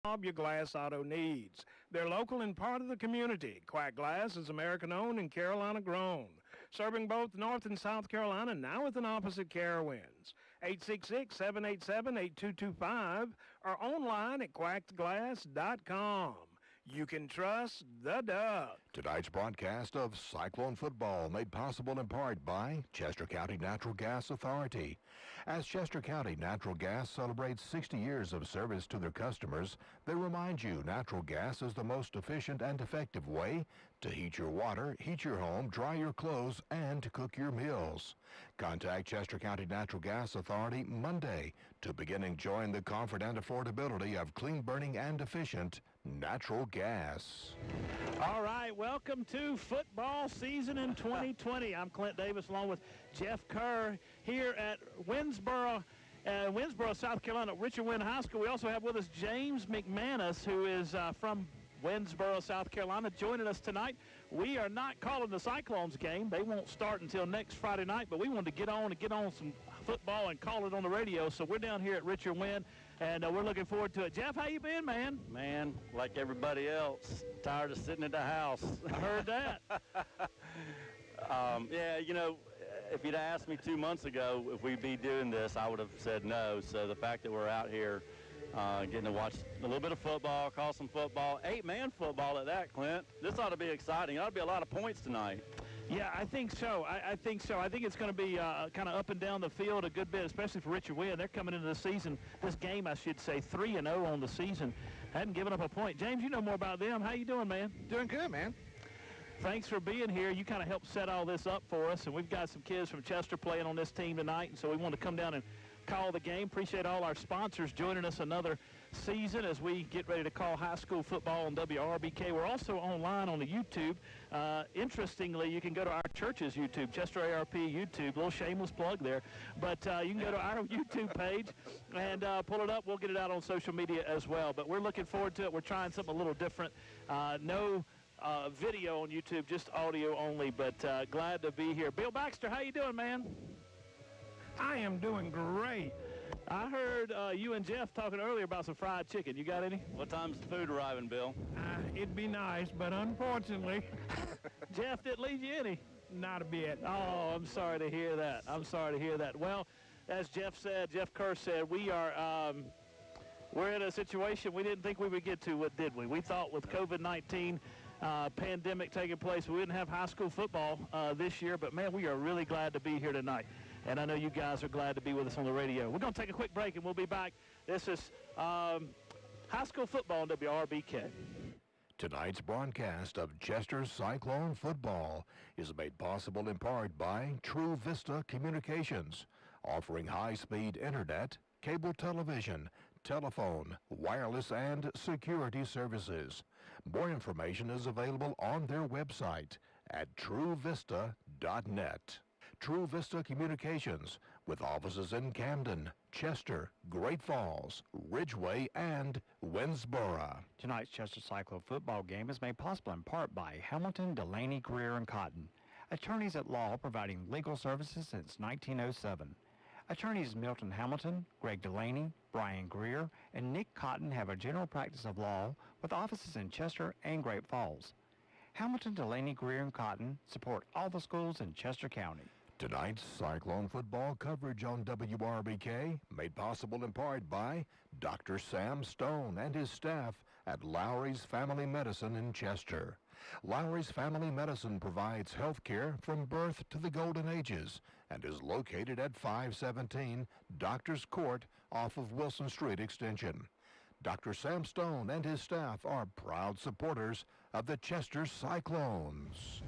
All your glass auto needs. They're local and part of the community. Quack Glass is American-owned and Carolina-grown, serving both North and South Carolina, now with an opposite Carowinds. 866-787-8225 or online at quackglass.com. You can trust the Duck. Tonight's broadcast of Cyclone Football made possible in part by Chester County Natural Gas Authority. As Chester County Natural Gas celebrates 60 years of service to their customers, they remind you natural gas is the most efficient and effective way to heat your water, heat your home, dry your clothes, and to cook your meals. Contact Chester County Natural Gas Authority Monday to begin enjoying the comfort and affordability of clean burning and efficient natural gas. All right, welcome to football season in 2020. I'm Clint Davis along with Jeff Kerr here at Winnsboro, South Carolina, Richard Winn High School. We also have with us James McManus, who is from Winnsboro, South Carolina, joining us tonight. We are not calling the Cyclones game. They won't start until next Friday night, but we wanted to get on some football and call it on the radio. So we're down here at Richard Winn, and we're looking forward to it. Jeff, how you been, man? Man, like everybody else, tired of sitting at the house. I heard that. Yeah, you know, if you'd asked me 2 months ago if we'd be doing this, I would have said no. So the fact that we're out here getting to watch a little bit of football, call some football, 8-man football at that, Clint. This ought to be exciting. It ought to be a lot of points tonight. Yeah, I think so. I think so. I think it's going to be kind of up and down the field a good bit, especially for Richard Winn. They're coming into the season, this game, I should say, 3-0 on the season. Hadn't given up a point. James, you know more about them. How you doing, man? Doing good, man. Thanks for being here. You kind of helped set all this up for us, and we've got some kids from Chester playing on this team tonight, and so we want to come down and call the game. Appreciate all our sponsors joining us another season as we get ready to call high school football on WRBK. We're also online on the YouTube. Interestingly, you can go to our church's YouTube, Chester ARP YouTube. Little shameless plug there. But you can go to our YouTube page and pull it up. We'll get it out on social media as well. But we're looking forward to it. We're trying something a little different. No video on YouTube, just audio only. But glad to be here. Bill Baxter, how you doing, man? I am doing great. I heard you and Jeff talking earlier about some fried chicken. You got any? What time's the food arriving, Bill? It'd be nice, but unfortunately, Jeff didn't leave you any. not a bit. Oh, I'm sorry to hear that. I'm sorry to hear that. Well, as Jeff Kerr said, we're in a situation we didn't think we would get to, did we? We thought with COVID-19 pandemic taking place, we wouldn't have high school football this year, but man, we are really glad to be here tonight. And I know you guys are glad to be with us on the radio. We're going to take a quick break, and we'll be back. This is high school football on WRBK. Tonight's broadcast of Chester's Cyclone Football is made possible in part by True Vista Communications, offering high-speed internet, cable television, telephone, wireless, and security services. More information is available on their website at truevista.net. True Vista Communications, with offices in Camden, Chester, Great Falls, Ridgeway, and Winnsboro. Tonight's Chester Cyclone football game is made possible in part by Hamilton, Delaney, Greer, and Cotton, attorneys at law providing legal services since 1907. Attorneys Milton Hamilton, Greg Delaney, Brian Greer, and Nick Cotton have a general practice of law with offices in Chester and Great Falls. Hamilton, Delaney, Greer, and Cotton support all the schools in Chester County. Tonight's Cyclone football coverage on WRBK made possible in part by Dr. Sam Stone and his staff at Lowry's Family Medicine in Chester. Lowry's Family Medicine provides health care from birth to the golden ages and is located at 517 Doctors Court off of Wilson Street Extension. Dr. Sam Stone and his staff are proud supporters of the Chester Cyclones.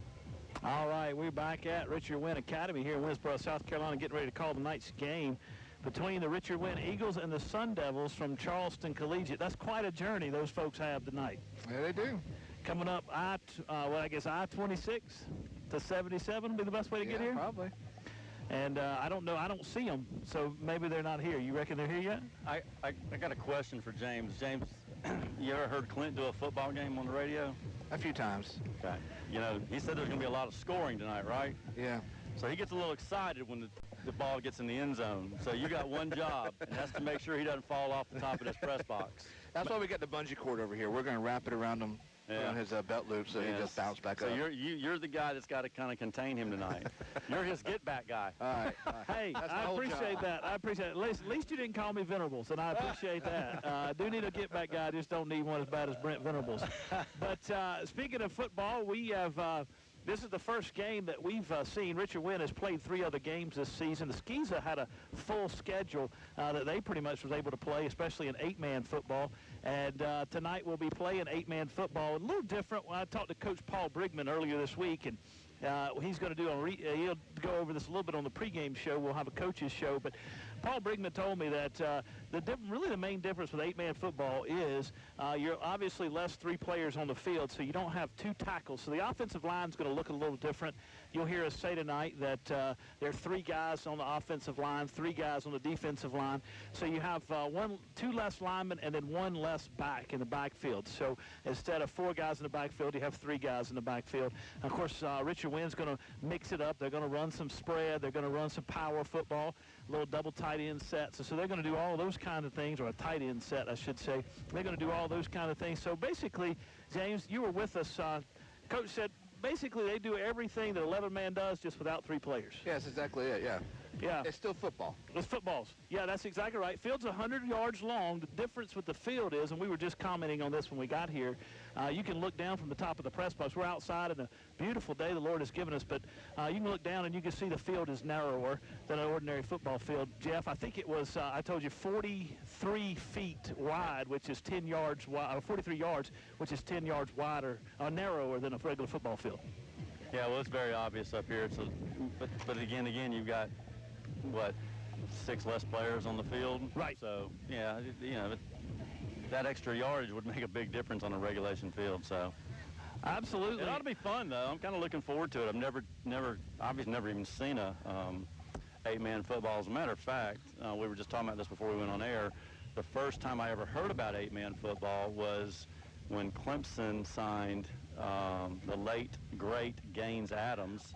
All right, we're back at Richard Winn Academy here in Winnsboro, South Carolina, getting ready to call tonight's game between the Richard Winn Eagles and the Sun Devils from Charleston Collegiate. That's quite a journey those folks have tonight. Yeah, they do. Coming up, I-26 to 77 would be the best way to get here? Probably. And I don't know. I don't see them, so maybe they're not here. You reckon they're here yet? I got a question for James. James, you ever heard Clint do a football game on the radio? A few times. Okay. You know, he said there's going to be a lot of scoring tonight, right? Yeah. So he gets a little excited when the ball gets in the end zone. So you got one job, and that's to make sure he doesn't fall off the top of this press box. That's why we got the bungee cord over here. We're going to wrap it around him, around his belt loop, so he just bounce back up. So you're the guy that's got to kind of contain him tonight. You're his get-back guy. All right. Hey, I appreciate that. I appreciate it. At least you didn't call me Venables, and I appreciate that. I do need a get-back guy. I just don't need one as bad as Brent Venables. But speaking of football, we have this is the first game that we've seen. Richard Winn has played 3 other games this season. The Skeeza had a full schedule that they pretty much was able to play, especially in 8-man football. And tonight we'll be playing 8-man football. A little different. I talked to Coach Paul Brigman earlier this week, and he's going to do he'll go over this a little bit on the pregame show. We'll have a coach's show, but Paul Brigman told me that really the main difference with 8-man football is you're obviously less 3 players on the field, so you don't have 2 tackles. So the offensive line is going to look a little different. You'll hear us say tonight that there are 3 guys on the offensive line, 3 guys on the defensive line. So you have 2 less linemen and then 1 less back in the backfield. So instead of 4 guys in the backfield, you have 3 guys in the backfield. And of course, Richard Winn's going to mix it up. They're going to run some spread. They're going to run some power football, a little double tight end sets. So they're going to do all those kind of things, or a tight end set, I should say. They're going to do all those kind of things. So basically, James, you were with us. Coach said basically they do everything that 11-man does, just without 3 players. Yeah, that's exactly it, yeah. Yeah. It's still football. It's footballs. Yeah, that's exactly right. Field's 100 yards long. The difference with the field is, and we were just commenting on this when we got here, you can look down from the top of the press box. We're outside in a beautiful day the Lord has given us, but you can look down and you can see the field is narrower than an ordinary football field. Jeff, I think it was, I told you, 43 feet wide, which is 10 yards wide, or 43 yards, which is 10 yards wider, narrower than a regular football field. Yeah, well, it's very obvious up here. But again, you've got, what, 6 less players on the field? Right. So, yeah, that extra yardage would make a big difference on a regulation field, so. Absolutely. It ought to be fun, though. I'm kind of looking forward to it. I've obviously never even seen a 8-man football. As a matter of fact, we were just talking about this before we went on air. The first time I ever heard about 8-man football was when Clemson signed the late, great Gaines Adams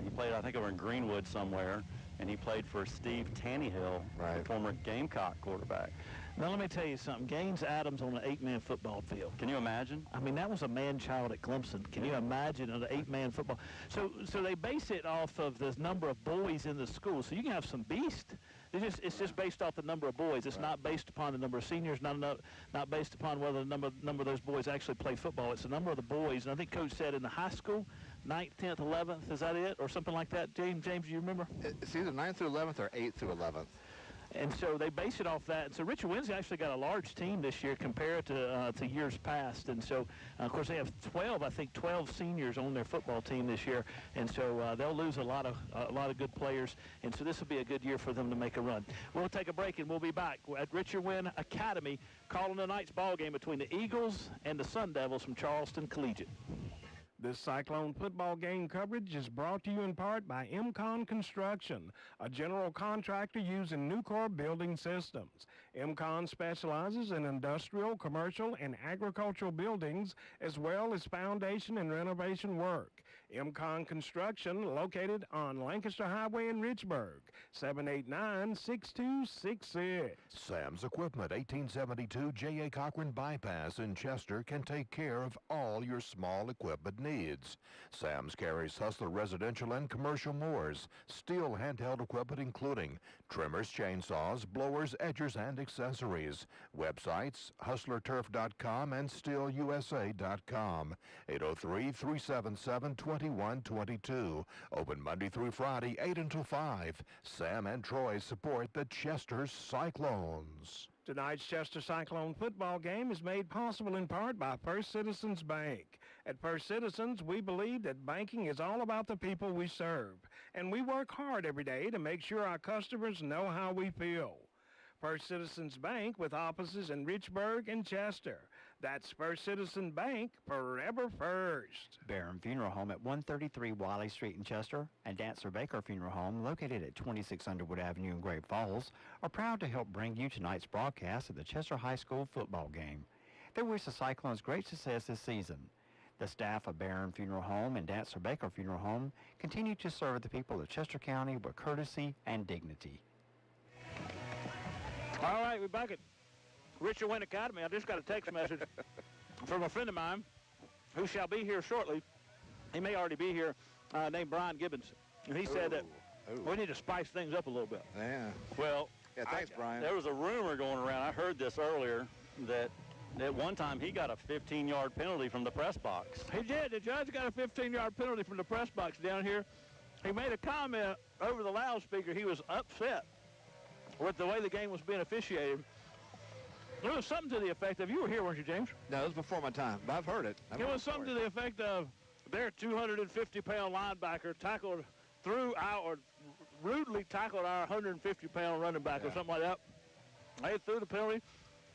he played, I think, over in Greenwood somewhere, and he played for Steve Tannehill, the former Gamecock quarterback. Now, let me tell you something. Gaines Adams on an 8-man football field. Can you imagine? I mean, that was a man-child at Clemson. Can you imagine an 8-man football? So they base it off of the number of boys in the school. So you can have some beast. It's just based off the number of boys. It's not based upon the number of seniors, not based upon whether the number of those boys actually play football. It's the number of the boys. And I think Coach said in the high school, 9th, 10th, 11th, is that it? Or something like that? James, do you remember? It's either 9th through 11th or 8th through 11th. And so they base it off that. And so Richard Winn's actually got a large team this year compared to years past. And so, of course, they have 12 seniors on their football team this year. And so they'll lose a lot of good players. And so this will be a good year for them to make a run. We'll take a break, and we'll be back at Richard Winn Academy calling tonight's ball game between the Eagles and the Sun Devils from Charleston Collegiate. This Cyclone football game coverage is brought to you in part by MCON Construction, a general contractor using Nucor building systems. MCON specializes in industrial, commercial, and agricultural buildings, as well as foundation and renovation work. MCON Construction, located on Lancaster Highway in Richburg, 789-6266. Sam's Equipment, 1872 J.A. Cochran Bypass in Chester, can take care of all your small equipment needs. Sam's carries Hustler residential and commercial mowers, steel handheld equipment including trimmers, chainsaws, blowers, edgers, and accessories. Websites, hustlerturf.com and steelusa.com. 803-377-2122. Open Monday through Friday, 8 until 5. Sam and Troy support the Chester Cyclones. Tonight's Chester Cyclone football game is made possible in part by First Citizens Bank. At First Citizens, we believe that banking is all about the people we serve, and we work hard every day to make sure our customers know how we feel. First Citizens Bank with offices in Richburg and Chester. That's First Citizen Bank, forever first. Barron Funeral Home at 133 Wiley Street in Chester and Dancer Baker Funeral Home located at 26 Underwood Avenue in Great Falls are proud to help bring you tonight's broadcast of the Chester High School football game. They wish the Cyclones great success this season. The staff of Barron Funeral Home and Dancer Baker Funeral Home continue to serve the people of Chester County with courtesy and dignity. All right, we're back at Richard Winn Academy. I just got a text message from a friend of mine who shall be here shortly. He may already be here, named Brian Gibbons. And he said that we need to spice things up a little bit. Yeah. Well, yeah, thanks, Brian. There was a rumor going around. I heard this earlier that at one time he got a 15-yard penalty from the press box. He did. The judge got a 15-yard penalty from the press box down here. He made a comment over the loudspeaker. He was upset with the way the game was being officiated. There was something to the effect of, you were here, weren't you, James? No, it was before my time, but I've heard it. It was something to the effect of their 250-pound linebacker tackled through our, rudely tackled our 150-pound running back or something like that. They threw the penalty,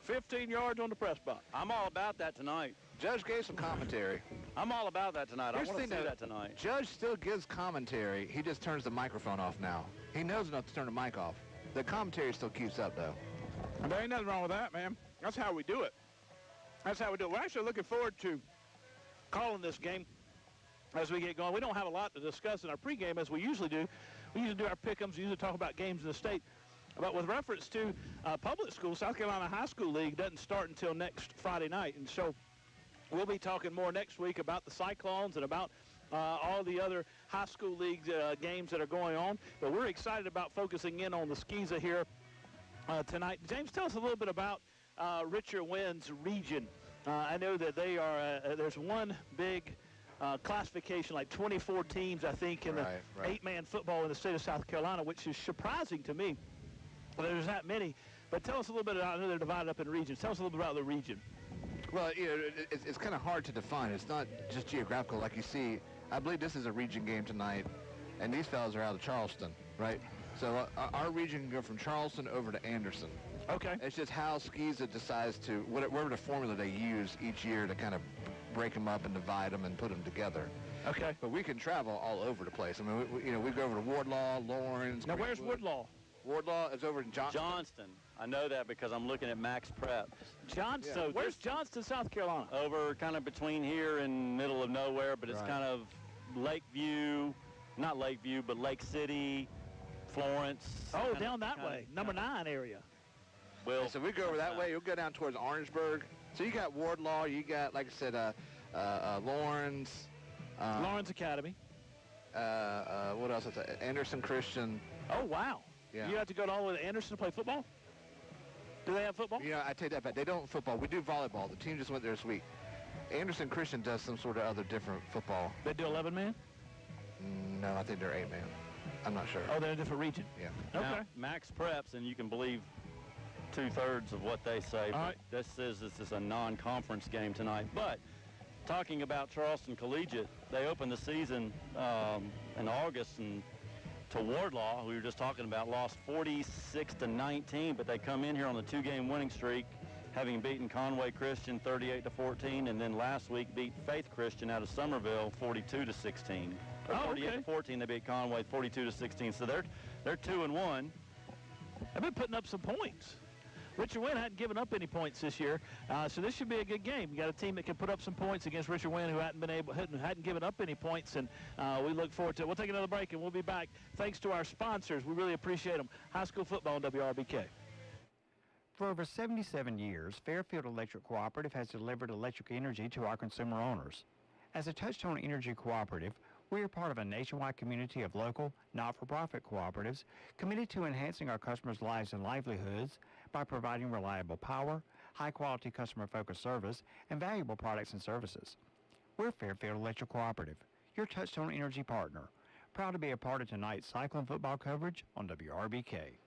15 yards on the press box. I'm all about that tonight. Judge gave some commentary. I'm all about that tonight. I want to see that tonight. Judge still gives commentary. He just turns the microphone off now. He knows enough to turn the mic off. The commentary still keeps up, though. And there ain't nothing wrong with that, man. That's how we do it. That's how we do it. We're actually looking forward to calling this game as we get going. We don't have a lot to discuss in our pregame as we usually do. We usually do our pick'ems, usually talk about games in the state. But with reference to public school, South Carolina High School League doesn't start until next Friday night. And so we'll be talking more next week about the Cyclones and about all the other high school league games that are going on. But we're excited about focusing in on the Skeeza here tonight. James, tell us a little bit about Richard Winn's region. I know that they are, there's one big classification, like 24 teams, I think, in the 8-man football in the state of South Carolina, which is surprising to me. There's that many. But tell us a little bit about, I know they're divided up in regions. Tell us a little bit about the region. Well, you know, it's kind of hard to define. It's not just geographical. Like you see, I believe this is a region game tonight, and these fellas are out of Charleston, right? So our region can go from Charleston over to Anderson. Okay. It's just how Skeeza decides to, whatever the formula they use each year to kind of break them up and divide them and put them together. Okay. But we can travel all over the place. I mean, we go over to Wardlaw, Lawrence. Now, where's Woodlaw? Wardlaw is over in Johnston. I know that because I'm looking at Max Prep. Johnston. Yeah. Where's Johnston, South Carolina? Over kind of between here and middle of nowhere, but it's kind of Lakeview, not Lakeview, but Lake City, Florence. Oh, down that way, number 9 area. Well, so we go over that way. You'll go down towards Orangeburg. So you got Wardlaw, you got, like I said, Lawrence. Lawrence Academy. What else? Anderson Christian. Oh, wow. Yeah. You have to go all the way to Anderson to play football? Do they have football? Yeah, I take that back. They don't football. We do volleyball. The team just went there this week. Anderson Christian does some sort of other different football. They do 11-man? No, I think they're 8-man. I'm not sure. Oh, they're in a different region? Yeah. Okay. Now, Max Preps, and you can believe 2/3 of what they say. All right. This is a non-conference game tonight. But talking about Charleston Collegiate, they opened the season in August and to Wardlaw, who we were just talking about, lost 46-19, but they come in here on the 2-game winning streak, having beaten Conway Christian 38-14, and then last week beat Faith Christian out of Somerville 42-16. 38-14, they beat Conway 42-16. So they're 2-1. They've been putting up some points. Richard Winn hadn't given up any points this year, so this should be a good game. You got a team that can put up some points against Richard Winn, who hadn't given up any points, and we look forward to it. We'll take another break, and we'll be back. Thanks to our sponsors, we really appreciate them. High school football on WRBK. For over 77 years, Fairfield Electric Cooperative has delivered electric energy to our consumer owners. As a Touchstone Energy Cooperative, we are part of a nationwide community of local, not-for-profit cooperatives committed to enhancing our customers' lives and livelihoods by providing reliable power, high-quality customer-focused service, and valuable products and services. We're Fairfield Electric Cooperative, your Touchstone Energy partner, proud to be a part of tonight's Cyclone football coverage on WRBK.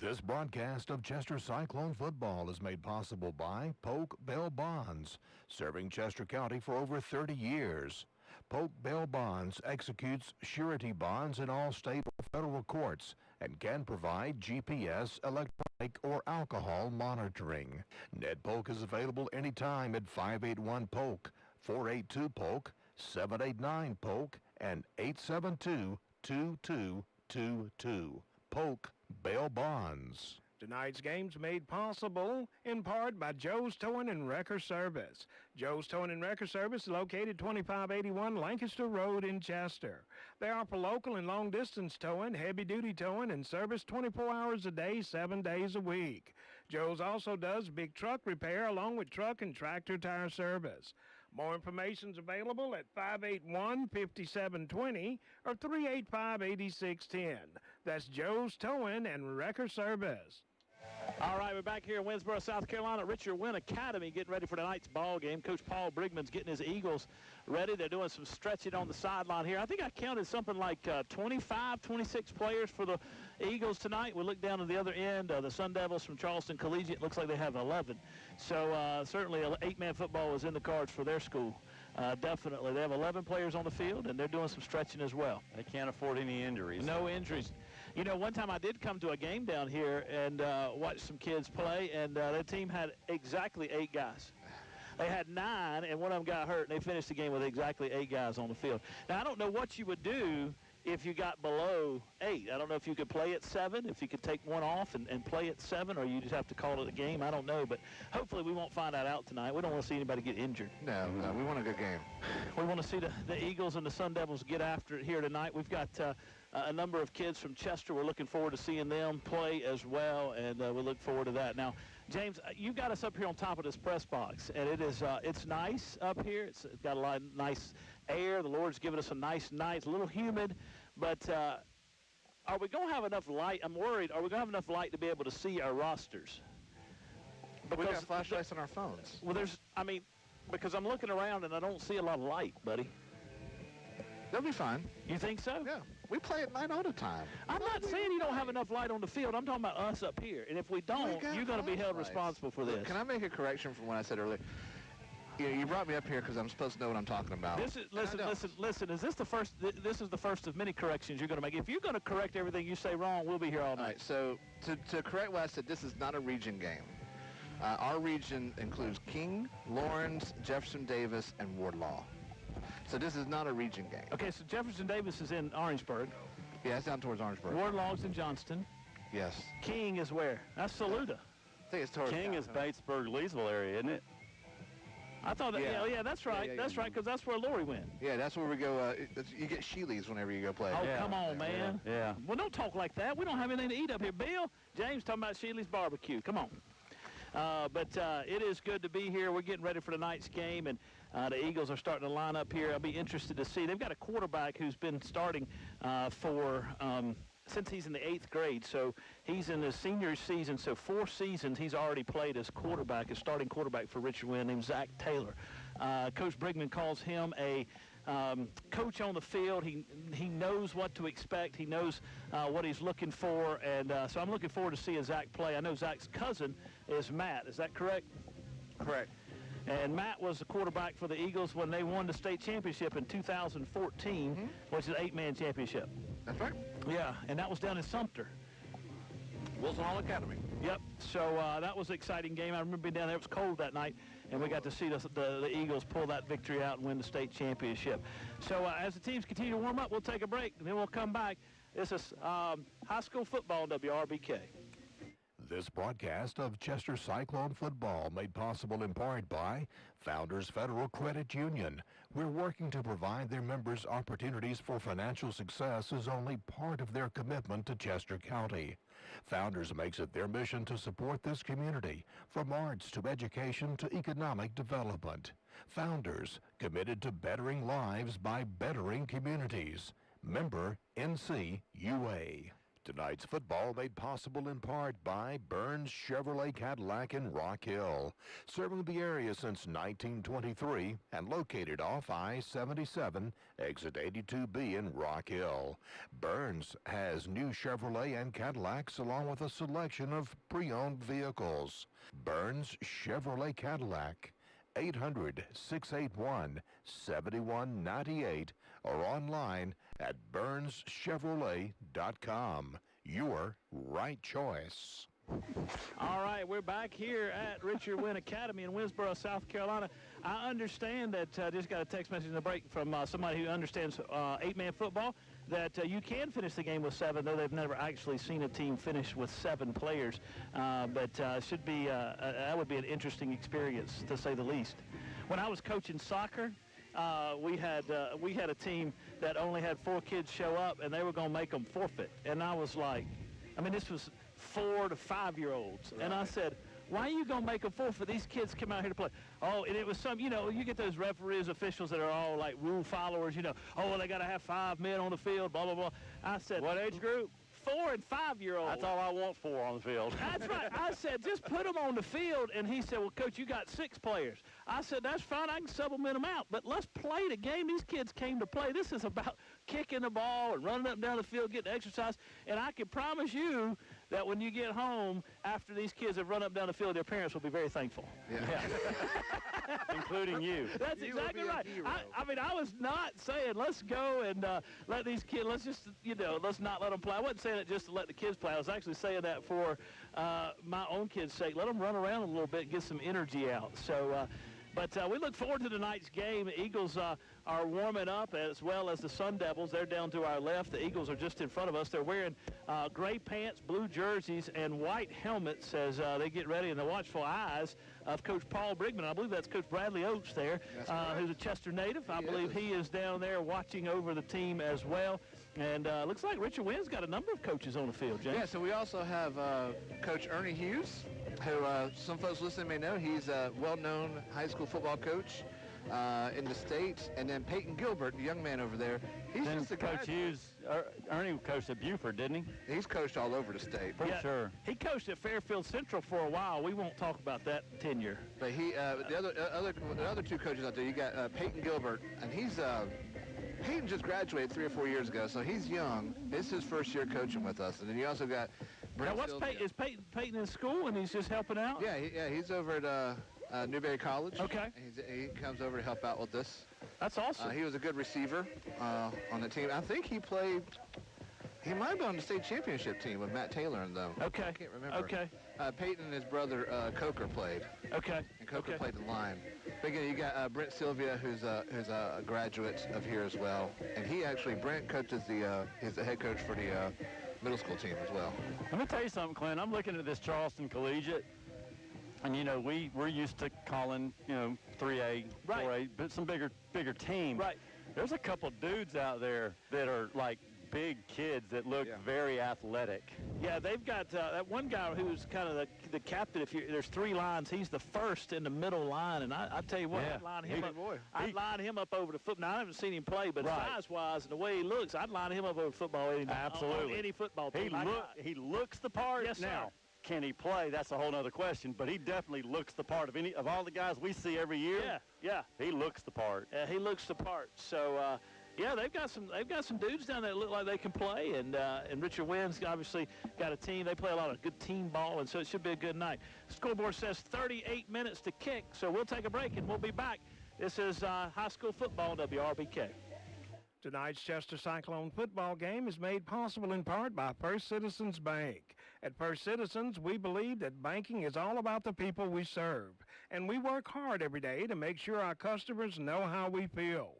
This broadcast of Chester Cyclone football is made possible by Polk Bell Bonds, serving Chester County for over 30 years. Polk Bell Bonds executes surety bonds in all state or federal courts and can provide GPS, electronic, or alcohol monitoring. Ned Polk is available anytime at 581-POLK, 482-POLK, 789-POLK, and 872-2222. Polk Bail Bonds. Tonight's game's made possible in part by Joe's Towing and Wrecker Service. Joe's Towing and Wrecker Service is located 2581 Lancaster Road in Chester. They offer local and long-distance towing, heavy-duty towing, and service 24 hours a day, 7 days a week. Joe's also does big truck repair along with truck and tractor tire service. More information is available at 581-5720 or 385-8610. That's Joe's Towing and Wrecker Service. All right, we're back here in Winnsboro, South Carolina at Richard Winn Academy, getting ready for tonight's ball game. Coach Paul Brigman's getting his Eagles ready. They're doing some stretching on the sideline here. I think I counted something like 25, 26 players for the Eagles tonight. We look down to the other end. The Sun Devils from Charleston Collegiate looks like they have 11. So certainly an 8-man football is in the cards for their school. Definitely. They have 11 players on the field, and they're doing some stretching as well. They can't afford any injuries. No injuries. You know, one time I did come to a game down here and watch some kids play, and the team had exactly 8 guys. They had 9, and one of them got hurt, and they finished the game with exactly 8 guys on the field. Now, I don't know what you would do if you got below 8. I don't know if you could play at 7, if you could take one off and play at 7, or you just have to call it a game. I don't know, but hopefully we won't find that out tonight. We don't want to see anybody get injured. No, we want a good game. We want to see the Eagles and the Sun Devils get after it here tonight. We've got a number of kids from Chester. We're looking forward to seeing them play as well, and we look forward to that. Now, James, you've got us up here on top of this press box, and it's nice up here. It's got a lot of nice air. The Lord's given us a nice night. It's a little humid, but are we going to have enough light? I'm worried. Are we going to have enough light to be able to see our rosters? Because we got flashlights on our phones. Well, because I'm looking around and I don't see a lot of light, buddy. They'll be fine. You think so? Yeah. We play at night all the time. I'm not saying you don't have enough light on the field. I'm talking about us up here. And if we don't, you're going to be held responsible for this. Can I make a correction from what I said earlier? You brought me up here because I'm supposed to know what I'm talking about. Listen. Is this the first? This is the first of many corrections you're going to make. If you're going to correct everything you say wrong, we'll be here all night. All right. So to correct what I said, this is not a region game. Our region includes King, Lawrence, Jefferson Davis, and Wardlaw. So this is not a region game. Okay, so Jefferson Davis is in Orangeburg. Yeah, it's down towards Orangeburg. Wardlaw's in Johnston. Yes. King is where? That's Saluda. I think it's towards King is Batesburg, Leesville area, isn't it? I thought that, yeah, that's right. That's right, because that's where Lori went. Yeah, that's where we go. You get Sheely's whenever you go play. Oh, come on, man. Yeah. Well, don't talk like that. We don't have anything to eat up here. Bill, James talking about Sheely's barbecue. Come on. But it is good to be here. We're getting ready for tonight's game, and the Eagles are starting to line up here. I'll be interested to see. They've got a quarterback who's been starting since he's in the 8th grade. So he's in his senior season. So 4 seasons he's already played as quarterback, as starting quarterback for Richard Winn, named Zach Taylor. Coach Brigman calls him a coach on the field. He knows what to expect. He knows what he's looking for, and so I'm looking forward to seeing Zach play. I know Zach's cousin is Matt. Is that correct? Correct. And Matt was the quarterback for the Eagles when they won the state championship in 2014, which is an 8-man championship. That's right. Yeah, and that was down in Sumter. Wilson Hall Academy. Yep, so that was an exciting game. I remember being down there. It was cold that night, and we got to see the Eagles pull that victory out and win the state championship. So as the teams continue to warm up, we'll take a break, and then we'll come back. This is high school football on WRBK. This broadcast of Chester Cyclone football made possible in part by Founders Federal Credit Union. We're working to provide their members opportunities for financial success as only part of their commitment to Chester County. Founders makes it their mission to support this community, from arts to education to economic development. Founders, committed to bettering lives by bettering communities. Member NCUA. Tonight's football made possible in part by Burns Chevrolet Cadillac in Rock Hill, serving the area since 1923 and located off I-77, exit 82B in Rock Hill. Burns has new Chevrolet and Cadillacs along with a selection of pre-owned vehicles. Burns Chevrolet Cadillac, 800-681-7198 or online at BurnsChevrolet.com. Your right choice. All right, we're back here at Richard Winn Academy in Winnsboro, South Carolina. I understand that, just got a text message in the break from somebody who understands 8-man football, that you can finish the game with 7, though they've never actually seen a team finish with 7 players. But should be that would be an interesting experience, to say the least. When I was coaching soccer, we had a team that only had 4 kids show up, and they were going to make them forfeit. And I was like, I mean, this was 4 to 5-year-olds. Right. And I said, why are you going to make them forfeit? These kids come out here to play. Oh, and it was some, you know, you get those referees, officials that are all like rule followers, you know. Oh, well, they got to have 5 men on the field, blah, blah, blah. I said, what age group? 4 and 5-year-olds. That's all I want, 4 on the field. That's right. I said, just put them on the field. And he said, well, Coach, you got 6 players. I said, that's fine. I can supplement them out. But let's play the game. These kids came to play. This is about kicking the ball and running up and down the field, getting exercise. And I can promise you that when you get home, after these kids have run up and down the field, their parents will be very thankful. Yeah. Including you. That's exactly right. I mean, I was not saying let's go and let these kids, let's just, you know, let's not let them play. I wasn't saying it just to let the kids play. I was actually saying that for my own kids' sake. Let them run around a little bit, get some energy out. So, but we look forward to tonight's game. The Eagles are warming up, as well as the Sun Devils. They're down to our left. The Eagles are just in front of us. They're wearing gray pants, blue jerseys, and white helmets as they get ready in the watchful eyes of Coach Paul Brigman. I believe that's Coach Bradley Oates there, who's a Chester native. I believe he is down there watching over the team as well. And looks like Richard Winn's got a number of coaches on the field, James. Yeah, so we also have Coach Ernie Hughes, who some folks listening may know. He's a well-known high school football coach in the state. And then Peyton Gilbert, the young man over there. He's just a Coach Hughes, Ernie coached at Buford, didn't he? He's coached all over the state. For sure. He coached at Fairfield Central for a while. We won't talk about that tenure. But he, the other 2 coaches out there, you got Peyton Gilbert, and he's Peyton just graduated 3 or 4 years ago, so he's young. This is his first year coaching with us. And then you also got Brent. Now, is Peyton in school and he's just helping out? Yeah, he's over at Newberry College. Okay. He comes over to help out with this. That's awesome. He was a good receiver on the team. I think he might have been on the state championship team with Matt Taylor and them. Okay. I can't remember. Okay. Peyton and his brother Coker played. Okay. And Coker played the line. But again, you got Brent Sylvia, who's a graduate of here as well. And Brent coaches he's the head coach for the middle school team as well. Let me tell you something, Clint. I'm looking at this Charleston Collegiate. And, you know, we're used to calling, you know, 3A, 4A, but some bigger teams. Right. There's a couple dudes out there that are like big kids that look very athletic. Yeah, they've got that one guy who's kind of the captain. There's 3 lines, he's the first in the middle line, and I tell you what, I'd line him up over the football. Now, I haven't seen him play, but size-wise and the way he looks, I'd line him up over football Absolutely. On any football team. He looks the part. Yes, now. Sir. Can he play? That's a whole other question. But he definitely looks the part of all the guys we see every year. Yeah. He looks the part. He looks the part. So. Yeah, they've got some dudes down there that look like they can play, and Richard Winn's obviously got a team. They play a lot of good team ball, and so it should be a good night. Scoreboard says 38 minutes to kick, so we'll take a break and we'll be back. This is high school football on WRBK. Tonight's Chester Cyclone football game is made possible in part by First Citizens Bank. At First Citizens, we believe that banking is all about the people we serve, and we work hard every day to make sure our customers know how we feel.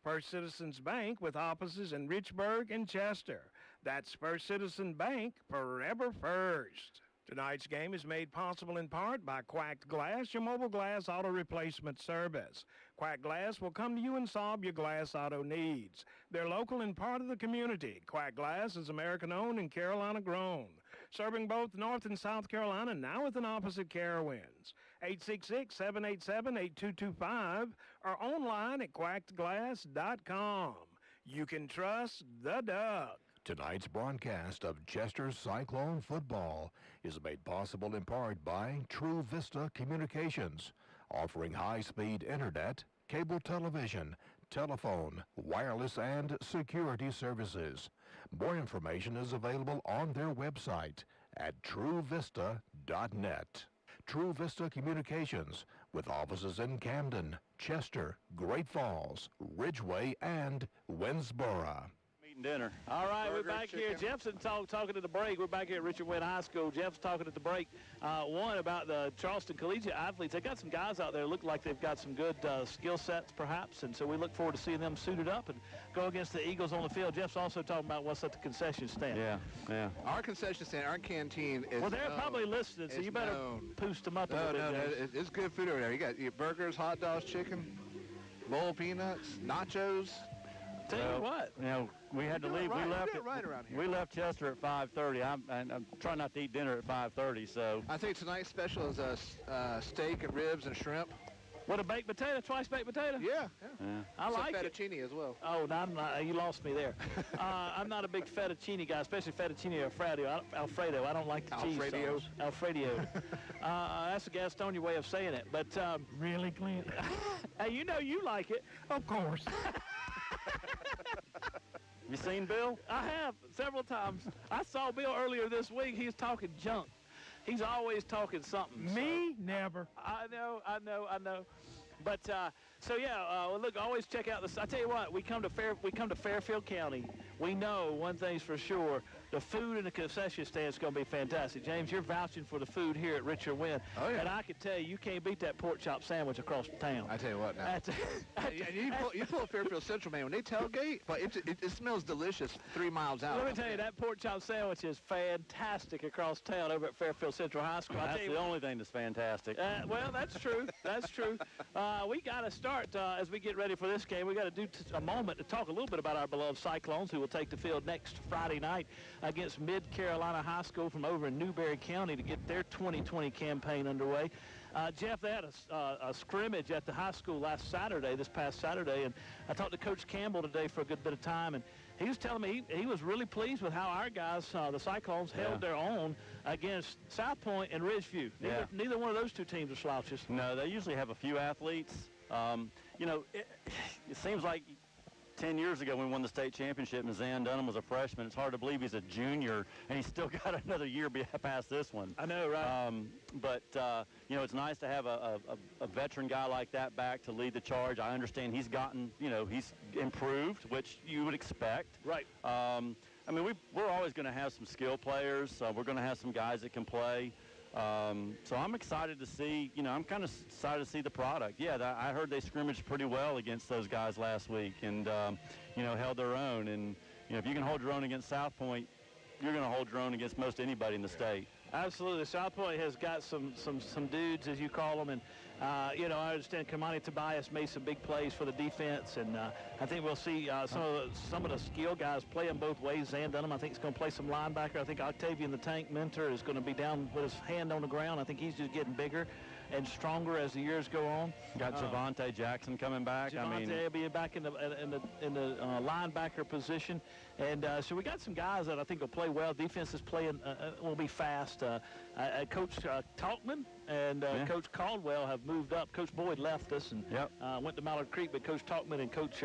First Citizens Bank with offices in Richburg and Chester. That's First Citizen Bank, forever first. Tonight's game is made possible in part by Quacked Glass, your mobile glass auto replacement service. Quacked Glass will come to you and solve your glass auto needs. They're local and part of the community. Quacked Glass is American-owned and Carolina-grown, serving both North and South Carolina, now with an office at Carowinds. 866-787-8225 or online at quackedglass.com. You can trust the Duck. Tonight's broadcast of Chester Cyclone football is made possible in part by True Vista Communications, offering high-speed internet, cable television, telephone, wireless, and security services. More information is available on their website at truevista.net. True Vista Communications, with offices in Camden, Chester, Great Falls, Ridgeway, and Winnsboro. eating dinner. All right, Burger, we're back here. chicken. Jeff's talking at the break. We're back here at Richard Winn High School. Jeff's talking at the break. One about the Charleston Collegiate athletes. They got some guys out there look like they've got some good skill sets, perhaps, and so we look forward to seeing them suited up and go against the Eagles on the field. Jeff's also talking about what's at the concession stand. Yeah. Our concession stand, our canteen is Well, they're known. probably listening, so It's you better known. boost them up a No, little bit, James. it's good food over there. You got your burgers, hot dogs, chicken, bowl of peanuts, nachos. Tell you what. You know, we had to do it leave. right. We We left do it right around here. We left Chester at 5:30. I'm trying not to eat dinner at 5:30. So I think tonight's special is steak and ribs and shrimp. What, a baked potato, twice baked potato? Yeah. I Some like it. fettuccine as well. Oh, no, I'm not, you lost me there. I'm not a big fettuccine guy, especially fettuccine Alfredo. I don't like the cheese Alfredo. sauce. Alfredo. That's a Gastonia way of saying it. But Really, Clint? hey, you know you like it. Of course. you seen Bill? I have several times. I saw Bill earlier this week. He's talking junk. He's always talking something. Me? Never. I know. But so yeah, well, look, always check out this. I tell you what, we come to Fairfield County. We know one thing's for sure: the food in the concession stand is going to be fantastic. James, you're vouching for the food here at Richard Winn. Oh, yeah. And I can tell you can't beat that pork chop sandwich across the town. I tell you what now. That's, And you pull a Fairfield Central, man, when they tailgate, but it smells delicious 3 miles out. let me tell you, that pork chop sandwich is fantastic across town over at Fairfield Central High School. I That's tell you the what, only thing that's fantastic. well, that's true. That's true. We got to start as we get ready for this game. We got to do a moment to talk a little bit about our beloved Cyclones, who will take the field next Friday night against Mid Carolina High School from over in Newberry County to get their 2020 campaign underway. Jeff, they had a scrimmage at the high school this past Saturday, and I talked to Coach Campbell today for a good bit of time, and he was telling me he was really pleased with how our guys, the Cyclones, held their own against South Point and Ridgeview. Neither one of those two teams are slouches. No, they usually have a few athletes. You know, it seems like 10 years ago when we won the state championship and Zan Dunham was a freshman, it's hard to believe he's a junior and he's still got another year past this one. I know, right? But you know, it's nice to have a veteran guy like that back to lead the charge. I understand he's gotten, you know, he's improved, which you would expect. Right. I mean, we're always going to have some skill players. We're going to have some guys that can play. So I'm excited to see, you know, I'm kind of excited to see the product. Yeah, I heard they scrimmaged pretty well against those guys last week and, you know, held their own. And, you know, if you can hold your own against South Point, you're going to hold your own against most anybody in the state. Absolutely. South Point has got some dudes, as you call them, and you know, I understand Kamani Tobias made some big plays for the defense, and I think we'll see some of the skill guys play them both ways. Zan Dunham, I think, is going to play some linebacker. I think Octavian the Tank Mentor is going to be down with his hand on the ground. I think he's just getting bigger and stronger as the years go on. Got Javante Jackson coming back. Javante will be back in the linebacker position, and so we got some guys that I think will play well. Defense is playing will be fast. Coach Talkman and Coach Caldwell have moved up. Coach Boyd left us and went to Mallard Creek, but Coach Talkman and Coach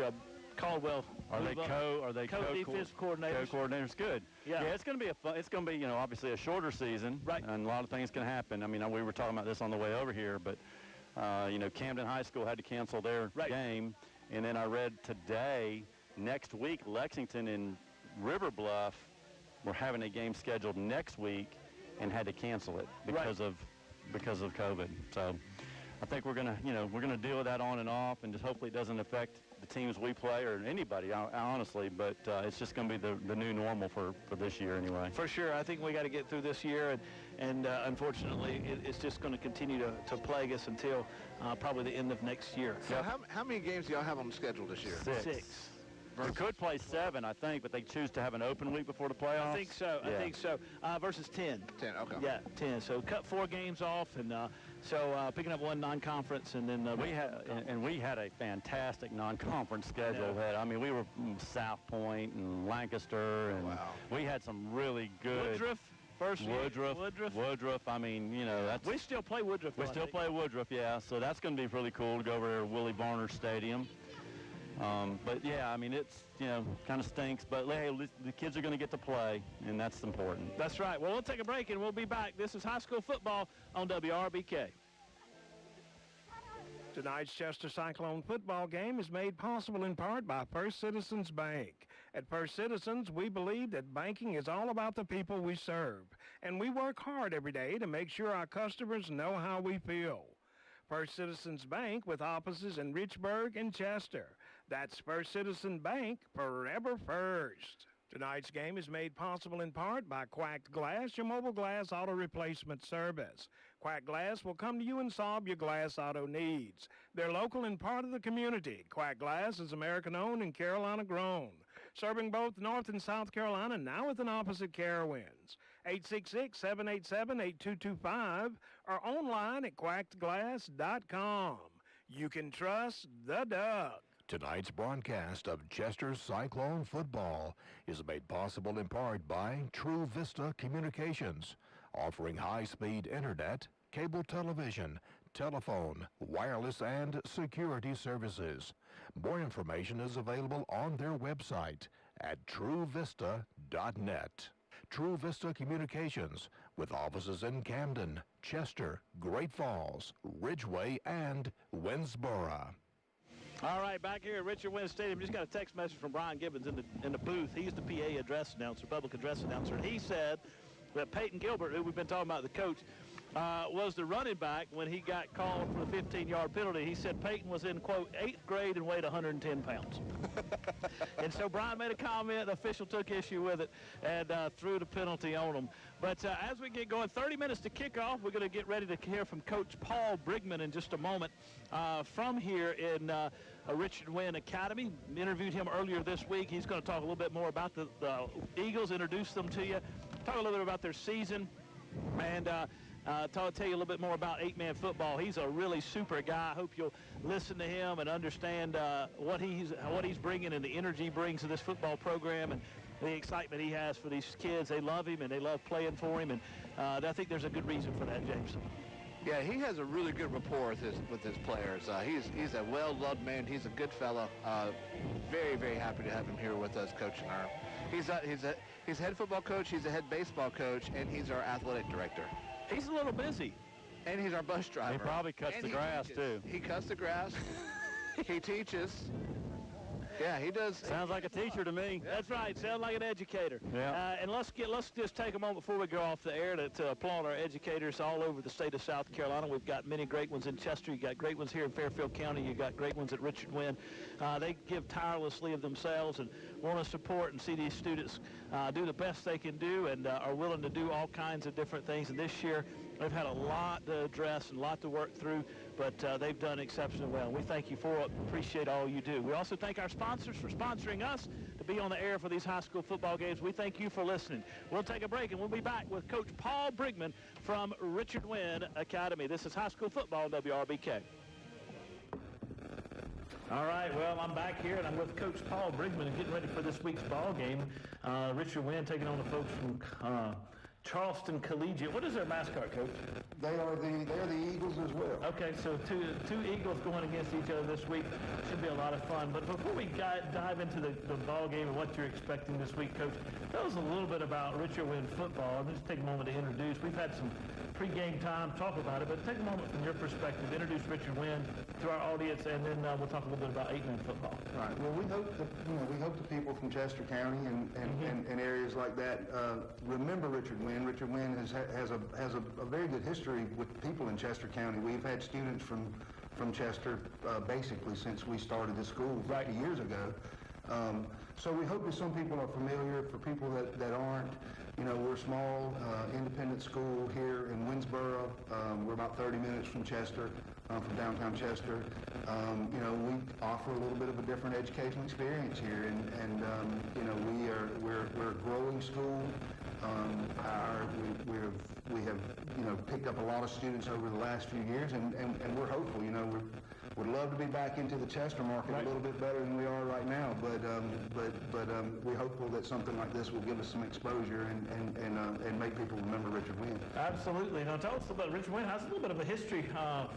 Caldwell Are they co-defense coordinators? Co-coordinators, good. Yeah, it's going to be it's going to be, you know, obviously a shorter season, right? And a lot of things can happen. I mean, we were talking about this on the way over here, but you know, Camden High School had to cancel their game, and then I read today next week Lexington and River Bluff were having a game scheduled next week and had to cancel it because of COVID. So I think we're gonna deal with that on and off, and just hopefully it doesn't affect the teams we play or anybody, honestly. But it's just going to be the new normal for this year anyway. For sure. I think we got to get through this year, and unfortunately, it's just going to continue to plague us until probably the end of next year. So how many games do y'all have on the schedule this year? Six. We could play 7, I think, but they choose to have an open week before the playoffs. I think so. Yeah. I think so. Versus 10. 10, okay. Yeah, 10. So cut 4 games off, and so picking up 1 non-conference, and then we had a fantastic non-conference schedule. I mean, we were South Point and Lancaster, and we had some really good. Woodruff. First Woodruff. I mean, you know, we still play Woodruff. We still play Woodruff, yeah. So that's going to be really cool to go over there to Willie Varner Stadium. But yeah, I mean, it's, you know, kind of stinks, but hey, the kids are going to get to play, and that's important. That's right. Well, we'll take a break, and we'll be back. This is high school football on WRBK. Tonight's Chester Cyclone football game is made possible in part by First Citizens Bank. At First Citizens, we believe that banking is all about the people we serve, and we work hard every day to make sure our customers know how we feel. First Citizens Bank with offices in Richburg and Chester. That's First Citizen Bank, forever first. Tonight's game is made possible in part by Quacked Glass, your mobile glass auto replacement service. Quacked Glass will come to you and solve your glass auto needs. They're local and part of the community. Quacked Glass is American-owned and Carolina-grown, serving both North and South Carolina, now with an office at Carowinds. 866-787-8225 or online at quackedglass.com. You can trust the Duck. Tonight's broadcast of Chester's Cyclone Football is made possible in part by True Vista Communications, offering high-speed internet, cable television, telephone, wireless, and security services. More information is available on their website at truevista.net. True Vista Communications, with offices in Camden, Chester, Great Falls, Ridgeway, and Winnsboro. All right, back here at Richard Winn Stadium, just got a text message from Brian Gibbons in the booth. He's the PA address announcer, public address announcer, and he said that Peyton Gilbert, who we've been talking about, the coach, was the running back when he got called for the 15-yard penalty. He said Peyton was in, quote, 8th grade and weighed 110 pounds. And so Brian made a comment. The official took issue with it and threw the penalty on him. But as we get going, 30 minutes to kick off, we're going to get ready to hear from Coach Paul Brigman in just a moment from here in Richard Winn Academy. Interviewed him earlier this week. He's going to talk a little bit more about the Eagles, introduce them to you, talk a little bit about their season, and tell you a little bit more about 8-man football. He's a really super guy. I hope you'll listen to him and understand what he's bringing and the energy he brings to this football program and the excitement he has for these kids. They love him and they love playing for him, and I think there's a good reason for that, James. Yeah, he has a really good rapport with his players. He's a well-loved man. He's a good fellow. Very, very happy to have him here with us coaching our. He's head football coach. He's a head baseball coach, and he's our athletic director. He's a little busy. And he's our bus driver. He probably cuts the grass, too. He cuts the grass. He teaches. Yeah, he does. Sounds like a teacher to me. That's right. Sounds like an educator. Yeah. And let's just take a moment before we go off the air to applaud our educators all over the state of South Carolina. We've got many great ones in Chester. You got great ones here in Fairfield County. You got great ones at Richard Winn. They give tirelessly of themselves and want to support and see these students do the best they can do and are willing to do all kinds of different things. And this year, they've had a lot to address and a lot to work through, but they've done exceptionally well. And we thank you for it. Appreciate all you do. We also thank our sponsors for sponsoring us to be on the air for these high school football games. We thank you for listening. We'll take a break, and we'll be back with Coach Paul Brigman from Richard Winn Academy. This is high school football on WRBK. All right, well, I'm back here, and I'm with Coach Paul Brigman and getting ready for this week's ball game. Richard Winn taking on the folks from Charleston Collegiate. What is their mascot, Coach? They're the Eagles as well. Okay, so two Eagles going against each other this week. Should be a lot of fun. But before we dive into the ball game and what you're expecting this week, Coach, tell us a little bit about Richard Winn football. Just take a moment to introduce. We've had some pre-game time, talk about it, but take a moment from your perspective, introduce Richard Winn to our audience, and then we'll talk a little bit about 8-man football. Right. Well, we hope the people from Chester County and areas like that remember Richard Winn. Richard Winn has a very good history with people in Chester County. We've had students from Chester basically since we started the school 50 years ago. So we hope that some people are familiar. For people that aren't, we're a small independent school here in Winnsboro. We're about 30 minutes from Chester, from downtown Chester. We offer a little bit of a different educational experience here, and we're a growing school. We have picked up a lot of students over the last few years, and we're hopeful. We'd love to be back into the Chester market a little bit better than we are right now, but we're hopeful that something like this will give us some exposure and make people remember Richard Winn. Absolutely. Now tell us about Richard Winn. Has a little bit of a history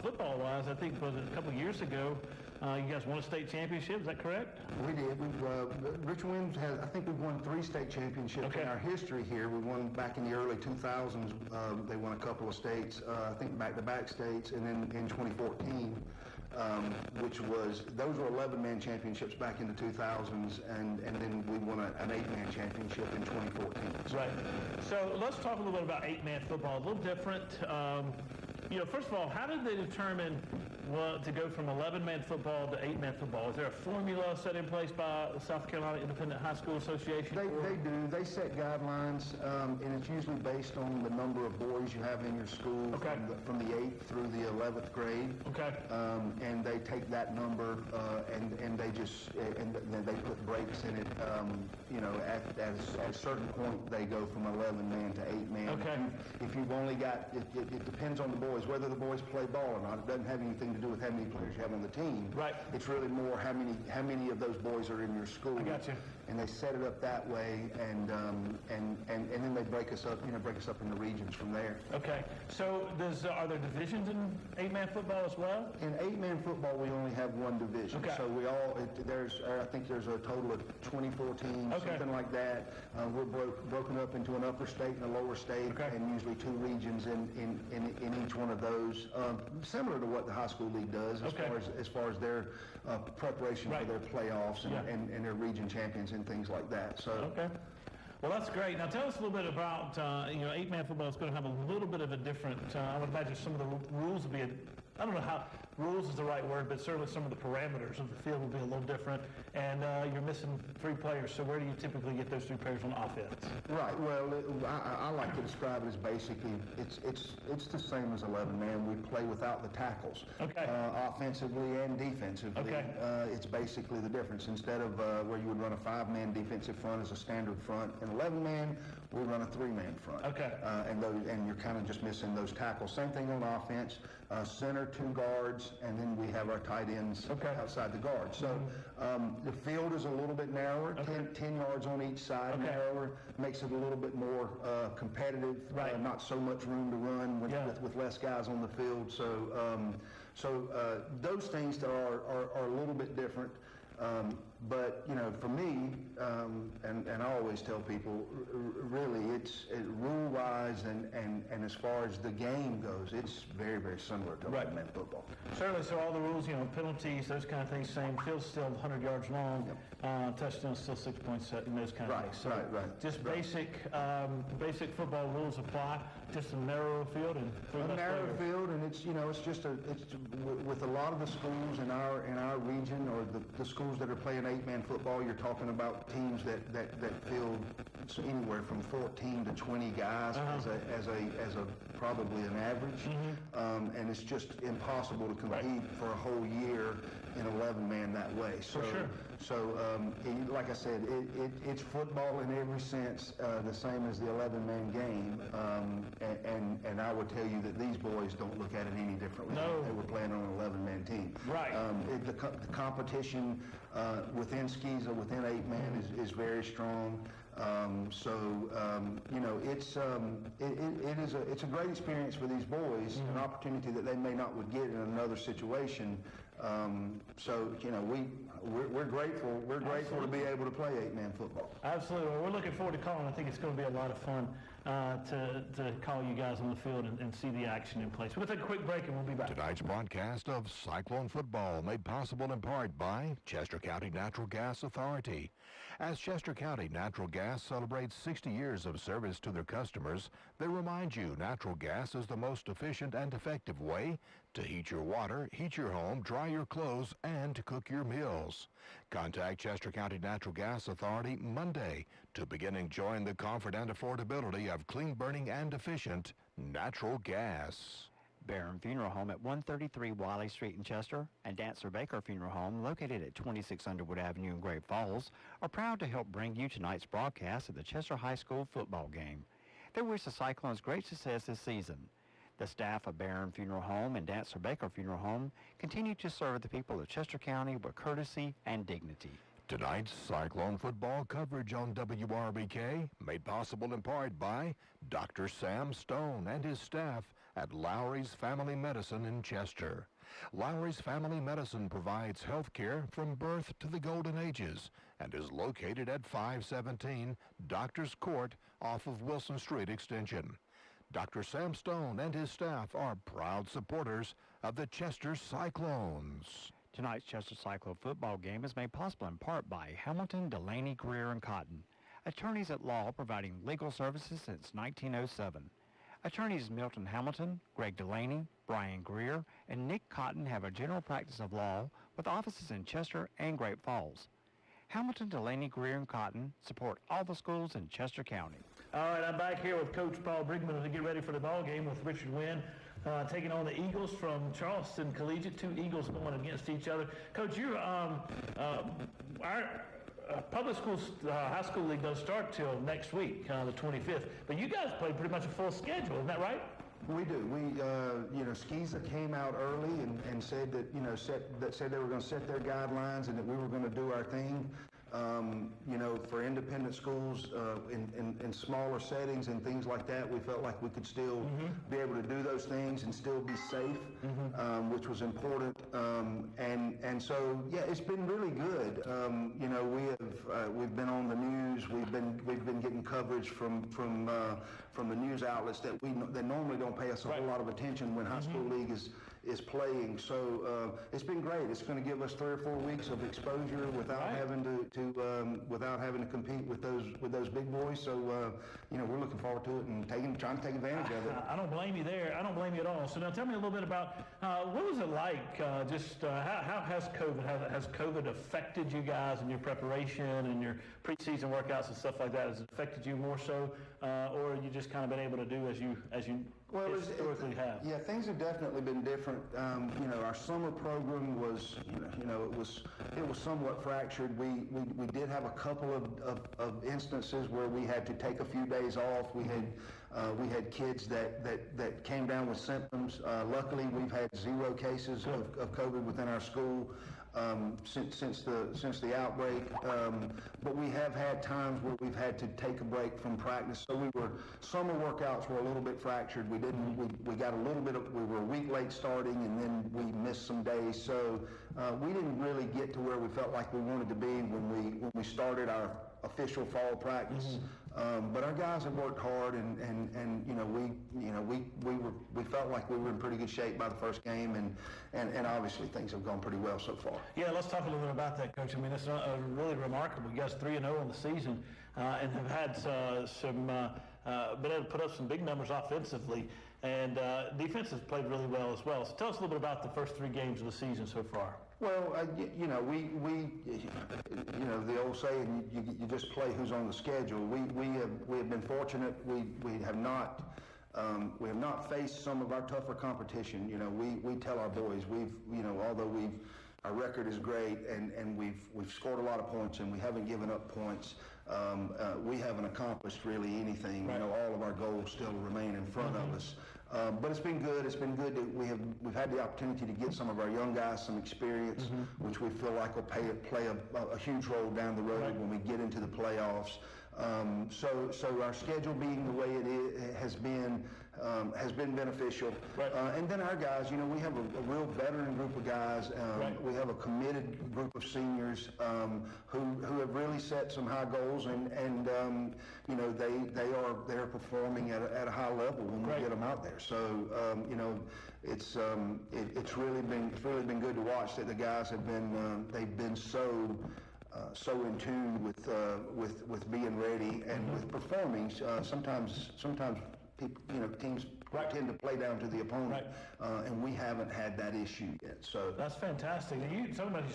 football-wise. I think was a couple of years ago, you guys won a state championship. Is that correct? We did. Richard Winn has. I think we've won 3 state championships in our history here. We won back in the early 2000s. They won a couple of states. I think back-to-back states, and then in 2014. those were 11-man championships back in the 2000s, and then we won an 8-man championship in 2014. Right. So let's talk a little bit about 8-man football. A little different. First of all, how did they determine to go from 11-man football to 8-man football? Is there a formula set in place by the South Carolina Independent High School Association? They do. They set guidelines, and it's usually based on the number of boys you have in your school from the 8th through the 11th grade. Okay. And they take that number and they just then they put breaks in it. At a certain point they go from 11-man to 8-man. Okay. If you've only got it depends on the boys whether the boys play ball or not. It doesn't have anything to do with how many players you have on the team. Right. It's really more how many of those boys are in your school. I got you. And they set it up that way, and then they break us up into regions from there. Okay. So are there divisions in 8-man football as well? In 8-man football, we only have one division. Okay. So I think there's a total of 24 teams, something like that. We're broken up into an upper state and a lower state, and usually 2 regions in each one of those. Similar to what the high school league does as far as their preparation for their playoffs and their region champions and things like that. So. Okay. Well, that's great. Now, tell us a little bit about, 8-man football is going to have a little bit of a different, I would imagine some of the rules will be, I don't know how rules is the right word, but certainly some of the parameters of the field will be a little different. And you're missing 3 players, so where do you typically get those 3 players on offense? Right. Well, I like to describe it as basically it's the same as 11-man. We play without the tackles, offensively and defensively. Okay. It's basically the difference. Instead of where you would run a 5-man defensive front as a standard front, in 11-man we run a 3-man front. Okay. And you're kind of just missing those tackles. Same thing on offense. Center, 2 guards, and then we have our tight ends outside the guard. So the field is a little bit narrower, 10 yards on each side, narrower, makes it a little bit more competitive, not so much room to run with less guys on the field. So those things are a little bit different. But for me, and I always tell people, really, it's rule-wise and as far as the game goes, it's very, very similar to 11-man football. Certainly. So all the rules, penalties, those kind of things, same. Field's still 100 yards long. Touchdown's still 6 points set, and those kind of things. So just basic football rules apply. Just a narrow field and a narrow field, and it's just with a lot of the schools in our region or the schools that are playing 8-man football, you're talking about teams that field anywhere from 14 to 20 guys as a probably an average, and it's just impossible to compete for a whole year in 11-man that way. So, like I said, it's football in every sense, the same as the 11-man game, and I would tell you that these boys don't look at it any differently. No. They were playing on an 11-man team. Right. The competition within SCISA, within 8-man, is very strong. It's a great experience for these boys, an opportunity that they may not would get in another situation. We're grateful. We're grateful to be able to play 8-man football. Absolutely. Well, we're looking forward to calling. I think it's going to be a lot of fun to call you guys on the field and see the action in place. We'll take a quick break and we'll be back. Tonight's broadcast of Cyclone Football made possible in part by Chester County Natural Gas Authority. As Chester County Natural Gas celebrates 60 years of service to their customers, they remind you natural gas is the most efficient and effective way to heat your water, heat your home, dry your clothes, and to cook your meals. Contact Chester County Natural Gas Authority Monday to begin enjoying the comfort and affordability of clean burning and efficient natural gas. Barron Funeral Home at 133 Wiley Street in Chester and Dancer Baker Funeral Home located at 26 Underwood Avenue in Great Falls are proud to help bring you tonight's broadcast of the Chester High School football game. They wish the Cyclones great success this season. The staff of Barron Funeral Home and Dancer Baker Funeral Home continue to serve the people of Chester County with courtesy and dignity. Tonight's Cyclone football coverage on WRBK made possible in part by Dr. Sam Stone and his staff at Lowry's Family Medicine in Chester. Lowry's Family Medicine provides health care from birth to the golden ages and is located at 517 Doctors Court off of Wilson Street Extension. Dr. Sam Stone and his staff are proud supporters of the Chester Cyclones. Tonight's Chester Cyclone football game is made possible in part by Hamilton, Delaney, Greer, and Cotton, attorneys at law providing legal services since 1907. Attorneys Milton Hamilton, Greg Delaney, Brian Greer, and Nick Cotton have a general practice of law with offices in Chester and Great Falls. Hamilton, Delaney, Greer, and Cotton support all the schools in Chester County. All right, I'm back here with Coach Paul Brigman to get ready for the ball game with Richard Winn, taking on the Eagles from Charleston Collegiate. Two Eagles going against each other. Coach, our public schools high school league doesn't start till next week, the 25th. But you guys play pretty much a full schedule, isn't that right? We do. We, Skeeza came out early and said that, said they were going to set their guidelines and that we were going to do our thing. For independent schools in smaller settings and things like that, we felt like we could still be able to do those things and still be safe, which was important. And so, yeah, it's been really good. We've been on the news. We've been getting coverage from the news outlets that normally don't pay us a whole lot of attention when high school league is playing. So it's been great. It's going to give us 3 or 4 weeks of exposure without having to compete with those big boys. So we're looking forward to it and trying to take advantage of it. I don't blame you there. I don't blame you at all. So now tell me a little bit about what was it like? How has COVID affected you guys in your preparation and your preseason workouts and stuff like that? Has it affected you more so, or you just kind of been able to do as you historically have? Yeah, things have definitely been different. Our summer program was, it was somewhat fractured. We did have a couple of instances where we had to take a few days off. We had kids that came down with symptoms. Luckily, we've had 0 cases of COVID within our school since the outbreak. But we have had times where we've had to take a break from practice. So summer workouts were a little bit fractured. We were a week late starting, and then we missed some days. So we didn't really get to where we felt like we wanted to be when we started our official fall practice. But our guys have worked hard, and we felt like we were in pretty good shape by the first game, and obviously things have gone pretty well so far. Yeah, let's talk a little bit about that, Coach. I mean, it's really remarkable. You guys 3-0 in the season, and have had been able to put up some big numbers offensively, and defense has played really well as well. So tell us a little bit about the first 3 games of the season so far. Well, the old saying, you just play who's on the schedule. We have been fortunate. We have not faced some of our tougher competition. We tell our boys although our record is great and we've scored a lot of points and we haven't given up points. We haven't accomplished really anything. Right. All of our goals still remain in front of us. But it's been good. It's been good that we've had the opportunity to get some of our young guys some experience, which we feel like will play a huge role down the road when we get into the playoffs. So our schedule being the way it has been beneficial. Right. And then our guys, we have a real veteran group of guys. We have a committed group of seniors who have really set some high goals, and they are performing at a high level when we get them out there. So it's really been good to watch that the guys have been they've been so in tune with being ready and with performing. Sometimes people, teams tend to play down to the opponent, and we haven't had that issue yet. So that's fantastic. You talking about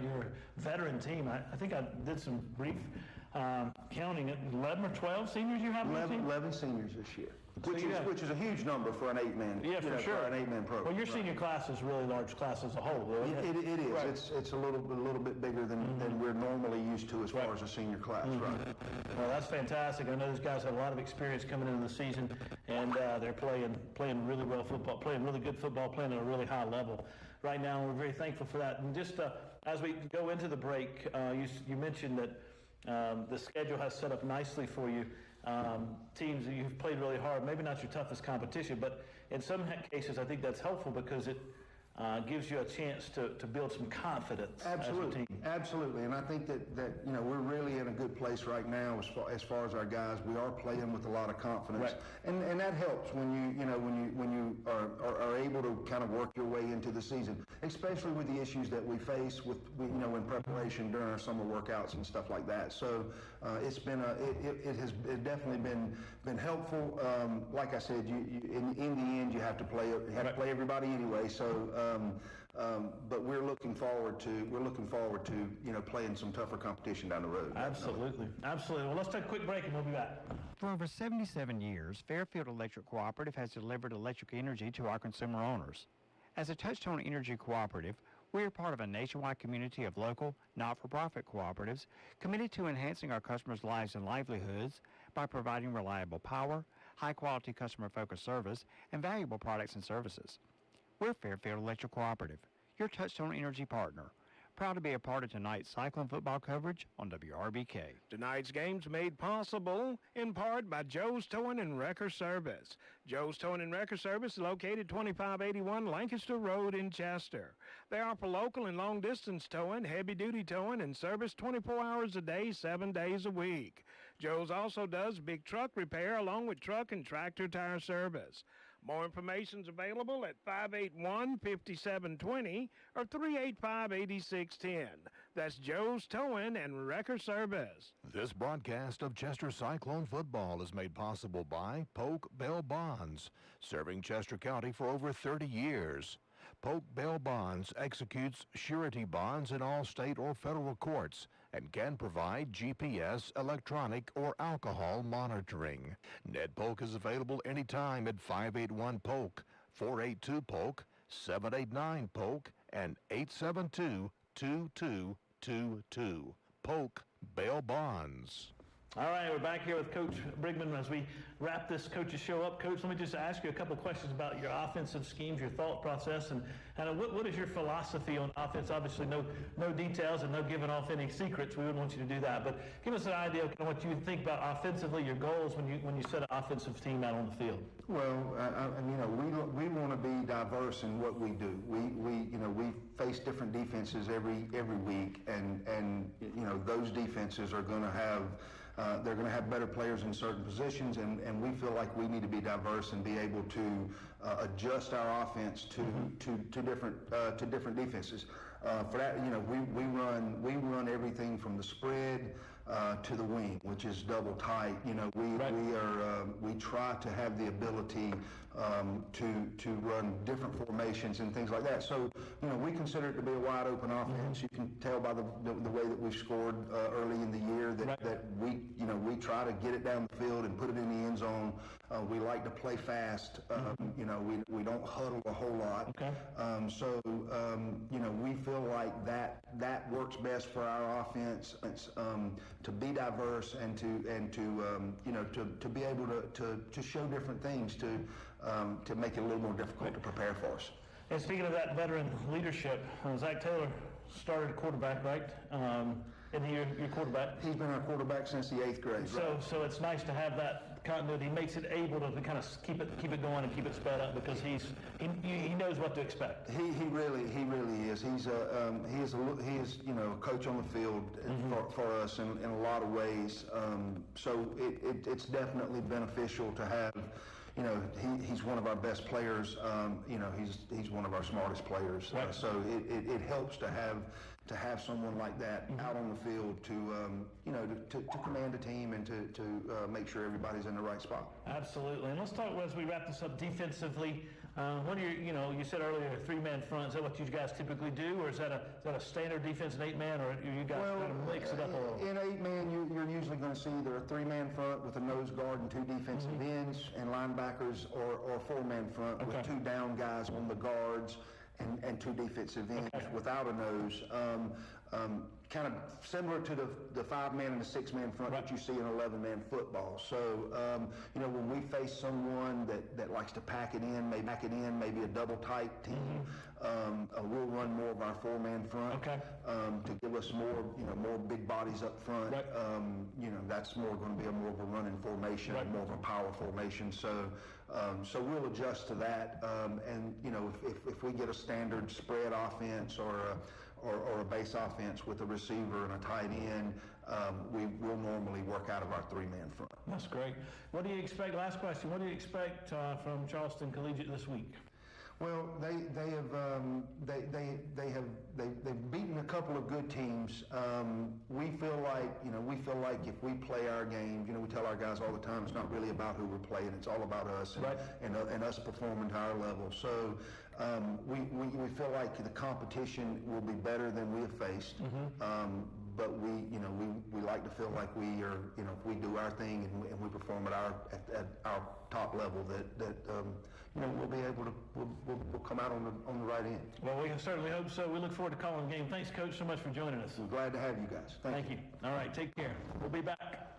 your veteran team? I think I did some brief counting. 11 or 12 seniors you have on the team? 11 seniors this year. Which is a huge number for an 8-man. Yeah, for sure. For an 8-man program. Well, your senior class is a really large class as a whole, isn't it? It is. Right. It's a little bit bigger than we're normally used to as far as a senior class, right? Well, that's fantastic. I know those guys have a lot of experience coming into the season, and they're playing really well football, playing really good football, playing at a really high level right now. And we're very thankful for that. And just as we go into the break, you mentioned that the schedule has set up nicely for you. Teams that you've played really hard, maybe not your toughest competition, but in some cases I think that's helpful because it gives you a chance to build some confidence Absolutely, as a team. absolutely, and I think that you know, we're really in a good place right now as far as our guys. We are playing with a lot of confidence, Right. and that helps when you are able to kind of work your way into the season, especially with the issues that we face in preparation during our summer workouts and stuff like that. So it's been it has definitely been helpful. Like I said, in the end you have to play everybody anyway. So. But we're looking forward to playing some tougher competition down the road. Absolutely. Well, let's take a quick break and we'll be back. For over 77 years, Fairfield Electric Cooperative has delivered electric energy to our consumer owners. As a Touchstone Energy Cooperative, we are part of a nationwide community of local, not-for-profit cooperatives committed to enhancing our customers' lives and livelihoods by providing reliable power, high-quality customer-focused service, and valuable products and services. We're Fairfield Electric Cooperative, your Touchstone Energy partner. Proud to be a part of tonight's Cyclone football coverage on WRBK. Tonight's game's made possible in part by Joe's Towing and Wrecker Service. Joe's Towing and Wrecker Service is located 2581 Lancaster Road in Chester. They offer local and long-distance towing, heavy-duty towing, and service 24 hours a day, 7 days a week. Joe's also does big truck repair along with truck and tractor tire service. More information is available at 581-5720 or 385-8610. That's Joe's Towing and Wrecker Service. This broadcast of Chester Cyclone football is made possible by Polk Bell Bonds, serving Chester County for over 30 years. Polk Bell Bonds executes surety bonds in all state or federal courts and can provide GPS, electronic, or alcohol monitoring. Ned Polk is available anytime at 581-POLK, 482-POLK, 789-POLK, and 872-2222. Polk Bell Bonds. All right, we're back here with Coach Brigman as we wrap this coach's show up. Coach, let me just ask you a couple of questions about your offensive schemes, your thought process, and what is your philosophy on offense? Obviously, no details and no giving off any secrets. We wouldn't want you to do that, but give us an idea of kind of what you think about offensively, your goals when you set an offensive team out on the field. Well, we want to be diverse in what we do. We face different defenses every week, and those defenses are going to have. They're going to have better players in certain positions, and we feel like we need to be diverse and be able to adjust our offense to different defenses. For that, we run everything from the spread to the wing, which is double tight. We try to have the ability to run different formations and things like that. So we consider it to be a wide open offense. You can tell by the way that we've scored early in the year that we try to get it down the field and put it in the end zone. We like to play fast. We don't huddle a whole lot. Okay. We feel like that works best for our offense. To be diverse and to be able to show different things to make it a little more difficult to prepare for us. And speaking of that veteran leadership, Zach Taylor started quarterback, right? Isn't he your quarterback? He's been our quarterback since the 8th grade. So it's nice to have that continuity. He makes it able to kind of keep it going and keep it sped up because he knows what to expect. He really is. He is a coach on the field for us in a lot of ways. So it's definitely beneficial to have. He's one of our best players. He's one of our smartest players. Right. So it helps to have someone like that out on the field to command a team and to make sure everybody's in the right spot. Absolutely. And let's talk as we wrap this up defensively. What are you said earlier, a 3-man front. Is that what you guys typically do, or is that a standard defense, an 8-man, or you guys kind of mix it up a little? In 8-man, you're usually going to see either a 3-man front with a nose guard and 2 defensive ends and linebackers, or a 4-man front with 2 down guys on the guards and 2 defensive ends without a nose. Kind of similar to the 5-man and the 6-man front that you see in 11-man football. So, when we face someone that likes to pack it in, maybe a double tight team, We'll run more of our four-man front to give us more, more big bodies up front. Right. That's more going to be more of a running formation, more of a power formation. So we'll adjust to that. And if we get a standard spread offense or a base offense with a receiver and a tight end, we will normally work out of our three-man front. That's great. What do you expect? Last question. What do you expect from Charleston Collegiate this week? Well, they've beaten a couple of good teams. We feel like if we play our game, we tell our guys all the time, it's not really about who we're playing, it's all about us and us performing to our level. So we feel like the competition will be better than we have faced. But we like to feel like we are, if we do our thing and we perform at our top level, that we'll be able to we'll come out on the right end. Well, we certainly hope so. We look forward to calling the game. Thanks, Coach, so much for joining us. We're glad to have you guys. Thank you. All right, take care. We'll be back.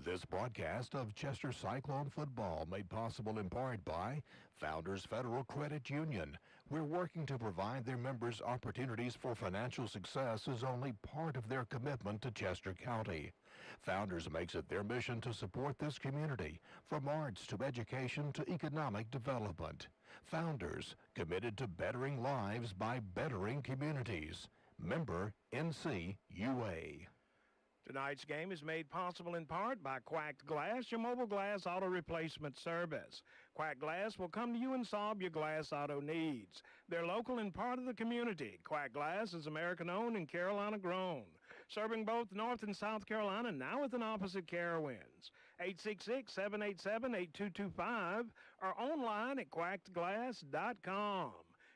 This broadcast of Chester Cyclone football made possible in part by Founders Federal Credit Union. We're working to provide their members opportunities for financial success as only part of their commitment to Chester County. Founders makes it their mission to support this community, from arts to education to economic development. Founders, committed to bettering lives by bettering communities. Member NCUA. Tonight's game is made possible in part by Quacked Glass, your mobile glass auto replacement service. Quacked Glass will come to you and solve your glass auto needs. They're local and part of the community. Quacked Glass is American-owned and Carolina-grown, serving both North and South Carolina, now with an opposite Carowinds. 866-787-8225 or online at quackedglass.com.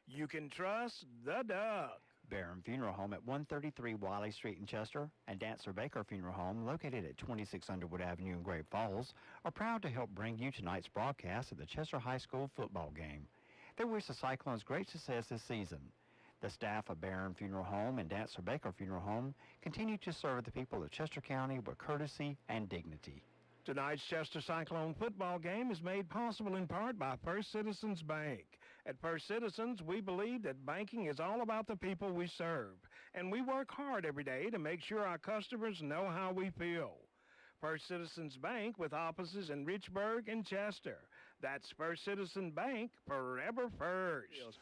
You can trust the Doug. Barron Funeral Home at 133 Wiley Street in Chester and Dancer Baker Funeral Home located at 26 Underwood Avenue in Great Falls are proud to help bring you tonight's broadcast of the Chester High School football game. They wish the Cyclones great success this season. The staff of Barron Funeral Home and Dancer Baker Funeral Home continue to serve the people of Chester County with courtesy and dignity. Tonight's Chester Cyclone football game is made possible in part by First Citizens Bank. At First Citizens, we believe that banking is all about the people we serve, and we work hard every day to make sure our customers know how we feel. First Citizens Bank with offices in Richburg and Chester. That's First Citizen Bank, forever first.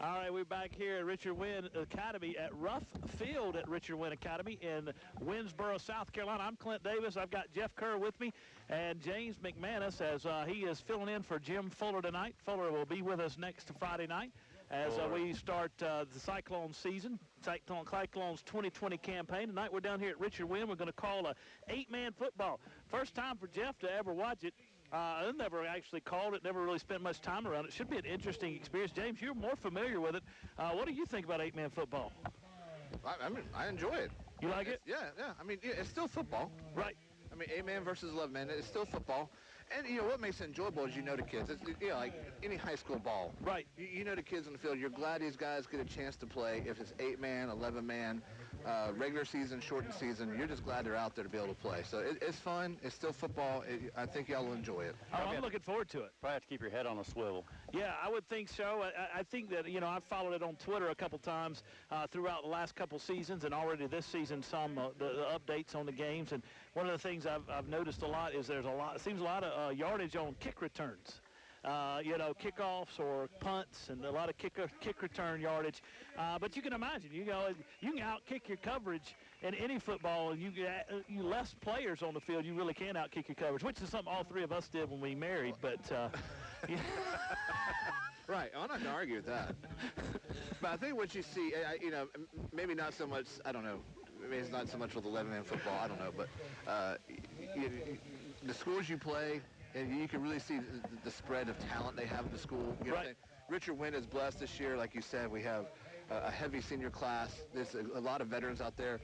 All right, we're back here at Richard Winn Academy at Rough Field at Richard Winn Academy in Winnsboro, South Carolina. I'm Clint Davis. I've got Jeff Kerr with me and James McManus as he is filling in for Jim Fuller tonight. Fuller will be with us next Friday night as we start the Cyclone season, Cyclone's 2020 campaign. Tonight we're down here at Richard Winn. We're going to call a 8-man football. First time for Jeff to ever watch it. I never actually called it, never really spent much time around it. Should be an interesting experience. James, you're more familiar with it. What do you think about 8-man football? I mean, I enjoy it. You like it? Yeah. I mean, it's still football. Right. I mean, 8-man versus 11-man, it's still football. And, what makes it enjoyable is the kids. It's, like any high school ball. Right. You know the kids on the field. You're glad these guys get a chance to play. If it's 8-man, 11-man, regular season, shortened season, you're just glad they're out there to be able to play. So it's fun. It's still football. I think y'all will enjoy it. I'm looking forward to it. Probably have to keep your head on a swivel. Yeah, I would think so. I think that, I've followed it on Twitter a couple times throughout the last couple seasons, and already this season some the updates on the games. And one of the things I've noticed a lot is it seems a lot of yardage on kick returns. Kickoffs or punts, and a lot of kick return yardage. But you can imagine, you can outkick your coverage in any football, and you less players on the field, you really can outkick your coverage, which is something all three of us did when we married. But right, I'm not going to argue with that. But I think what you see, maybe not so much. I don't know. Maybe it's not so much with 11-man football. I don't know, but the schools you play. And you can really see the spread of talent they have in the school. Right. Richard Winn is blessed this year. Like you said, we have a heavy senior class. There's a lot of veterans out there.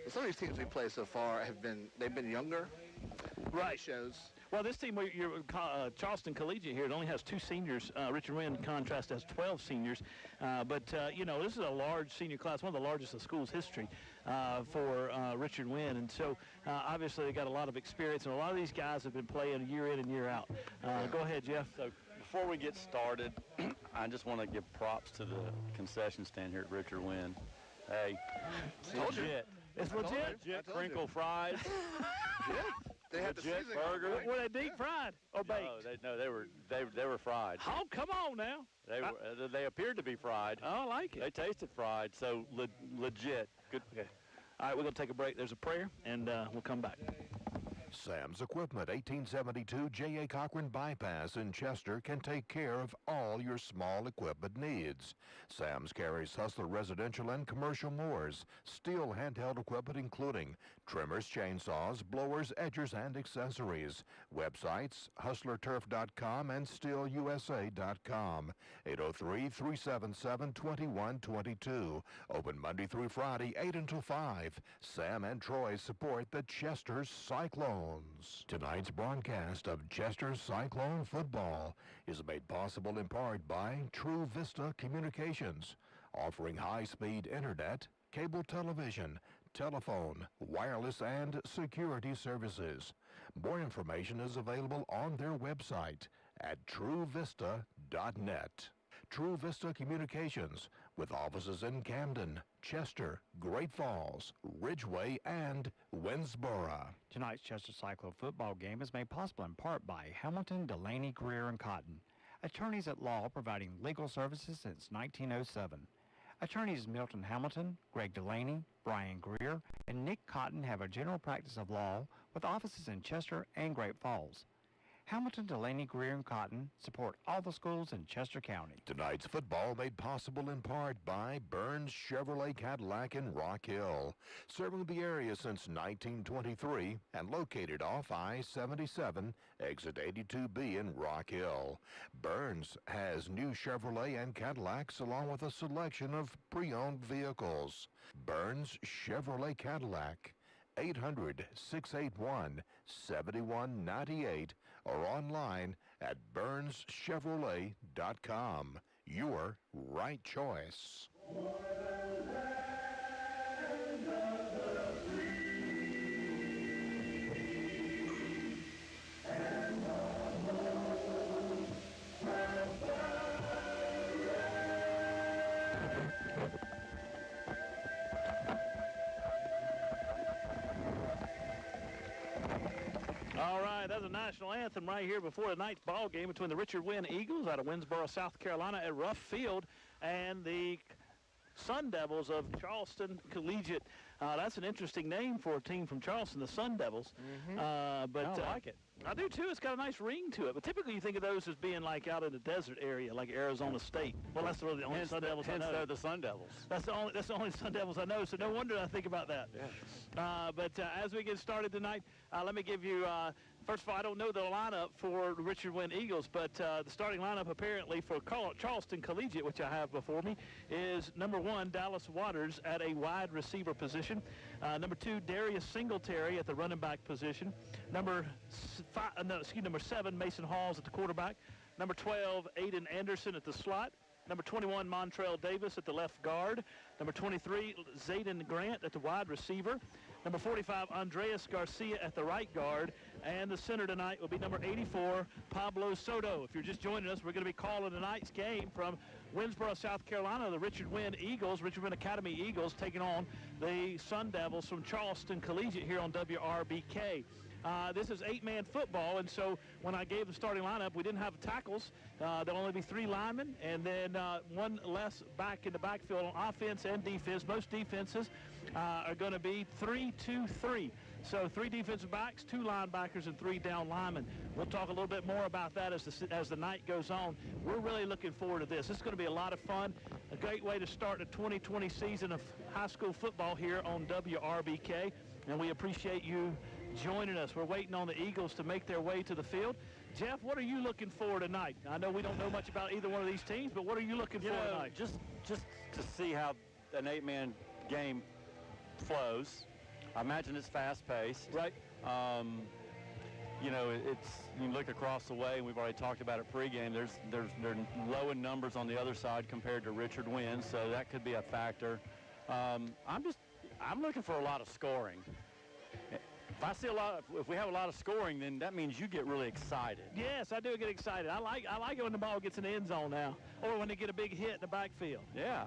Some of these teams we play so far they've been younger. Right. Shows. Well, this team, Charleston Collegiate here, it only has 2 seniors. Richard Winn, in contrast, has 12 seniors. But this is a large senior class, one of the largest in school's history for Richard Winn. And so, obviously, they got a lot of experience, and a lot of these guys have been playing year in and year out. Go ahead, Jeff. So before we get started, I just want to give props to the concession stand here at Richard Winn. Hey, legit. It's legit. Legit crinkle fries. They had the Legit seasoning on, burger. right? Were they deep fried or baked? They were fried. Oh, come on now. They appeared to be fried. I like it. They tasted fried, so legit. Good. Okay. All right, we're going to take a break. There's a prayer, and we'll come back. Sam's Equipment, 1872 J.A. Cochran Bypass in Chester can take care of all your small equipment needs. Sam's carries Hustler residential and commercial mowers, steel handheld equipment including trimmers, chainsaws, blowers, edgers, and accessories. Websites, hustlerturf.com and steelusa.com. 803-377-2122. Open Monday through Friday, 8 until 5. Sam and Troy support the Chester Cyclones. Tonight's broadcast of Chester Cyclone football is made possible in part by True Vista Communications, offering high-speed internet, cable television, telephone, wireless, and security services. More information is available on their website at truevista.net. True Vista Communications, with offices in Camden, Chester, Great Falls, Ridgeway, and Winnsboro. Tonight's Chester Cyclone football game is made possible in part by Hamilton, Delaney, Greer, and Cotton, attorneys at law providing legal services since 1907. Attorneys Milton Hamilton, Greg Delaney, Brian Greer, and Nick Cotton have a general practice of law with offices in Chester and Great Falls. Hamilton, Delaney, Greer, and Cotton support all the schools in Chester County. Tonight's football made possible in part by Burns Chevrolet Cadillac in Rock Hill, serving the area since 1923 and located off I-77, exit 82B in Rock Hill. Burns has new Chevrolet and Cadillacs along with a selection of pre-owned vehicles. Burns Chevrolet Cadillac, 800-681-7198, or online at BurnsChevrolet.com. Your right choice. All right, that's a national anthem right here before tonight's ball game between the Richard Winn Eagles out of Winnsboro, South Carolina at Rough Field and the Sun Devils of Charleston Collegiate. That's an interesting name for a team from Charleston, the Sun Devils. But I like it. I do too. It's got a nice ring to it. But typically you think of those as being like out in the desert area, like Arizona State. Well, that's really the only Sun Devils I know. They're the Sun Devils. That's the only Sun Devils I know, so no wonder I think about that. Yeah. But as we get started tonight, let me give you, first of all, I don't know the lineup for the Richard Winn Eagles, but the starting lineup apparently for Charleston Collegiate, which I have before me, is number 1, Dallas Waters at a wide receiver position. Number 2, Darius Singletary at the running back position. Number 7, Mason Halls at the quarterback. Number 12, Aiden Anderson at the slot. Number 21, Montrell Davis at the left guard. Number 23, Zayden Grant at the wide receiver. Number 45, Andreas Garcia at the right guard. And the center tonight will be number 84, Pablo Soto. If you're just joining us, we're going to be calling tonight's game from Winnsboro, South Carolina, the Richard Winn Eagles, Richard Winn Academy Eagles, taking on the Sun Devils from Charleston Collegiate here on WRBK. This is 8-man football, and so when I gave the starting lineup, we didn't have tackles. There'll only be 3 linemen, and then one less back in the backfield on offense and defense. Most defenses are going to be 3-2-3. So 3 defensive backs, 2 linebackers, and 3 down linemen. We'll talk a little bit more about that as the night goes on. We're really looking forward to this. This is going to be a lot of fun, a great way to start the 2020 season of high school football here on WRBK, and we appreciate you joining us. We're waiting on the Eagles to make their way to the field. Jeff, what are you looking for tonight? I know we don't know much about either one of these teams, but what are you looking for tonight? Just to see how an 8-man game flows. I imagine it's fast-paced. Right. You know, you look across the way, and we've already talked about it pregame. They're low in numbers on the other side compared to Richard Winn, so that could be a factor. I'm looking for a lot of scoring. If we have a lot of scoring, then that means you get really excited. Yes, I do get excited. I like it when the ball gets in the end zone now, or when they get a big hit in the backfield. Yeah.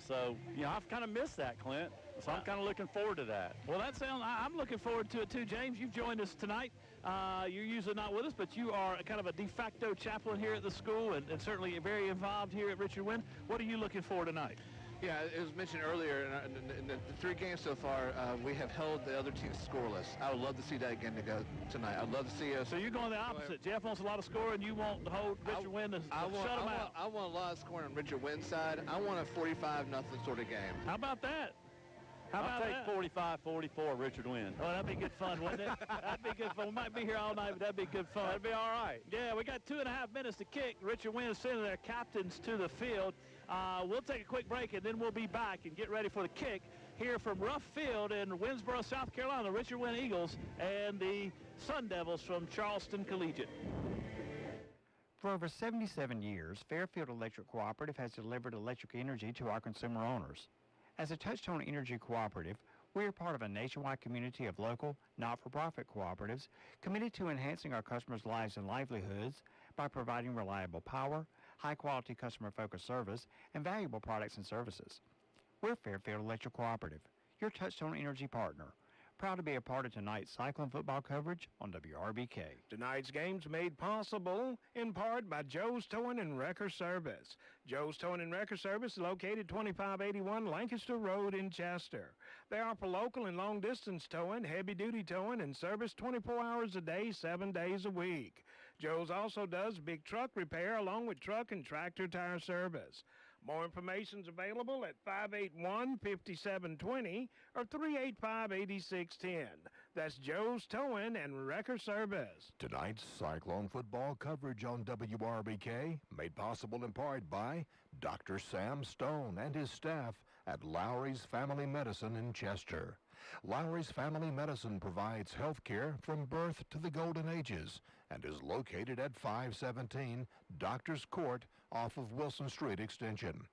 So, I've kind of missed that, Clint. So I'm kind of looking forward to that. Well, I'm looking forward to it too, James. You've joined us tonight. You're usually not with us, but you are kind of a de facto chaplain here at the school and certainly very involved here at Richard Winn. What are you looking for tonight? Yeah, it was mentioned earlier, in the 3 games so far, we have held the other teams scoreless. I would love to see that again to go tonight. I'd love to see us. So you're going the opposite. Jeff wants a lot of scoring. You want to hold Richard Winn to shut them out. I want a lot of scoring on Richard Winn's side. I want a 45-0 sort of game. How about that? I'll take 45-44, Richard Winn. Oh, that'd be good fun, wouldn't it? That'd be good fun. We might be here all night, but that'd be good fun. That'd be all right. Yeah, we got 2.5 minutes to kick. Richard Winn is sending their captains to the field. We'll take a quick break, and then we'll be back and get ready for the kick here from Rough Field in Winnsboro, South Carolina, Richard Winn Eagles and the Sun Devils from Charleston Collegiate. For over 77 years, Fairfield Electric Cooperative has delivered electric energy to our consumer owners. As a Touchstone Energy Cooperative, we are part of a nationwide community of local, not-for-profit cooperatives committed to enhancing our customers' lives and livelihoods by providing reliable power, high-quality customer-focused service, and valuable products and services. We're Fairfield Electric Cooperative, your Touchstone Energy partner. Proud to be a part of tonight's Cyclone football coverage on WRBK. Tonight's game's made possible in part by Joe's Towing and Wrecker Service. Joe's Towing and Wrecker Service is located 2581 Lancaster Road in Chester. They offer local and long-distance towing, heavy-duty towing, and service 24 hours a day, 7 days a week. Joe's also does big truck repair along with truck and tractor tire service. More information is available at 581-5720 or 385-8610. That's Joe's Towing and Wrecker Service. Tonight's Cyclone football coverage on WRBK made possible in part by Dr. Sam Stone and his staff at Lowry's Family Medicine in Chester. Lowry's Family Medicine provides health care from birth to the golden ages and is located at 517 Doctors Court off of Wilson Street Extension.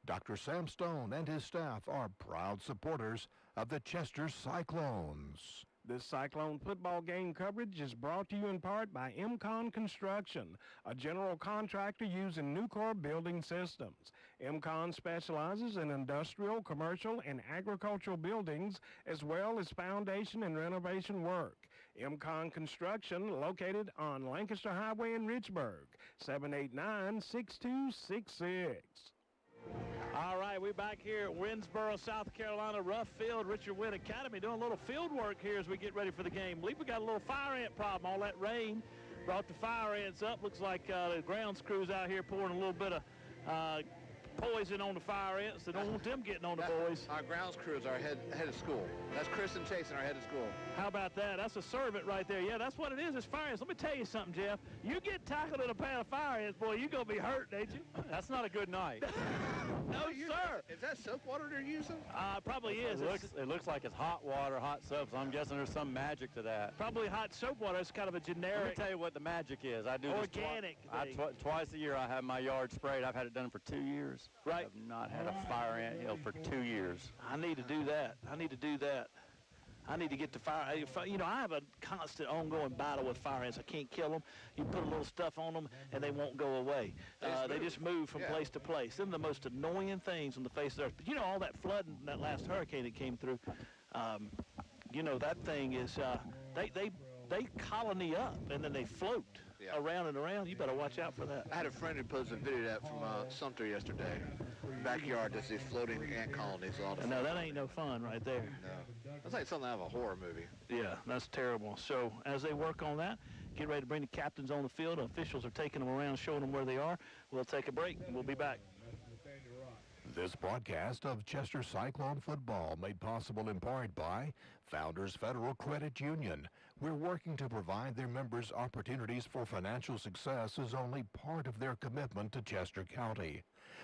Dr. Sam Stone and his staff are proud supporters of the Chester Cyclones. This Cyclone football game coverage is brought to you in part by MCON Construction, a general contractor using Nucor Building Systems. MCON specializes in industrial, commercial, and agricultural buildings, as well as foundation and renovation work. MCON Construction, located on Lancaster Highway in Richburg, 789-6266. All right, we're back here at Winnsboro, South Carolina, Rough Field, Richard Winn Academy, doing a little field work here as we get ready for the game. I believe we got a little fire ant problem. All that rain brought the fire ants up. Looks like the grounds crews out here pouring a little bit of poison on the fire ants. They don't want them getting on the boys. Our grounds crew is our head of school. That's Chris and Chase, our head of school. How about that? That's a servant right there. Yeah, that's what it is. It's fire ants. Let me tell you something, Jeff. You get tackled in a pan of fire ants, boy, you're going to be hurt, ain't you? That's not a good night. No, sir. Is that soap water they're using? Probably is. It looks like it's hot water, hot soap, so I'm guessing there's some magic to that. Probably hot soap water. It's kind of a generic. Let me tell you what the magic is. I do organic. Twice a year I have my yard sprayed. I've had it done for 2 years. Right. I've not had a fire ant hill for 2 years. I need to do that. I need to get the fire. You know, I have a constant ongoing battle with fire ants. I can't kill them. You put a little stuff on them, and they won't go away. They just move from place to place. They're the most annoying things on the face of the earth. But you know, all that flooding, that last hurricane that came through, you know, that thing is, they colony up, and then they float around and around. You better watch out for that. I had a friend who posted a video of that from Sumter yesterday. Backyard, there's these floating ant colonies. No, that ain't no fun right there. No. That's like something out of a horror movie. Yeah, that's terrible. So as they work on that, get ready to bring the captains on the field. Officials are taking them around, showing them where they are. We'll take a break, and we'll be back. This broadcast of Chester Cyclone football made possible in part by Founders Federal Credit Union. We're working to provide their members opportunities for financial success as only part of their commitment to Chester County.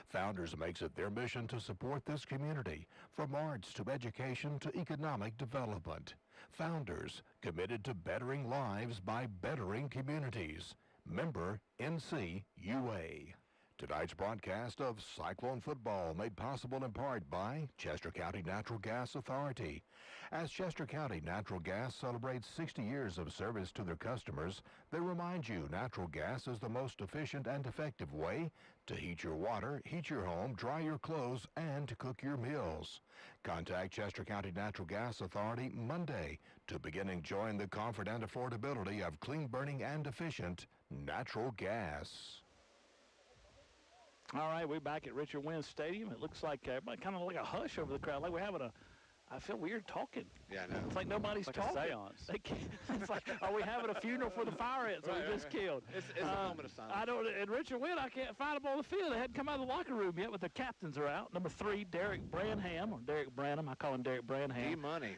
Founders makes it their mission to support this community, from arts to education to economic development. Founders, committed to bettering lives by bettering communities. Member NCUA. Tonight's broadcast of Cyclone Football made possible in part by Chester County Natural Gas Authority. As Chester County Natural Gas celebrates 60 years of service to their customers, they remind you natural gas is the most efficient and effective way to heat your water, heat your home, dry your clothes, and to cook your meals. Contact Chester County Natural Gas Authority Monday to begin enjoying the comfort and affordability of clean burning and efficient natural gas. All right, we're back at Richard Winn Stadium. It looks like everybody kind of like a hush over the crowd, like we're having I feel weird talking. Yeah, I know. It's like nobody's Like talking. a seance. It's like, are we having a funeral for the fire ants that we just killed? It's a moment of silence. I don't. And Richard Winn, I can't find them on the field. They hadn't come out of the locker room yet, but the captains are out. Number 3, Derek Branham, or Derek Branham. I call him Derek Branham. D-Money.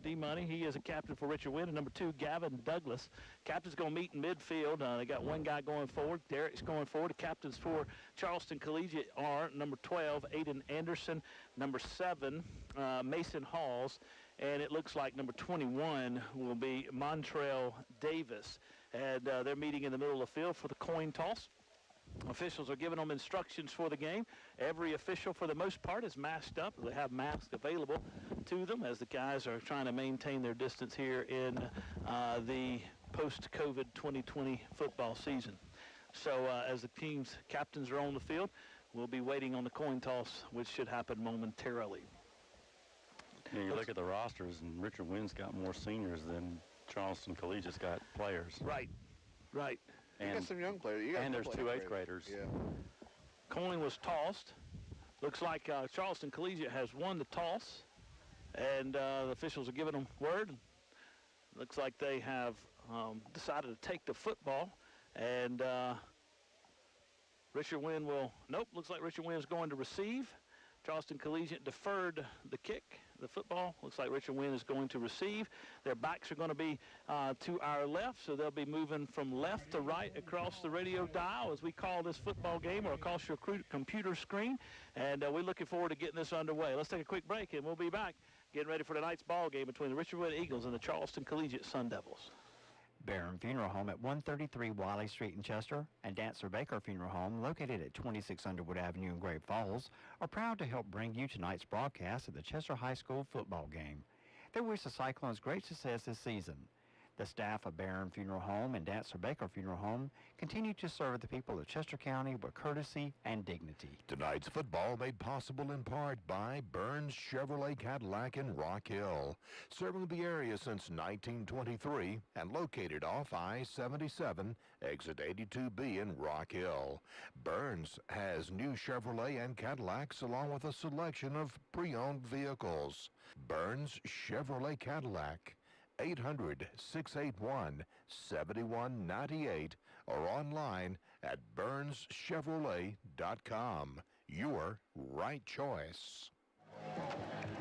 D-Money. He is a captain for Richard Winn. And number 2, Gavin Douglas. Captain's going to meet in midfield. They got one guy going forward. Derek's going forward. The captains for Charleston Collegiate are number 12, Aiden Anderson. Number 7, Mason Halls. And it looks like number 21 will be Montrell Davis. And they're meeting in the middle of the field for the coin toss. Officials are giving them instructions for the game. Every official, for the most part, is masked up. They have masks available to them as the guys are trying to maintain their distance here in the post-COVID 2020 football season. So as the team's captains are on the field, we'll be waiting on the coin toss, which should happen momentarily. Yeah, you look at the rosters, and Richard Winn's got more seniors than Charleston Collegiate's got players. Right. You got some young players. You got and a there's couple 2 of eighth graders. Yeah. Coin was tossed. Looks like Charleston Collegiate has won the toss, and the officials are giving them word. Looks like they have decided to take the football, and Richard Winn will, looks like Richard Winn is going to receive. Charleston Collegiate deferred the kick, the football. Looks like Richard Winn is going to receive. Their backs are going to be to our left, so they'll be moving from left to right across the radio dial, as we call this football game, or across your computer screen. And we're looking forward to getting this underway. Let's take a quick break, and we'll be back getting ready for tonight's ball game between the Richard Winn Eagles and the Charleston Collegiate Sun Devils. Barron Funeral Home at 133 Wiley Street in Chester and Dancer Baker Funeral Home, located at 26 Underwood Avenue in Great Falls, are proud to help bring you tonight's broadcast of the Chester High School football game. They wish the Cyclones great success this season. The staff of Barron Funeral Home and Dancer Baker Funeral Home continue to serve the people of Chester County with courtesy and dignity. Tonight's football made possible in part by Burns Chevrolet Cadillac in Rock Hill, serving the area since 1923 and located off I-77, exit 82B in Rock Hill. Burns has new Chevrolet and Cadillacs along with a selection of pre-owned vehicles. Burns Chevrolet Cadillac, 800-681-7198 or online at BurnsChevrolet.com. Your right choice.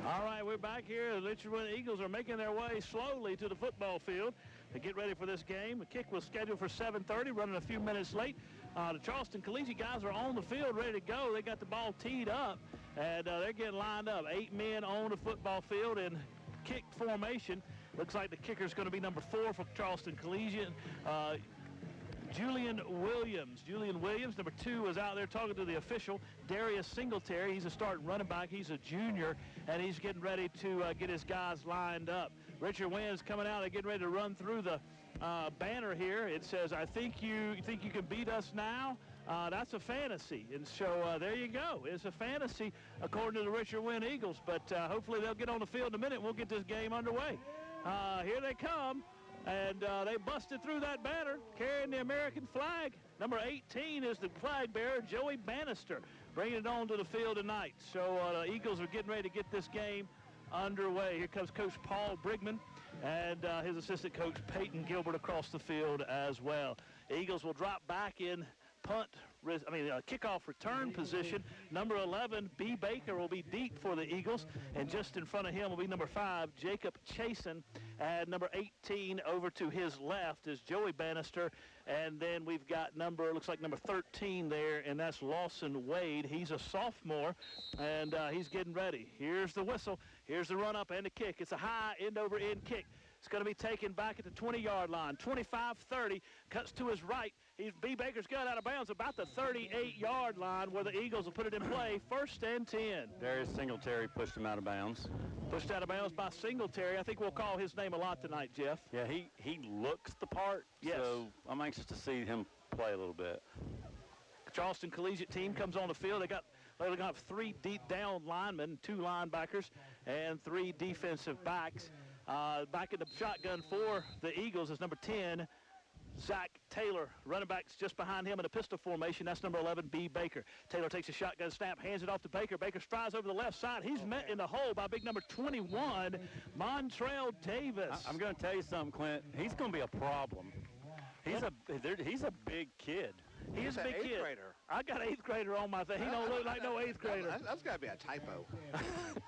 All right, we're back here. The Richard Winn Eagles are making their way slowly to the football field to get ready for this game. The kick was scheduled for 7:30, running a few minutes late. The Charleston Collegiate guys are on the field ready to go. They got the ball teed up, and they're getting lined up. 8 men on the football field in kick formation. Looks like the kicker is going to be number 4 for Charleston Collegiate, Julian Williams. Julian Williams, number 2, is out there talking to the official, Darius Singletary. He's a starting running back. He's a junior, and he's getting ready to get his guys lined up. Richard Winn's coming out. They're getting ready to run through the banner here. It says, "I think you can beat us now." That's a fantasy, and so there you go. It's a fantasy according to the Richard Winn Eagles, but hopefully they'll get on the field in a minute and we'll get this game underway. Here they come, and they busted through that banner carrying the American flag. Number 18 is the flag bearer, Joey Bannister, bringing it on to the field tonight. So the Eagles are getting ready to get this game underway. Here comes Coach Paul Brigman and his assistant coach Peyton Gilbert across the field as well. The Eagles will drop back in kickoff return position. Number 11, B. Baker, will be deep for the Eagles, and just in front of him will be number 5, Jacob Chasen, and number 18 over to his left is Joey Bannister, and then we've got looks like number 13 there, and that's Lawson Wade. He's a sophomore, and he's getting ready. Here's the whistle. Here's the run-up and the kick. It's a high end-over-end kick. It's going to be taken back at the 20-yard line. 25-30, cuts to his right. B. Baker's got out of bounds about the 38-yard line where the Eagles will put it in play. 1st and 10. Darius Singletary pushed him out of bounds. Pushed out of bounds by Singletary. I think we'll call his name a lot tonight, Jeff. Yeah, he looks the part. Yes. So I'm anxious to see him play a little bit. The Charleston Collegiate team comes on the field. They're going to have 3 deep down linemen, 2 linebackers, and 3 defensive backs. Back in the shotgun for the Eagles is number 10, Zach Taylor. Running back's just behind him in a pistol formation. That's number 11, B. Baker. Taylor takes a shotgun snap, hands it off to Baker. Baker strides over the left side. He's met in the hole by big number 21, Montrell Davis. I'm going to tell you something, Clint. He's going to be a problem. He's a big kid. He is a big kid. Grader. I got 8th grader on my thing. He don't look like no 8th grader. That's got to be a typo.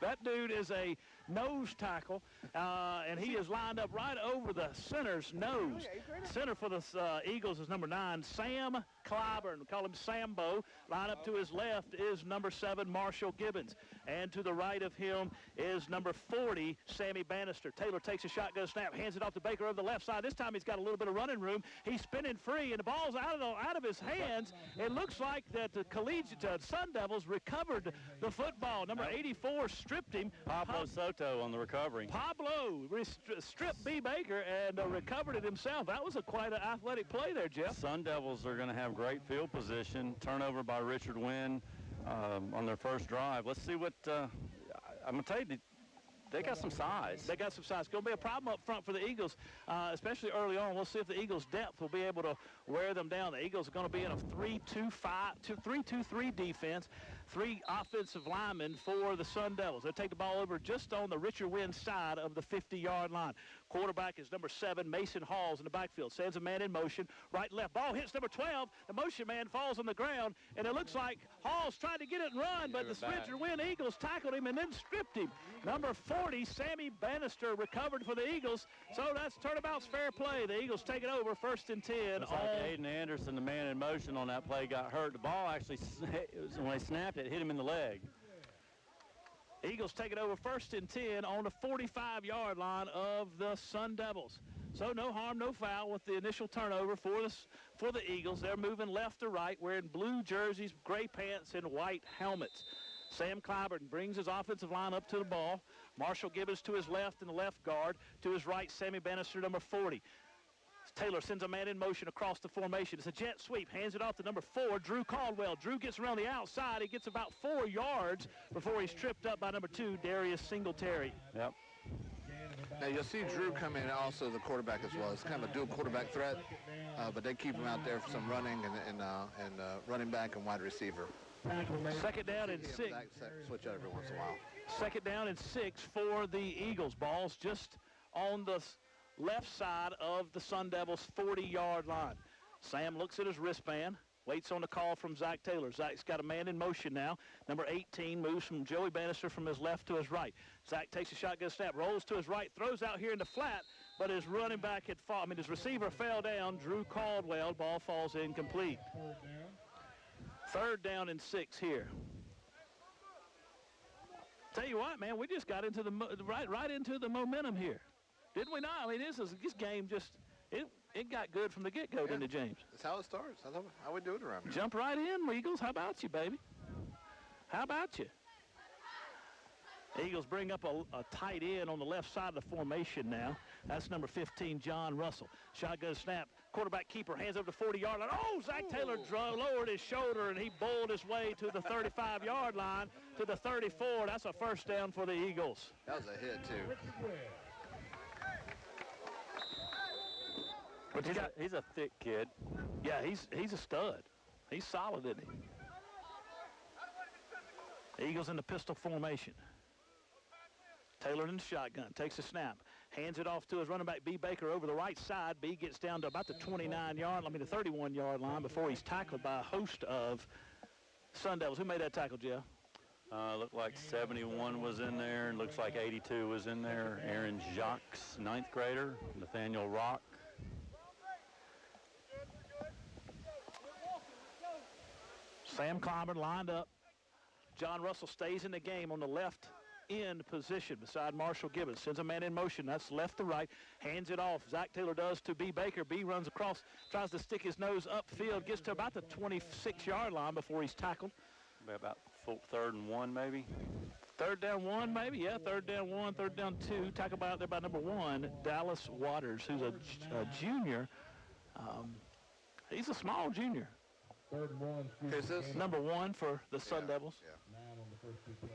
That dude is a nose tackle, and he is lined up right over the center's nose. Center for the Eagles is number 9, Sam Clyburn. We call him Sambo. Line up to his left is number 7, Marshall Gibbons. And to the right of him is number 40, Sammy Bannister. Taylor takes a shotgun snap, hands it off to Baker over the left side. This time he's got a little bit of running room. He's spinning free, and the ball's out of his hands. It looks like that the Collegiate Sun Devils recovered the football. Number 84 stripped him. Pablo Soto on the recovery. Pablo stripped B. Baker and recovered it himself. That was quite an athletic play there, Jeff. Sun Devils are going to have great field position. Turnover by Richard Winn on their first drive. Let's see what I'm going to tell you. They got some size. They got some size. It's going to be a problem up front for the Eagles, especially early on. We'll see if the Eagles' depth will be able to wear them down. The Eagles are going to be in a 3-2-3 defense. 3 offensive linemen for the Sun Devils. They'll take the ball over just on the Richard Winn side of the 50-yard line. Quarterback is number 7, Mason Halls in the backfield. Sends a man in motion. Right, left. Ball hits number 12. The motion man falls on the ground, and it looks like Halls tried to get it and run, but the Richard Winn Eagles tackled him and then stripped him. Number 40, Sammy Bannister, recovered for the Eagles. So that's turnabout's fair play. The Eagles take it over, 1st and 10. Looks like Aiden Anderson, the man in motion on that play, got hurt. The ball actually, when they snapped it, hit him in the leg. Eagles take it over, 1st and 10 on the 45-yard line of the Sun Devils. So no harm, no foul with the initial turnover for the Eagles. They're moving left to right, wearing blue jerseys, gray pants, and white helmets. Sam Clyburn brings his offensive line up to the ball. Marshall Gibbons to his left in the left guard. To his right, Sammy Bannister, number 40. Taylor sends a man in motion across the formation. It's a jet sweep. Hands it off to number 4, Drew Caldwell. Drew gets around the outside. He gets about 4 yards before he's tripped up by number 2, Darius Singletary. Yep. Now, you'll see Drew come in, also the quarterback as well. It's kind of a dual quarterback threat, but they keep him out there for some running and running back and wide receiver. 2nd down and 6. Switch out every once in a while. 2nd down and 6 for the Eagles. Ball's just on the left side of the Sun Devils' 40-yard line. Sam looks at his wristband, waits on the call from Zach Taylor. Zach's got a man in motion now. Number 18 moves from Joey Bannister from his left to his right. Zach takes a shotgun snap, rolls to his right, throws out here in the flat, but his running back his receiver fell down. Drew Caldwell, ball falls incomplete. 3rd down and 6 here. Tell you what, man, we just got into the right into the momentum here. Didn't we not? I mean, this game just, it got good from the get-go, didn't it, James? That's how it starts. That's how we do it around here. Jump right in, Eagles. How about you, baby? How about you? Eagles bring up a tight end on the left side of the formation now. That's number 15, John Russell. Shotgun snap. Quarterback keeper hands over the 40-yard line. Oh, Zach Taylor lowered his shoulder, and he bowled his way to the 35-yard line, to the 34. That's a 1st down for the Eagles. That was a hit, too. But he's a thick kid. Yeah, he's a stud. He's solid, isn't he? Eagles in the pistol formation. Taylor in the shotgun, takes a snap, hands it off to his running back, B. Baker, over the right side. B gets down to about the 31-yard line before he's tackled by a host of Sun Devils. Who made that tackle, Jeff? Looked like 71 was in there. Looks like 82 was in there. Aaron Jacques, 9th grader. Nathaniel Rock. Sam Clyburn lined up. John Russell stays in the game on the left end position beside Marshall Gibbons. Sends a man in motion. That's left to right. Hands it off. Zach Taylor does to B. Baker. B runs across, tries to stick his nose upfield, gets to about the 26-yard line before he's tackled. About 3rd and 1, maybe. 3rd down 1, maybe. Yeah, 3rd down 1, 3rd down 2. Tackled out there by number 1, Dallas Waters, who's a junior. He's a small junior. 3rd and 1. Who's this? Number 1 for the Sun Devils. Yeah. 9 on the first 2 plays.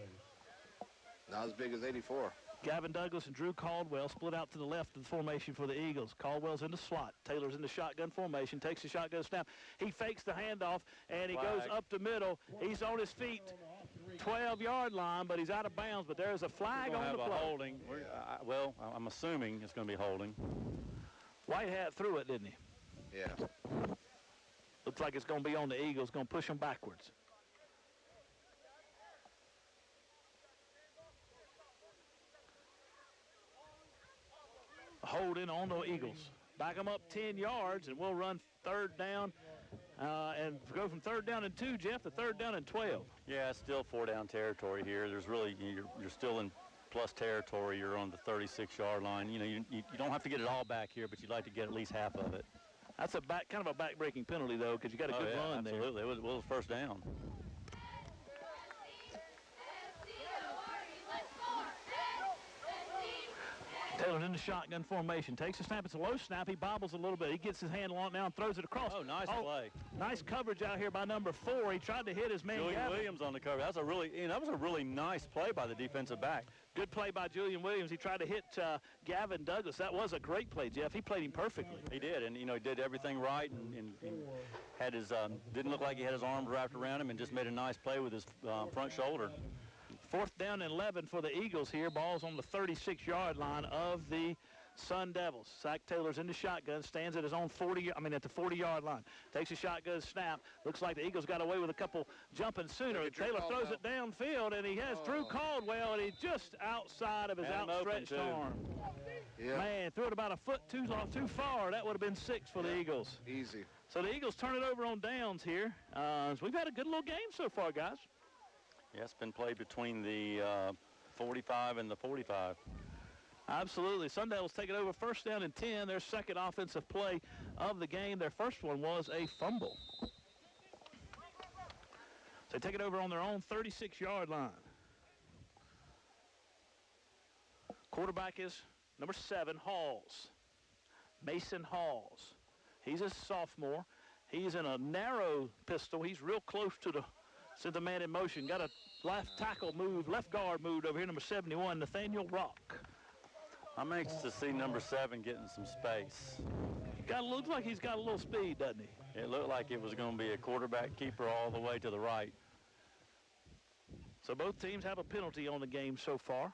Not as big as 84. Gavin Douglas and Drew Caldwell split out to the left of the formation for the Eagles. Caldwell's in the slot. Taylor's in the shotgun formation. Takes the shotgun snap. He fakes the handoff, and he goes up the middle. He's on his feet, 12-yard line, but he's out of bounds. But there's a flag on the play. Holding. Well, I'm assuming it's going to be holding. Whitehat threw it, didn't he? Yeah. Looks like it's going to be on the Eagles. Going to push them backwards. Holding on the Eagles. Back them up 10 yards, and we'll run 3rd down and go from 3rd down and 2, Jeff, to 3rd down and 12. Yeah, it's still 4-down territory here. There's really, you're still in plus territory. You're on the 36-yard line. You know, you don't have to get it all back here, but you'd like to get at least half of it. That's kind of a back-breaking penalty, though, because you got a good run there. Absolutely. It was 1st down. Taylor's in the shotgun formation. Takes a snap. It's a low snap. He bobbles a little bit. He gets his handle on it now and throws it across. Oh, nice play. Nice coverage out here by number 4. He tried to hit his man, Julian Gavin. Williams on the cover. That was a really nice play by the defensive back. Good play by Julian Williams. He tried to hit Gavin Douglas. That was a great play, Jeff. He played him perfectly. He did, and, he did everything right and had his, didn't look like he had his arms wrapped around him and just made a nice play with his front shoulder. 4th down and 11 for the Eagles here. Ball's on the 36-yard line of the Sun Devils. Zach Taylor's in the shotgun, stands at his own at the 40-yard line. Takes a shotgun snap. Looks like the Eagles got away with a couple jumping sooner. Taylor throws it downfield, and he has Drew Caldwell, and he's just outside of his outstretched arm. Yeah. Man, threw it about a foot too far. That would have been 6 for the Eagles. Easy. So the Eagles turn it over on downs here. So we've had a good little game so far, guys. Yeah, it's been played between the 45 and the 45. Absolutely. Sun Devils take it over 1st down and 10. Their second offensive play of the game. Their first one was a fumble. So they take it over on their own 36-yard line. Quarterback is number 7, Halls. Mason Halls. He's a sophomore. He's in a narrow pistol. He's real close to the man in motion. Got a left guard moved over here, number 71, Nathaniel Rock. I'm anxious to see number 7 getting some space. Looks like he's got a little speed, doesn't he? It looked like it was going to be a quarterback keeper all the way to the right. So both teams have a penalty on the game so far.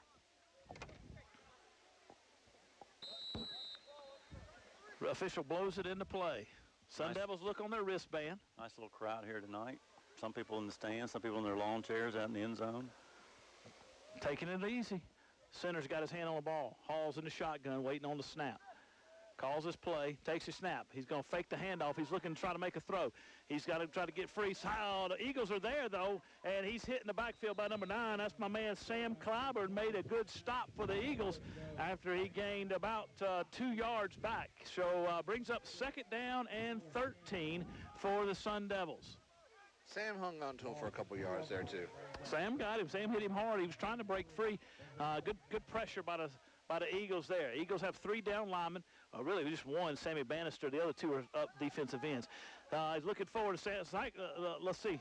The official blows it into play. Sun Devils look on their wristband. Nice little crowd here tonight. Some people in the stands, some people in their lawn chairs out in the end zone. Taking it easy. Center's got his hand on the ball. Hall's in the shotgun, waiting on the snap. Calls his play, takes his snap. He's going to fake the handoff. He's looking to try to make a throw. He's got to try to get free. The Eagles are there, though, and he's hitting the backfield by number 9. That's my man Sam Clyburn. Made a good stop for the Eagles after he gained about 2 yards back. So brings up 2nd down and 13 for the Sun Devils. Sam hung on to him for a couple yards there, too. Sam got him. Sam hit him hard. He was trying to break free. Good pressure by the Eagles there. Eagles have 3 down linemen. Really, just one, Sammy Bannister. The other 2 are up defensive ends. He's looking forward to let's see.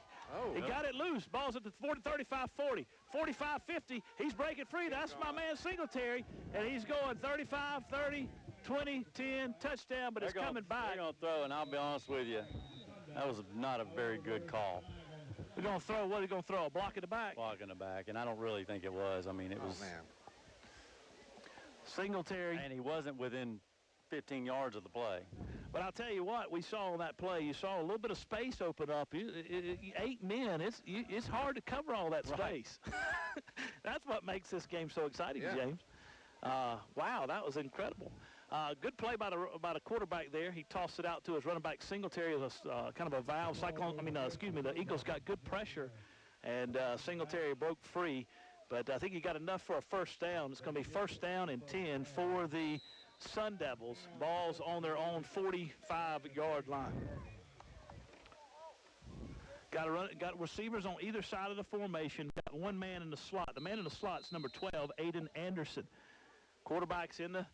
He got it loose. Ball's at the 35-40, 45-50. He's breaking free. That's my man Singletary, and he's going 35, 30, 20, 10, touchdown, but it's coming back. They're going to throw, and I'll be honest with you, that was not a very good call. They're going to throw, what are they going to throw, a block in the back? Block in the back, and I don't really think it was. I mean, it was. Man. Singletary. And he wasn't within 15 yards of the play. But I'll tell you what, we saw on that play, you saw a little bit of space open up. 8 men, it's hard to cover all that space. Right. That's what makes this game so exciting, James. Wow, that was incredible. Good play by the quarterback there. He tossed it out to his running back Singletary as a kind of a valve cyclone. The Eagles got good pressure, and Singletary broke free But I think he got enough for a first down. It's going to be first down and 10 for the Sun Devils. Ball's on their own 45-yard line. Got receivers on either side of the formation. Got one man in the slot. The man in the slot is number 12, Aiden Anderson. Quarterback's in the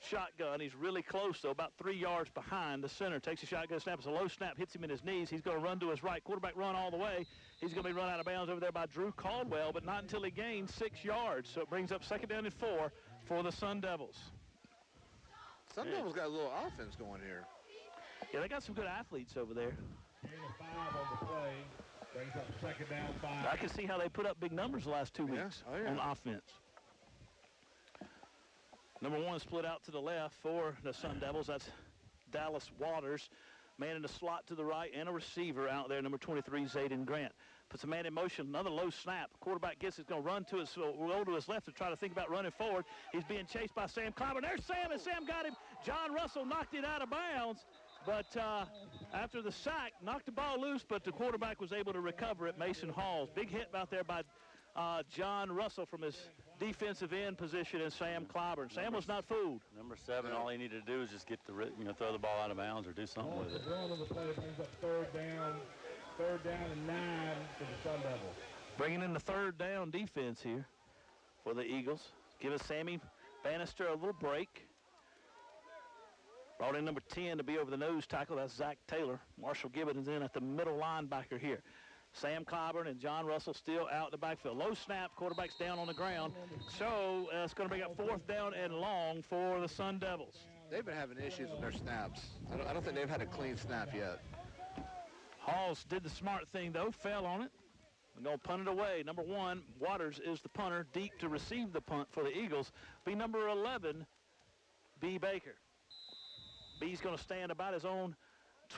shotgun. He's really close, though, about 3 yards behind the center. Takes a shotgun snap. It's a low snap. Hits him in his knees. He's going to run to his right. Quarterback run all the way. He's going to be run out of bounds over there by Drew Caldwell, but not until he gains 6 yards. So it brings up second down and 4 for the Sun Devils. Sun Devils got a little offense going here. Yeah, they got some good athletes over there. 5 on the play. Brings up second down 5. I can see how they put up big numbers the last 2 weeks on offense. Number 1 split out to the left for the Sun Devils. That's Dallas Waters. Man in the slot to the right and a receiver out there. Number 23, Zayden Grant. Puts a man in motion. Another low snap. Quarterback gets it. Going to run to his, roll to his left to try to think about running forward. He's being chased by Sam Clyburn. There's Sam, and Sam got him. John Russell knocked it out of bounds. But after the sack, knocked the ball loose, but the quarterback was able to recover it. Mason Halls. Big hit out there by John Russell from his defensive end position, and Sam Clyburn. Sam was not fooled. Number 7, all he needed to do was just get the, throw the ball out of bounds or do something with it. Run on the play brings up third down and 9 for the Sun Devils. Bringing in the third down defense here for the Eagles. Giving Sammy Bannister a little break. Brought in number 10 to be over the nose tackle. That's Zach Taylor. Marshall Gibbons is in at the middle linebacker here. Sam Clyburn and John Russell still out in the backfield. Low snap, quarterback's down on the ground. So it's going to bring up fourth down and long for the Sun Devils. They've been having issues with their snaps. I don't think they've had a clean snap yet. Halls did the smart thing, though, fell on it. We're going to punt it away. Number 1, Waters is the punter, deep to receive the punt for the Eagles. Be number 11, B. Baker. B's going to stand about his own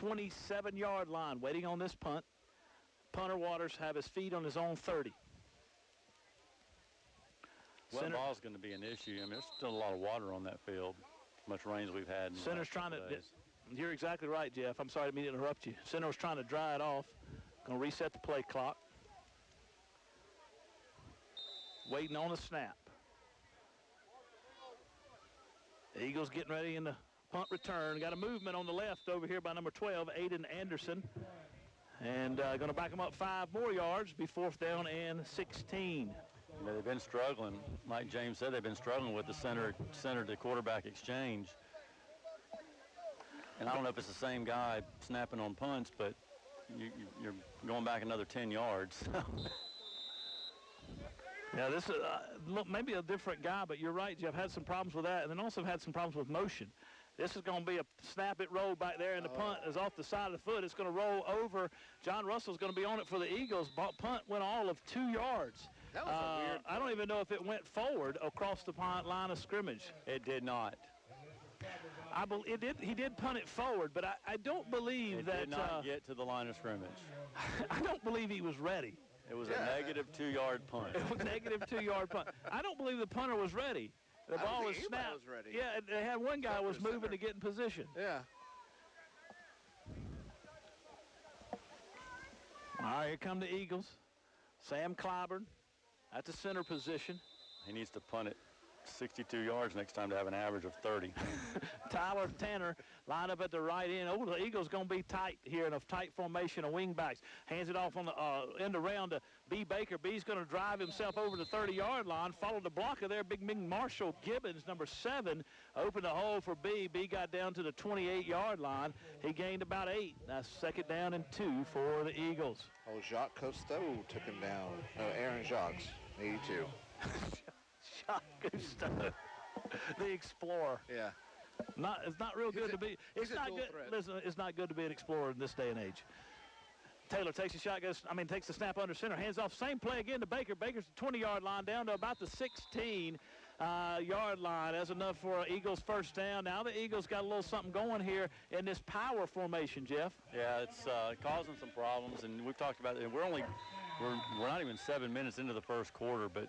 27-yard line, waiting on this punt. Punter Waters have his feet on his own 30. Wet ball's going to be an issue. I mean, there's still a lot of water on that field. Much rain as we've had. In Center's trying to. You're exactly right, Jeff. I'm sorry to interrupt you. Center was trying to dry it off. Going to reset the play clock. Waiting on a snap. The Eagles getting ready in the punt return. Got a movement on the left over here by number 12, Aiden Anderson. And going to back them up 5 more yards, be fourth down and 16. You know, they've been struggling. Like James said, they've been struggling with the center to quarterback exchange. And I don't know if it's the same guy snapping on punts, but you're going back another 10 yards. Yeah, this is maybe a different guy, but you're right, Jeff. Had some problems with that, and then also had some problems with motion. This is going to be a snap it roll back there, and the punt is off the side of the foot. It's going to roll over. John Russell's going to be on it for the Eagles. Punt went all of 2 yards. That was a weird I don't even know if it went forward across the line of scrimmage. It did not. He did punt it forward, but I don't believe that. It did not get to the line of scrimmage. I don't believe he was ready. It was a negative 2-yard punt. It was a negative 2-yard punt. I don't believe the punter was ready. The ball was snapped. Was ready. Yeah, they had one guy was moving to get in position. Yeah. All right, here come the Eagles. Sam Clyburn at the center position. He needs to punt it 62 yards next time to have an average of 30. Tyler Tanner line up at the right end. Oh, the Eagles going to be tight here in a tight formation of wing-backs. Hands it off on the end around to B. Baker. B's going to drive himself over the 30-yard line. Followed the blocker there. Big Marshall Gibbons, number 7, opened the hole for B. B got down to the 28-yard line. He gained about 8. That's second down and 2 for the Eagles. Oh, Jacques Cousteau took him down. No, Aaron Jacques, 82. Jacques Cousteau, the explorer. Yeah. It's not real good to be. It's not good. Listen, it's not good to be an explorer in this day and age. Taylor takes a shot, takes the snap under center, hands off. Same play again to Baker. Baker's the 20-yard line down to about the 16-yard line. That's enough for Eagles first down. Now the Eagles got a little something going here in this power formation, Jeff. Yeah, it's causing some problems, and we've talked about it. We're not even 7 minutes into the first quarter, but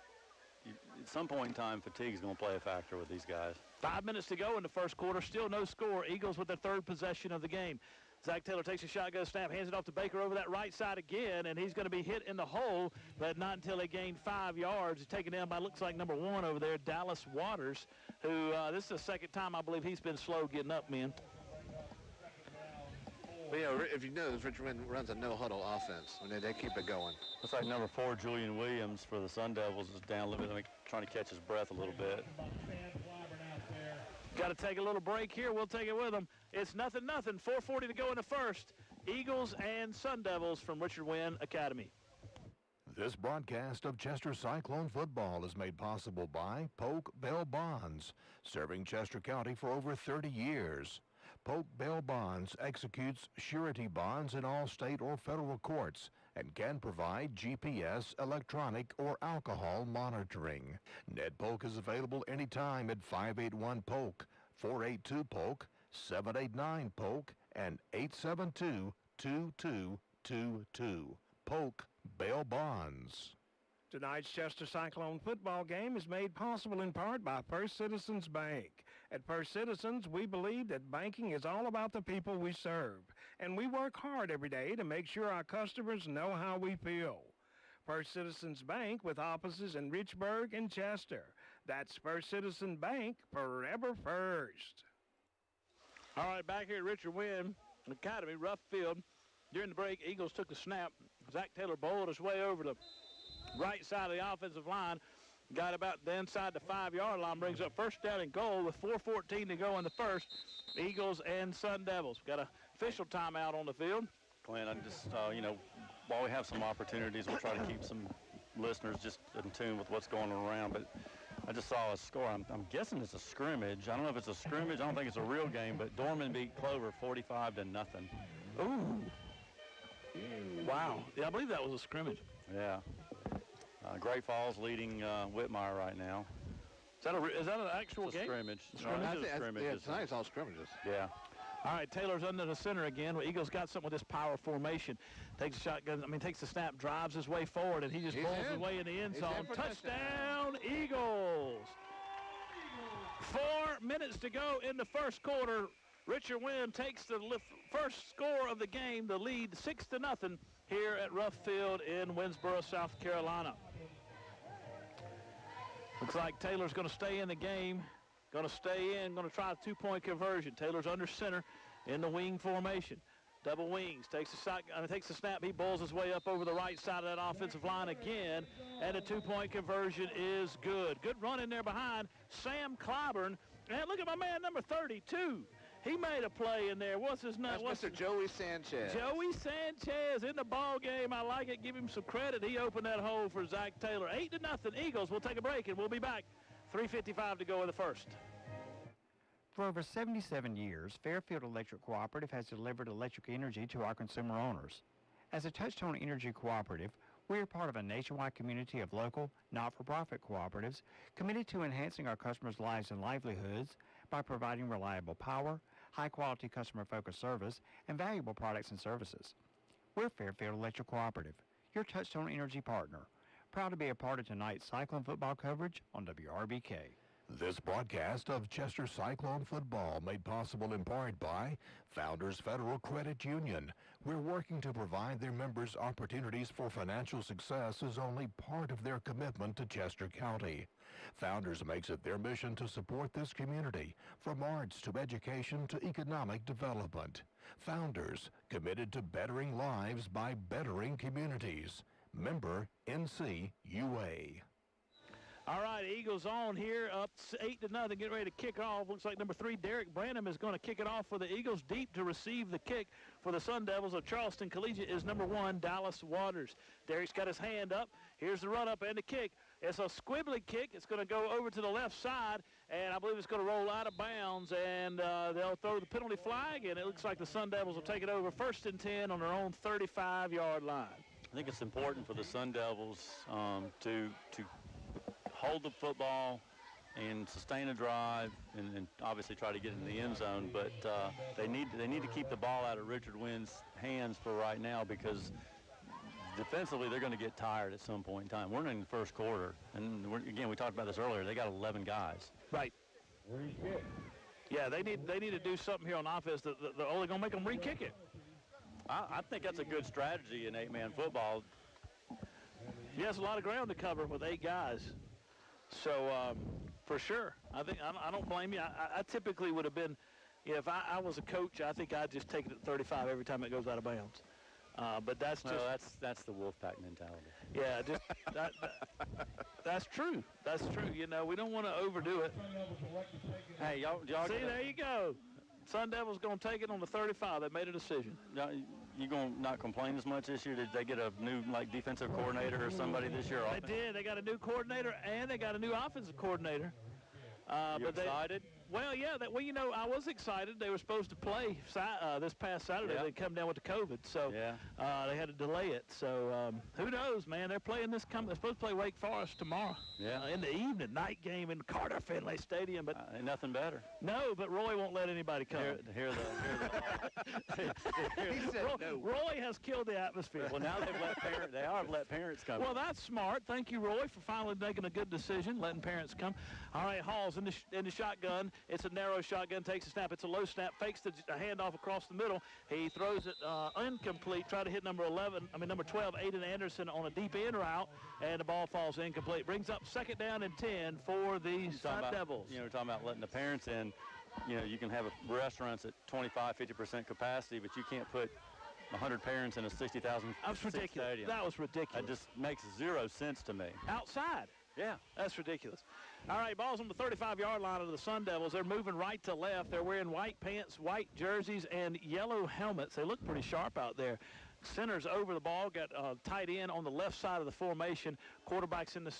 at some point in time, fatigue is going to play a factor with these guys. 5 minutes to go in the first quarter. Still no score. Eagles with their third possession of the game. Zach Taylor takes a shotgun snap, hands it off to Baker over that right side again, and he's going to be hit in the hole, but not until they gain 5 yards. He's taken down by, looks like, number 1 over there, Dallas Waters, who this is the second time I believe he's been slow getting up, men. But, you know, if you notice, Richard Winn runs a no-huddle offense. I mean, they keep it going. Looks like number 4, Julian Williams, for the Sun Devils, is down a little bit, trying to catch his breath a little bit. Got to take a little break here. We'll take it with them. It's 0-0, 4:40 to go in the first. Eagles and Sun Devils from Richard Winn Academy. This broadcast of Chester Cyclone football is made possible by Polk Bell Bonds, serving Chester County for over 30 years. Polk Bell Bonds executes surety bonds in all state or federal courts and can provide GPS, electronic, or alcohol monitoring. Ned Polk is available anytime at 581-POLK, 482-POLK, 789-POLK, and 872-2222. Polk Bail Bonds. Tonight's Chester Cyclone football game is made possible in part by First Citizens Bank. At First Citizens, we believe that banking is all about the people we serve, and we work hard every day to make sure our customers know how we feel. First Citizens Bank with offices in Richburg and Chester. That's First Citizen Bank, forever first. All right, back here at Richard Winn Academy, rough field. During the break, Eagles took the snap. Zach Taylor bowled his way over the right side of the offensive line. Got about the inside the 5-yard line, brings up first down and goal with 4:14 to go in the first. Eagles and Sun Devils. Got an official timeout on the field. Clint, I just, you know, while we have some opportunities, we'll try to keep some listeners just in tune with what's going around. But I just saw a score. I'm guessing it's a scrimmage. I don't know if it's a scrimmage. I don't think it's a real game. But Dorman beat Clover 45-0. Ooh. Wow. Yeah, I believe that was a scrimmage. Yeah. Great Falls leading Whitmire right now. Is that an actual game? Scrimmage. Scrimmages. Yeah, tonight's all scrimmages. Yeah. All right, Taylor's under the center again. Well, Eagles got something with this power formation. Takes a shotgun, takes the snap, drives his way forward, and he just bowls his way in the end zone. Touchdown, Eagles. 4 minutes to go in the first quarter. Richard Winn takes the first score of the game, the lead 6-0 here at Rough Field in Winnsboro, South Carolina. Looks like Taylor's going to stay in the game. Going to stay in, going to try a 2-point conversion. Taylor's under center in the wing formation. Double wings, takes the snap. He bowls his way up over the right side of that offensive line again, and a 2-point conversion is good. Good run in there behind Sam Clyburn. And look at my man, number 32. He made a play in there. What's his name? That's Mr. Joey Sanchez. Joey Sanchez in the ball game. I like it. Give him some credit. He opened that hole for Zach Taylor. 8-0 Eagles. We'll take a break, and we'll be back. 3:55 to go in the first. For over 77 years, Fairfield Electric Cooperative has delivered electric energy to our consumer owners. As a Touchstone Energy Cooperative, we are part of a nationwide community of local, not-for-profit cooperatives committed to enhancing our customers' lives and livelihoods by providing reliable power, high-quality customer-focused service, and valuable products and services. We're Fairfield Electric Cooperative, your Touchstone Energy partner, proud to be a part of tonight's Cyclone football coverage on WRBK. This broadcast of Chester Cyclone football made possible in part by Founders Federal Credit Union. We're working to provide their members opportunities for financial success as only part of their commitment to Chester County. Founders makes it their mission to support this community, from arts to education to economic development. Founders, committed to bettering lives by bettering communities. Member NCUA. All right, Eagles on here, up 8-0, getting ready to kick off. Looks like number 3, Derek Branham, is going to kick it off for the Eagles. Deep to receive the kick for the Sun Devils of Charleston. Collegiate is number 1, Dallas Waters. Derek's got his hand up. Here's the run-up and the kick. It's a squibbly kick. It's going to go over to the left side, and I believe it's going to roll out of bounds, and they'll throw the penalty flag, and it looks like the Sun Devils will take it over 1st and 10 on their own 35-yard line. I think it's important for the Sun Devils to hold the football and sustain a drive and obviously try to get in the end zone, but they need to keep the ball out of Richard Winn's hands for right now, because defensively they're going to get tired at some point in time. We're in the first quarter, and again, we talked about this earlier. They got 11 guys. Right. Where's Pitt? Yeah, they need to do something here on offense. They're only going to make them re-kick it. I think that's a good strategy in 8-man football. He has a lot of ground to cover with 8 guys. So, for sure, I don't blame you. I typically would have been, if I was a coach, I think I'd just take it at 35 every time it goes out of bounds. But that's just... No, that's the Wolfpack mentality. Yeah, just that's true. That's true. You know, we don't want to overdo it. Hey, y'all see, there you go. Sun Devils going to take it on the 35. They made a decision. You going to not complain as much this year? Did they get a new, defensive coordinator or somebody this year? They did. They got a new coordinator, and they got a new offensive coordinator. You excited? Well, yeah. You know, I was excited. They were supposed to play this past Saturday. Yeah. They come down with the COVID, so they had to delay it. So who knows, man? They're playing this. They're supposed to play Wake Forest tomorrow. Yeah. In the evening, night game in Carter Finley Stadium. But ain't nothing better. No, but Roy won't let anybody come. Hear He said no. Roy has killed the atmosphere. Well, now they have let parents come. Well, that's smart. Thank you, Roy, for finally making a good decision, letting parents come. All right, Hall's in the shotgun. It's a narrow shotgun, takes a snap. It's a low snap, fakes the handoff across the middle. He throws it incomplete. Try to hit number 12, Aiden Anderson on a deep end route, and the ball falls incomplete. Brings up 2nd down and 10 for the Sun Devils. We're talking about letting the parents in. You can have restaurants at 25-50% capacity, but you can't put 100 parents in a 60,000 That's ridiculous. stadium. That was ridiculous. That just makes 0 sense to me. Outside. Yeah. That's ridiculous. All right, ball's on the 35-yard line of the Sun Devils. They're moving right to left. They're wearing white pants, white jerseys, and yellow helmets. They look pretty sharp out there. Center's over the ball, got tight end on the left side of the formation. Quarterback's in the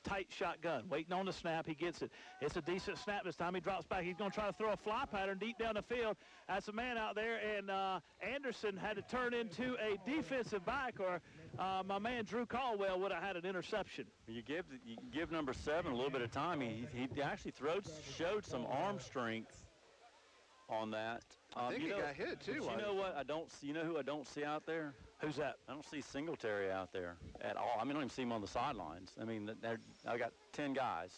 tight shotgun, waiting on the snap. He gets it. It's a decent snap this time. He drops back. He's going to try to throw a fly pattern deep down the field. That's a man out there, and Anderson had to turn into a defensive back, or my man Drew Caldwell would have had an interception. You give number 7 a little bit of time. He actually showed some arm strength on that. I think he got hit too. You know what? You know who I don't see out there? Who's that? I don't see Singletary out there at all. I mean, I don't even see him on the sidelines. I mean, I got 10 guys.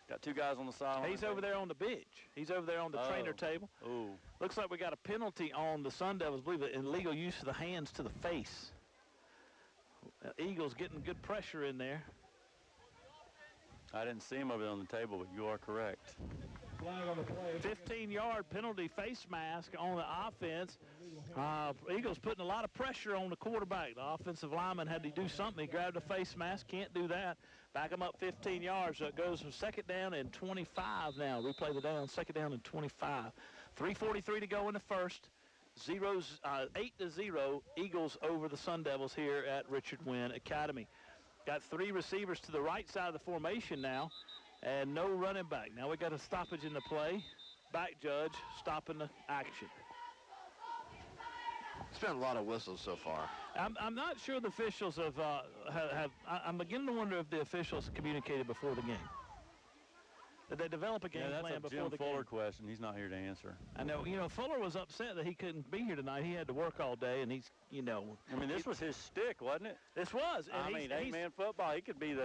Got 2 guys on the sideline. He's over there on the bench. He's over there on the trainer table. Ooh. Looks like we got a penalty on the Sun Devils. I believe it illegal use of the hands to the face. Eagles getting good pressure in there. I didn't see him over there on the table, but you are correct. 15-yard penalty face mask on the offense. Eagles putting a lot of pressure on the quarterback. The offensive lineman had to do something. He grabbed a face mask. Can't do that. Back him up 15 yards. So it goes from 2nd down and 25 now. Replay the down. 2nd down and 25. 3:43 to go in the first. 8-0. Eagles over the Sun Devils here at Richard Winn Academy. Got 3 receivers to the right side of the formation now, and no running back. Now we got a stoppage in the play. Back judge stopping the action. It's been a lot of whistles so far. I'm not sure the officials have I'm beginning to wonder if the officials communicated before the game. Did they develop a game plan before the game? That's a Jim Fuller question. He's not here to answer. I know. Fuller was upset that he couldn't be here tonight. He had to work all day, and he's, I mean, this was his shtick, wasn't it? This was. I mean, 8-man football, he could be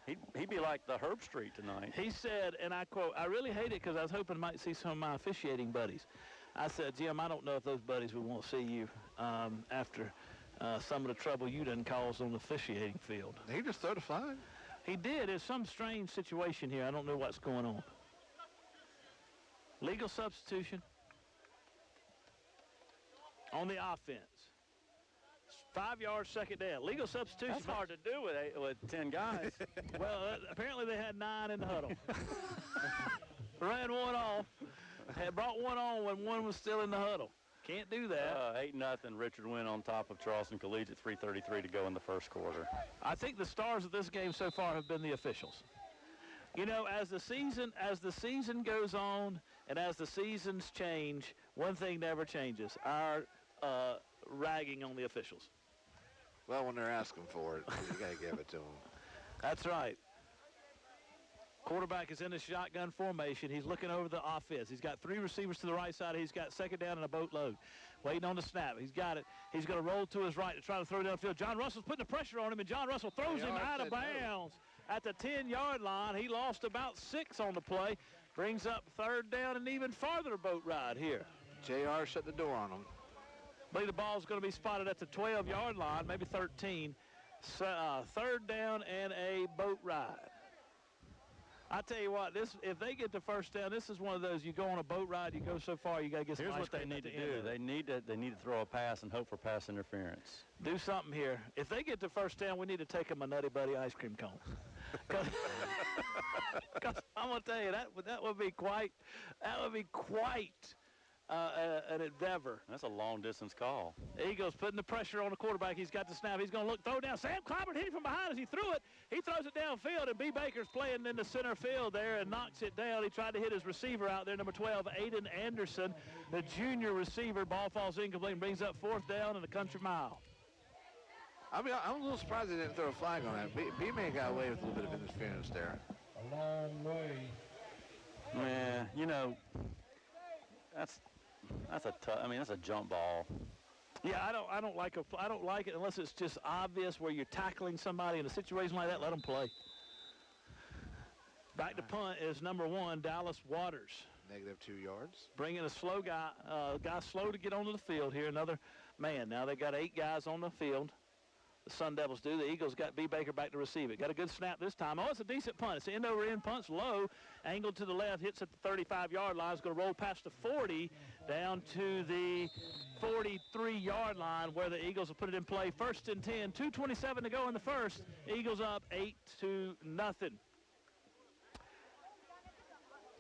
he'd be like the Herb Street tonight. He said, and I quote, "I really hate it because I was hoping I might see some of my officiating buddies." I said, "Jim, I don't know if those buddies would want to see you after some of the trouble you done caused on the officiating field." He just threw the flag. He did. There's some strange situation here. I don't know what's going on. Legal substitution on the offense. 5 yards, 2nd down. Legal substitution. That's hard to do with 10 guys. Well, apparently they had 9 in the huddle. Ran one off. Had brought one on when one was still in the huddle. Can't do that. 8-0. Richard Winn on top of Charleston Collegiate. 3:33 to go in the first quarter. I think the stars of this game so far have been the officials. As the season goes on and as the seasons change, one thing never changes: our ragging on the officials. Well, when they're asking for it, you got to give it to them. That's right. Quarterback is in a shotgun formation. He's looking over the offense. He's got 3 receivers to the right side. He's got 2nd down and a boatload. Waiting on the snap. He's got it. He's going to roll to his right to try to throw downfield. John Russell's putting the pressure on him, and John Russell throws him out of bounds at the 10-yard line. He lost about 6 on the play. Brings up third down and even farther boat ride here. JR shut the door on them. I believe the ball's going to be spotted at the 12-yard line, maybe 13. So, third down and a boat ride. I tell you what, if they get the first down, this is one of those, you go on a boat ride, you go so far, you got to get some Here's ice what they cream need at to the end do. of it. They need to throw a pass and hope for pass interference. Do something here. If they get the first down, we need to take them a Nutty Buddy ice cream cone. Because I'm going to tell you, that would be quite an endeavor. That's a long-distance call. Eagles putting the pressure on the quarterback. He's got the snap. He's going to look, throw down. Sam Clyburn hit him from behind as he threw it. He throws it downfield, and B. Baker's playing in the center field there and knocks it down. He tried to hit his receiver out there, number 12, Aiden Anderson, the junior receiver. Ball falls incomplete and brings up fourth down and a country mile. I'm a little surprised they didn't throw a flag on that. B-Man got away with a little bit of interference there. A long way. Yeah, you know, that's a tough. I mean, that's a jump ball. Yeah, I don't like it unless it's just obvious where you're tackling somebody in a situation like that. Let them play. Back to punt is number 1, Dallas Waters. -2 yards. Bringing a slow guy slow to get onto the field here. Another man. Now they got 8 guys on the field. The Sun Devils do. The Eagles got B. Baker back to receive it. Got a good snap this time. Oh, it's a decent punt. It's end over end punts low, angled to the left, hits at the 35-yard line. It's going to roll past the 40 down to the 43-yard line where the Eagles will put it in play. First and 10, 2:27 to go in the first. Eagles up 8-0.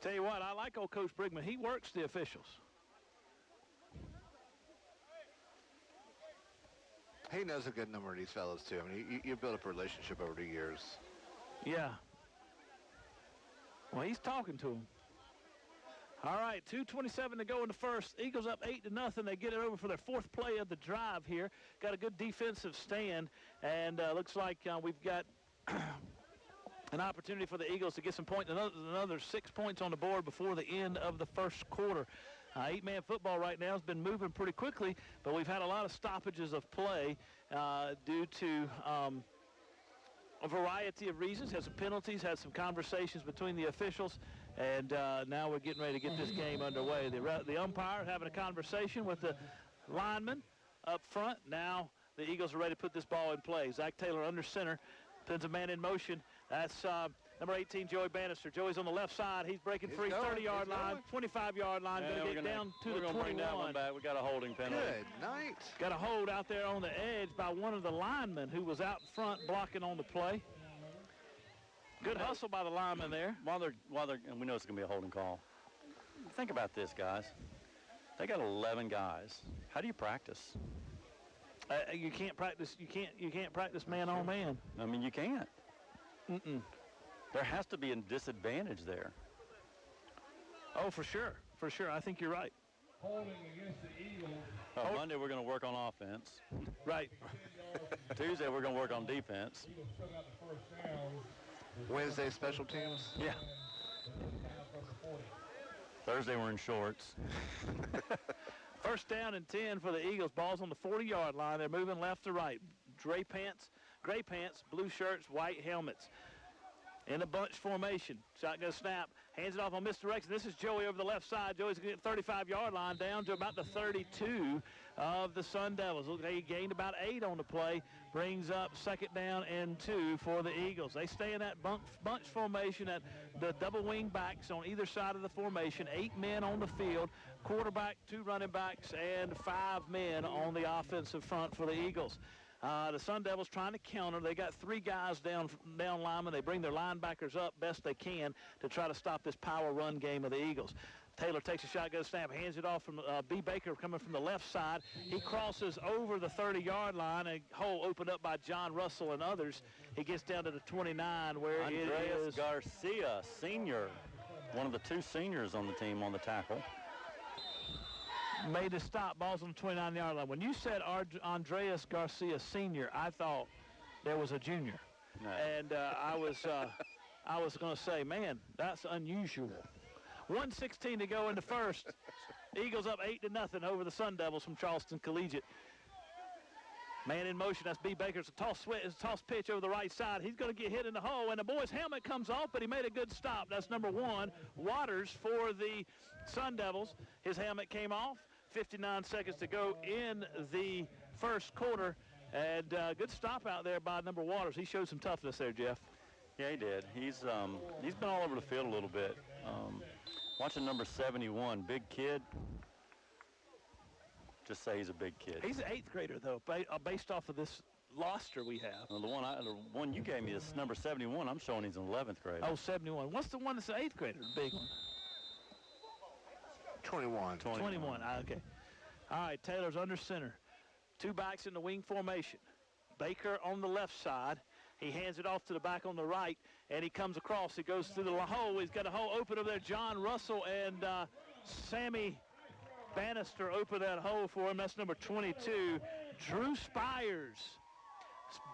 Tell you what, I like old Coach Brigman. He works the officials. He knows a good number of these fellows, too. I mean, you build up a relationship over the years. Yeah. Well, he's talking to him. All right, 2:27 to go in the first. Eagles up 8-0. They get it over for their 4th play of the drive here. Got a good defensive stand, and looks like we've got an opportunity for the Eagles to get some points. Another 6 points on the board before the end of the first quarter. 8-man football right now has been moving pretty quickly, but we've had a lot of stoppages of play due to a variety of reasons. Had some penalties, had some conversations between the officials, and now we're getting ready to get this game underway. The umpire having a conversation with the lineman up front. Now the Eagles are ready to put this ball in play. Zach Taylor under center, sends a man in motion. That's number 18, Joey Bannister. Joey's on the left side. He's breaking free, 30-yard line, 25-yard line. Yeah, going to get down to the 21. Bring that one back. We got a holding penalty. Good night. Got a hold out there on the edge by one of the linemen who was out front blocking on the play. Good hustle by the lineman there. While they're, and we know it's going to be a holding call. Think about this, guys. They got 11 guys. How do you practice? You can't practice. You can't practice man on man. I mean, you can't. Mm-mm. There has to be a disadvantage there. Oh, for sure. For sure. I think you're right. Holding against the Eagles. Monday, we're going to work on offense. Right. Tuesday, we're going to work on defense. Eagles still got the first down. Wednesday, special teams. Yeah. Thursday, we're in shorts. First down and 10 for the Eagles. Ball's on the 40-yard line. They're moving left to right. Gray pants, blue shirts, white helmets. In a bunch formation. Shotgun snap. Hands it off on misdirection. This is Joey over the left side. Joey's going to get 35-yard line down to about the 32 of the Sun Devils. Look, he gained about 8 on the play. Brings up second down and 2 for the Eagles. They stay in that bunch formation at the double wing backs on either side of the formation. 8 men on the field. Quarterback, 2 running backs, and 5 men on the offensive front for the Eagles. The Sun Devils trying to counter. They got 3 guys down linemen. They bring their linebackers up best they can to try to stop this power run game of the Eagles. Taylor takes a shotgun snap, hands it off from B. Baker coming from the left side. He crosses over the 30-yard line. A hole opened up by John Russell and others. He gets down to the 29 where it is Garcia, senior. One of the 2 seniors on the team on the tackle. Made a stop. Ball's on the 29-yard line. When you said Andreas Garcia Sr., I thought there was a junior. No. And I was going to say, man, that's unusual. 1:16 to go in the first. Eagles up 8-0 over the Sun Devils from Charleston Collegiate. Man in motion, that's B. Baker. It's a toss pitch over the right side. He's going to get hit in the hole, and the boy's helmet comes off, but he made a good stop. That's number 1, Waters, for the Sun Devils. His helmet came off. 59 seconds to go in the first quarter, and good stop out there by number Waters. He showed some toughness there, Jeff. Yeah, he did. He's been all over the field a little bit. Watching number 71, big kid. Just say he's a big kid. He's an 8th grader, though, based off of this roster we have. Well, the one you gave me is number 71. I'm showing he's an 11th grader. Oh, 71. What's the one that's an 8th grader, the big one? 21. 21. Okay. All right, Taylor's under center. 2 backs in the wing formation. Baker on the left side. He hands it off to the back on the right, and he comes across. He goes through the hole. He's got a hole open over there. John Russell and Sammy Bannister open that hole for him. That's number 22, Drew Spires.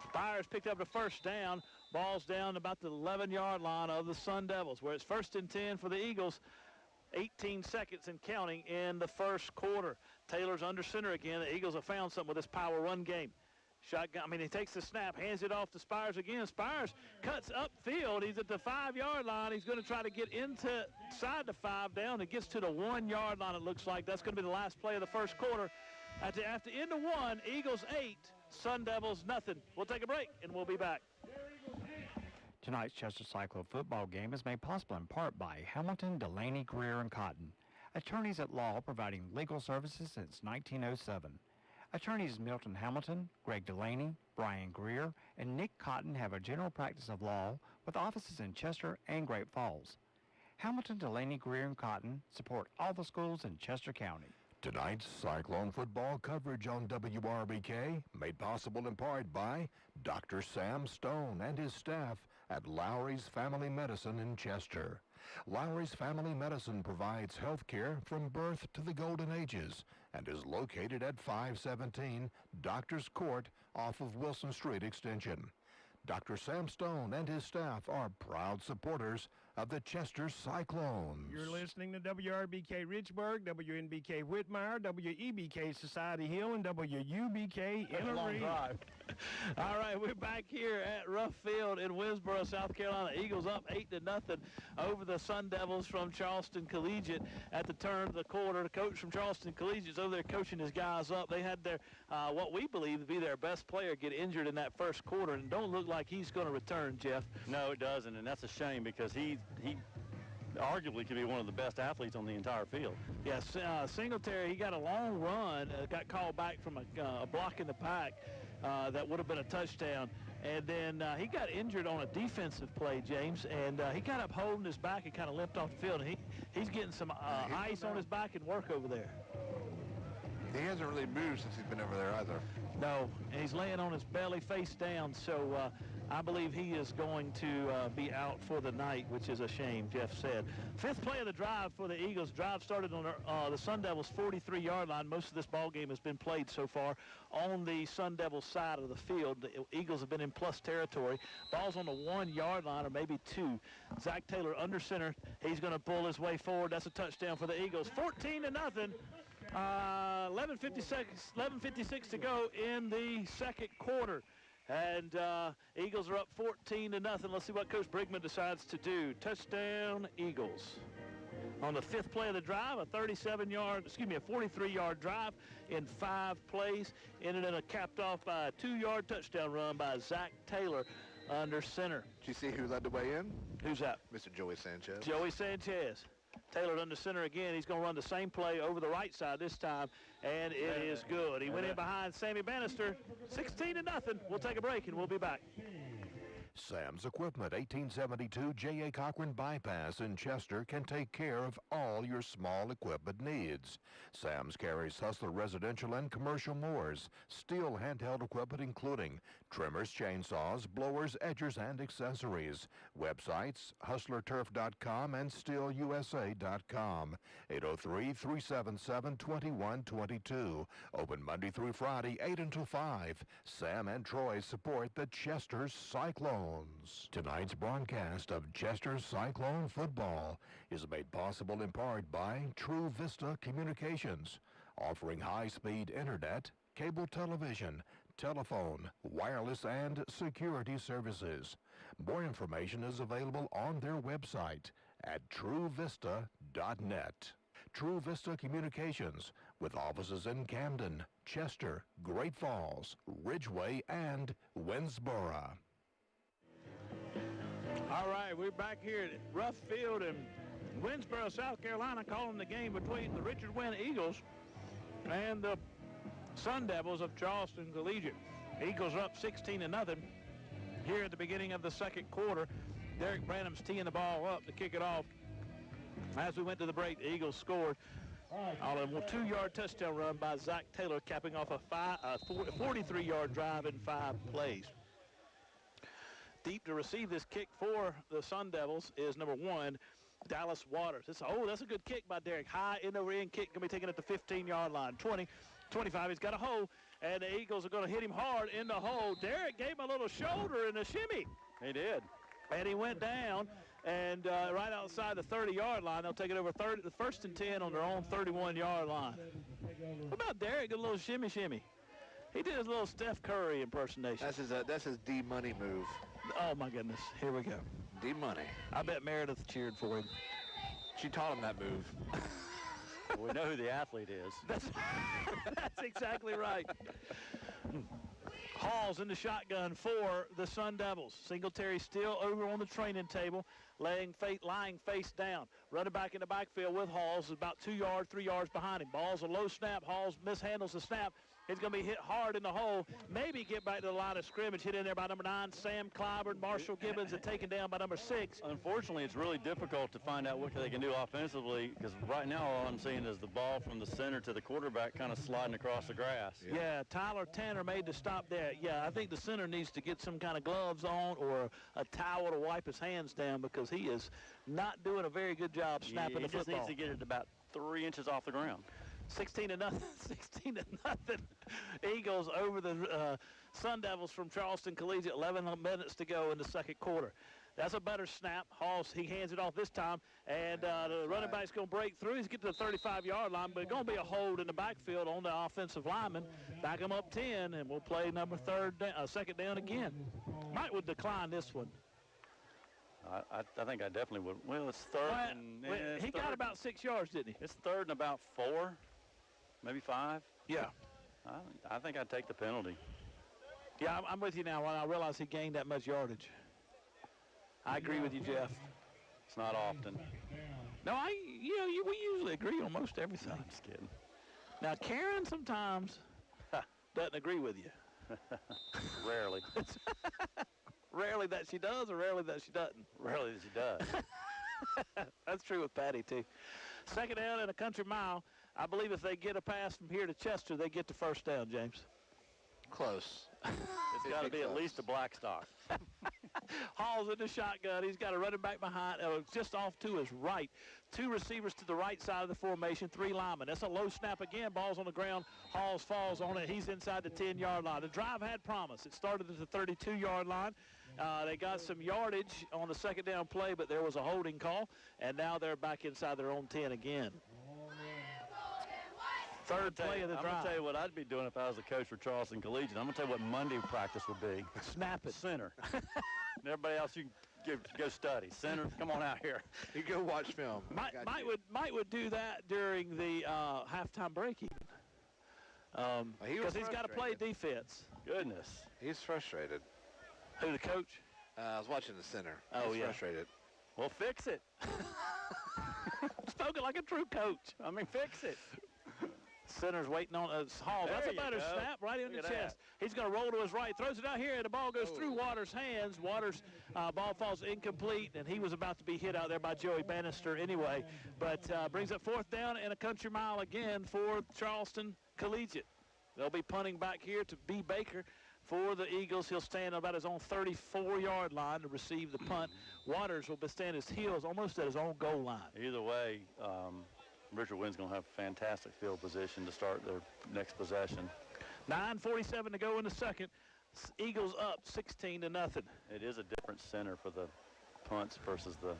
Spires picked up the first down. Ball's down about the 11-yard line of the Sun Devils, where it's 1st and 10 for the Eagles. 18 seconds and counting in the first quarter. Taylor's under center again. The Eagles have found something with this power run game. Shotgun, he takes the snap, hands it off to Spires again. Spires cuts upfield. He's at the 5-yard line. He's going to try to get inside the 5 down. It gets to the 1-yard line, it looks like. That's going to be the last play of the first quarter. At the end of 1, Eagles 8, Sun Devils nothing. We'll take a break, and we'll be back. Tonight's Chester Cyclone football game is made possible in part by Hamilton, Delaney, Greer, and Cotton, attorneys at law providing legal services since 1907. Attorneys Milton Hamilton, Greg Delaney, Brian Greer, and Nick Cotton have a general practice of law with offices in Chester and Great Falls. Hamilton, Delaney, Greer, and Cotton support all the schools in Chester County. Tonight's Cyclone football coverage on WRBK made possible in part by Dr. Sam Stone and his staff at Lowry's Family Medicine in Chester. Lowry's Family Medicine provides health care from birth to the golden ages and is located at 517 Doctors Court off of Wilson Street Extension. Dr. Sam Stone and his staff are proud supporters of the Chester Cyclones. You're listening to WRBK Richburg, WNBK Whitmire, WEBK Society Hill, and WUBK Inner drive. All right, we're back here at Rough Field in Winnsboro, South Carolina. Eagles up 8-0 over the Sun Devils from Charleston Collegiate at the turn of the quarter. The coach from Charleston Collegiate is over there coaching his guys up. They had their what we believe to be their best player get injured in that first quarter, and don't look like he's going to return, Jeff. No, it doesn't, and that's a shame because he arguably could be one of the best athletes on the entire field. Yes, Singletary, he got a long run, got called back from a block in the pack that would have been a touchdown. And then he got injured on a defensive play, James, and he got up holding his back and kind of limped off the field. And he's getting some ice on his back and work over there. He hasn't really moved since he's been over there either. No, and he's laying on his belly face down, so I believe he is going to be out for the night, which is a shame, Jeff said. 5th play of the drive for the Eagles. Drive started on the Sun Devils' 43-yard line. Most of this ball game has been played so far on the Sun Devils side of the field. The Eagles have been in plus territory. Ball's on the 1-yard line or maybe 2. Zach Taylor under center. He's going to pull his way forward. That's a touchdown for the Eagles. 14-0. 11:56 to go in the second quarter. And Eagles are up 14-0. Let's see what Coach Brigman decides to do. Touchdown, Eagles. On the 5th play of the drive, a 43-yard drive in 5 plays. Ended in a capped off by a 2-yard touchdown run by Zach Taylor under center. Did you see who led the way in? Who's that? Mr. Joey Sanchez. Joey Sanchez. Taylor under center again. He's going to run the same play over the right side this time, and it is good. He went in behind Sammy Bannister. 16-0. We'll take a break, and we'll be back. Sam's Equipment, 1872 J.A. Cochran Bypass in Chester can take care of all your small equipment needs. Sam's carries Hustler residential and commercial mowers, steel handheld equipment including trimmers, chainsaws, blowers, edgers, and accessories. Websites, hustlerturf.com and steelusa.com. 803-377-2122. Open Monday through Friday, 8 until 5. Sam and Troy support the Chester Cyclones. Tonight's broadcast of Chester Cyclone football is made possible in part by True Vista Communications, offering high-speed internet, cable television, telephone, wireless, and security services. More information is available on their website at truevista.net. True Vista Communications, with offices in Camden, Chester, Great Falls, Ridgeway, and Winnsboro. All right, we're back here at Rough Field in Winnsboro, South Carolina, calling the game between the Richard Winn Eagles and the Sun Devils of Charleston Collegiate. Eagles are up 16-0 here at the beginning of the second quarter. Derek Branham's teeing the ball up to kick it off. As we went to the break, the Eagles scored on a 2-yard touchdown run by Zach Taylor, capping off a 43-yard drive in 5 plays. Deep to receive this kick for the Sun Devils is number 1, Dallas Waters. That's a good kick by Derek. High end-over-end kick, going to be taken at the 15-yard line. 20, 25, he's got a hole, and the Eagles are going to hit him hard in the hole. Derek gave him a little shoulder and a shimmy. He did. And he went down, and right outside the 30-yard line, they'll take it over the 1st and 10 on their own 31-yard line. What about Derek? A little shimmy. He did his little Steph Curry impersonation. That's his D-Money move. Oh, my goodness. Here we go. D-Money. I bet Meredith cheered for him. She taught him that move. We know who the athlete is. That's exactly right. Hall's in the shotgun for the Sun Devils. Singletary still over on the training table, lying face down. Running back in the backfield with Halls is about 2 yards, 3 yards behind him. Ball's a low snap. Halls mishandles the snap. He's going to be hit hard in the hole. Maybe get back to the line of scrimmage. Hit in there by number 9, Sam Clyburn. Marshall Gibbons, and taken down by number 6. Unfortunately, it's really difficult to find out what they can do offensively, because right now all I'm seeing is the ball from the center to the quarterback kind of sliding across the grass. Yeah, Tyler Tanner made the stop there. Yeah, I think the center needs to get some kind of gloves on or a towel to wipe his hands down, because he is not doing a very good job snapping the football. He just needs to get it about 3 inches off the ground. 16-0. Eagles over the Sun Devils from Charleston Collegiate. 11 minutes to go in the second quarter. That's a better snap. Halls, he hands it off this time, and the running back's going to break through. He's getting to the 35-yard line, but it's going to be a hold in the backfield on the offensive lineman. Back him up 10, and we'll play second down again. Mike would decline this one. I think I definitely would. Well, it's third. He got about 6 yards, didn't he? It's third and about 4, maybe 5. Yeah. I think I'd take the penalty. Yeah, I'm with you now. When I realize he gained that much yardage. I agree with you, Jeff. It's not often. No, we usually agree on most everything. I'm just kidding. Now, Karen sometimes doesn't agree with you. Rarely. Rarely that she does, or rarely that she doesn't? Rarely that she does. That's true with Patty, too. Second down and a country mile. I believe if they get a pass from here to Chester, they get the first down, James. Close. It's got to be at least a black stock. Hall's in the shotgun. He's got a running back behind, just off to his right. 2 receivers to the right side of the formation, 3 linemen. That's a low snap again. Ball's on the ground. Halls falls on it. He's inside the 10-yard line. The drive had promise. It started at the 32-yard line. They got some yardage on the second down play, but there was a holding call, and now they're back inside their own 10 again. Third play of the drive. I'm going to tell you what I'd be doing if I was the coach for Charleston Collegiate. I'm going to tell you what Monday practice would be. Snap it. Center. And everybody else, you can go study. Center, come on out here. You go watch film. Mike would do that during the halftime break even. Because he's got to play defense. Goodness. He's frustrated. Who, the coach? I was watching the center. Oh, He's yeah. frustrated. Well, fix it. Spoken like a true coach. I mean, fix it. Center's waiting on Hall. That's a better snap right in the chest. He's going to roll to his right, throws it out here, and the ball goes through Waters' hands. Waters' ball falls incomplete, and he was about to be hit out there by Joey Bannister anyway. But brings up fourth down and a country mile again for Charleston Collegiate. They'll be punting back here to B. Baker for the Eagles. He'll stand about his own 34-yard line to receive the punt. Waters will stand his heels almost at his own goal line. Either way, Richard Winn's going to have fantastic field position to start their next possession. 9:47 to go in the second. Eagles up 16-0. It is a different center for the punts versus the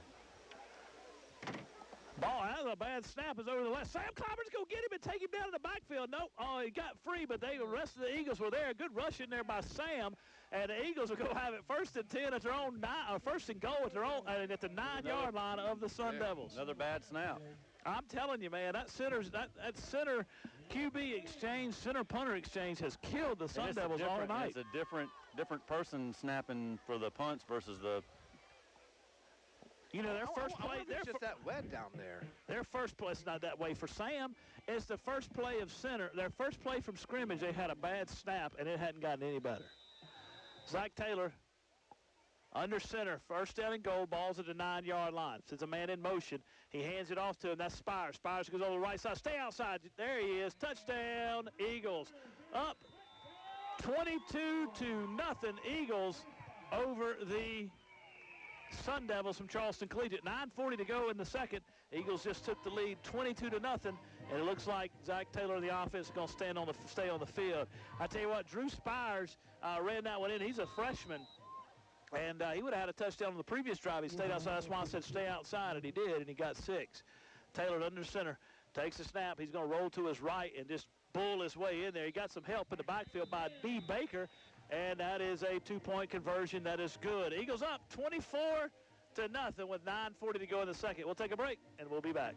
Ball out of a bad snap is over the left. Sam Clyburn's going to get him and take him down in the backfield. Nope. Oh, he got free, but the rest of the Eagles were there. Good rush in there by Sam. And the Eagles will go have it 1st and 10 at their own 9, or 1st and goal at their own, at the 9-yard line of the Sun Devils. Another bad snap. I'm telling you, man, that center QB exchange, center punter exchange has killed the Sun Devils all night. It's a different person snapping for the punts versus the. You know, their first play. It's just that wet down there. Their first play is not that way for Sam. It's the first play of center. Their first play from scrimmage, they had a bad snap, and it hadn't gotten any better. Zach Taylor under center, 1st down and goal, ball's at the 9-yard line. Sends a man in motion. He hands it off to him. That's Spires. Spires goes over the right side. Stay outside. There he is. Touchdown, Eagles. Up 22-0. Eagles over the Sun Devils from Charleston Collegiate. 9:40 to go in the second. Eagles just took the lead 22-0, and it looks like Zach Taylor of the offense is going to stay on the field. I tell you what, Drew Spires ran that one in. He's a freshman, and he would have had a touchdown on the previous drive. He stayed outside. That's why I said stay outside, and he did, and he got 6. Taylor under center takes a snap. He's going to roll to his right and just bull his way in there. He got some help in the backfield by B. Baker, and that is a 2-point conversion. That is good. Eagles up 24-0 with 9:40 to go in the second. We'll take a break, and we'll be back.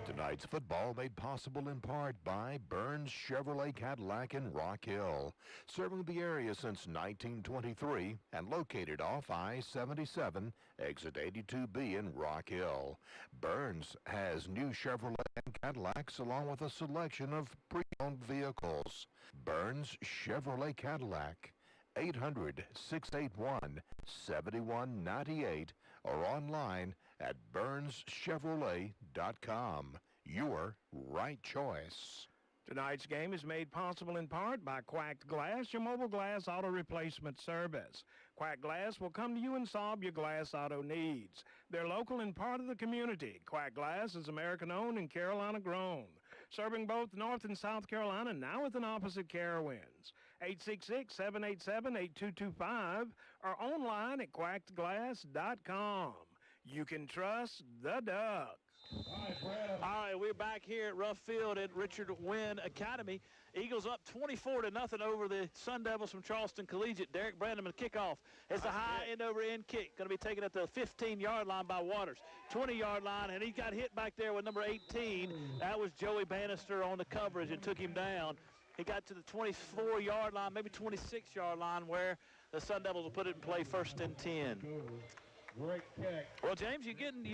Tonight's football made possible in part by Burns Chevrolet Cadillac in Rock Hill, serving the area since 1923 and located off I-77, exit 82B in Rock Hill. Burns has new Chevrolet and Cadillacs along with a selection of pre-owned vehicles. Burns Chevrolet Cadillac, 800-681-7198 or online at BurnsChevrolet.com. Your right choice. Tonight's game is made possible in part by Quacked Glass, your mobile glass auto replacement service. Quack Glass will come to you and solve your glass auto needs. They're local and part of the community. Quack Glass is American-owned and Carolina-grown, serving both North and South Carolina, now with an opposite Carowinds. 866-787-8225 or online at quackedglass.com. You can trust the Duck. All right, we're back here at Rough Field at Richard Winn Academy. Eagles up 24-0 over the Sun Devils from Charleston Collegiate. Derek Brandeman kickoff. It's a high end-over-end kick. Going to be taken at the 15-yard line by Waters. 20-yard line, and he got hit back there with number 18. That was Joey Bannister on the coverage and took him down. He got to the 24-yard line, maybe 26-yard line, where the Sun Devils will put it in play 1st and 10. Great kick. Well, James, you're getting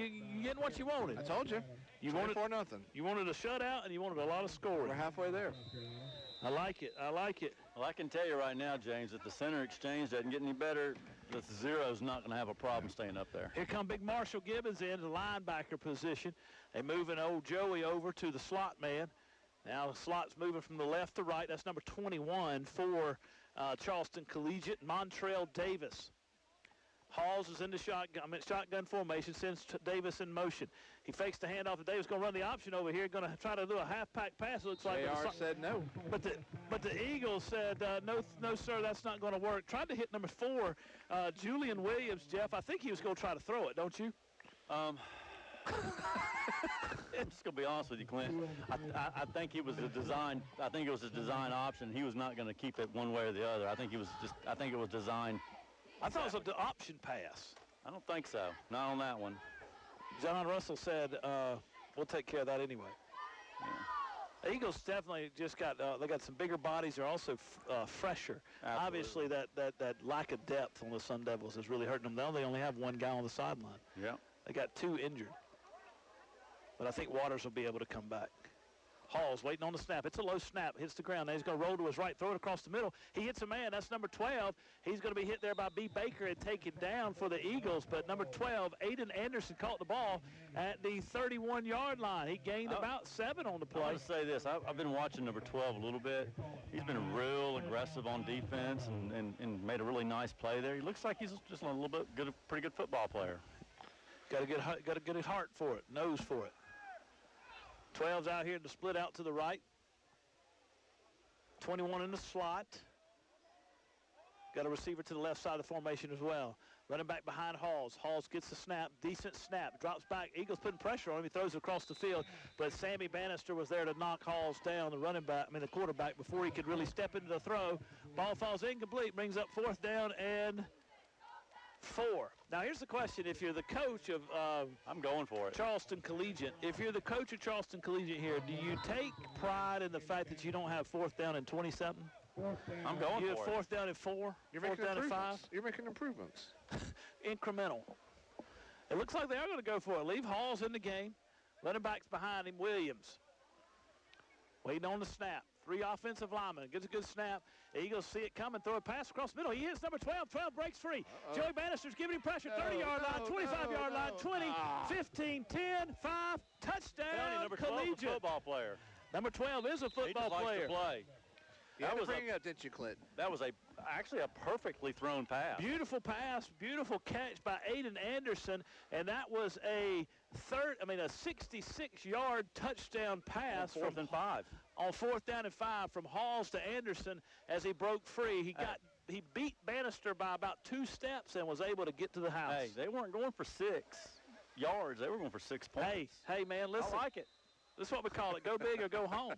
what you wanted. I told you. You wanted 24-0. You wanted a shutout, and you wanted a lot of scoring. We're halfway there. I like it. I like it. Well, I can tell you right now, James, that the center exchange doesn't get any better. The zero's not going to have a problem staying up there. Here come big Marshall Gibbons in the linebacker position. They moving old Joey over to the slot man. Now the slot's moving from the left to right. That's number 21 for Charleston Collegiate, Montrell Davis. Halls is in the shotgun formation, sends Davis in motion. He fakes the handoff, and Davis going to run the option over here, going to try to do a half-pack pass. It looks like JR said no. But the Eagles said, no, sir, that's not going to work. Tried to hit number 4, Julian Williams, Jeff. I think he was going to try to throw it, don't you? I'm just going to be honest with you, Clint. I think it was a design. I think it was a design option. He was not going to keep it one way or the other. I think it was designed. I thought it was an option pass. I don't think so. Not on that one. John Russell said, we'll take care of that anyway. Yeah. The Eagles definitely just got, they got some bigger bodies. They're also fresher. Absolutely. Obviously, that lack of depth on the Sun Devils is really hurting them. Now they only have one guy on the sideline. Yeah. They got 2 injured. But I think Waters will be able to come back. Hall's waiting on the snap. It's a low snap. Hits the ground. Now he's going to roll to his right, throw it across the middle. He hits a man. That's number 12. He's going to be hit there by B. Baker and taken down for the Eagles. But number 12, Aiden Anderson, caught the ball at the 31-yard line. He gained about 7 on the play. I want to say this. I've been watching number 12 a little bit. He's been real aggressive on defense and made a really nice play there. He looks like he's just a little bit good, pretty good football player. Got a good heart for it, nose for it. 12's out here to split out to the right. 21 in the slot. Got a receiver to the left side of the formation as well. Running back behind Halls. Halls gets the snap, decent snap, drops back. Eagles putting pressure on him. He throws it across the field, but Sammy Bannister was there to knock Halls down, the quarterback, before he could really step into the throw. Ball falls incomplete, brings up 4th down and 4. Now here's the question: if you're the coach of I'm going for it. Charleston Collegiate, if you're the coach of Charleston Collegiate here, do you take pride in the fact that you don't have 4th down and 27? I'm going you for have it. 4th down and 4. You're 4th making down and 5. improvements. You're making improvements. Incremental. It looks like they are going to go for it. Leave Halls in the game. Running backs behind him. Williams waiting on the snap. 3 offensive linemen. Gets a good snap. Eagles see it coming. Throw a pass across the middle. He hits number 12. 12 breaks free. Joey Bannister's giving him pressure. 30-yard line, 25-yard line, 20, 15, 10, 5. Touchdown, number 12 Collegiate. is a football player. Number 12 is a football He just player. likes to play. You had to bring it up, didn't you, Clint? That was actually a perfectly thrown pass. Beautiful pass, beautiful catch by Aiden Anderson, and that was a 66-yard touchdown pass On 4th and 5. On 4th down and 5 from Halls to Anderson as he broke free. He beat Bannister by about 2 steps and was able to get to the house. Hey, they weren't going for 6 yards. They were going for 6 points. Hey, man, listen. I like it. This is what we call it. Go big or go home.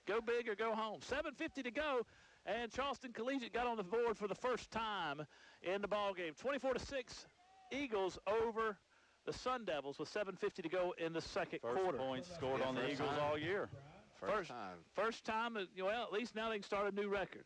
Go big or go home. 7:50 to go, and Charleston Collegiate got on the board for the first time in the ball game. 24-6, Eagles over the Sun Devils with 7:50 to go in the second quarter. First points scored on the Eagles all year. First time, well, at least now they can start a new record.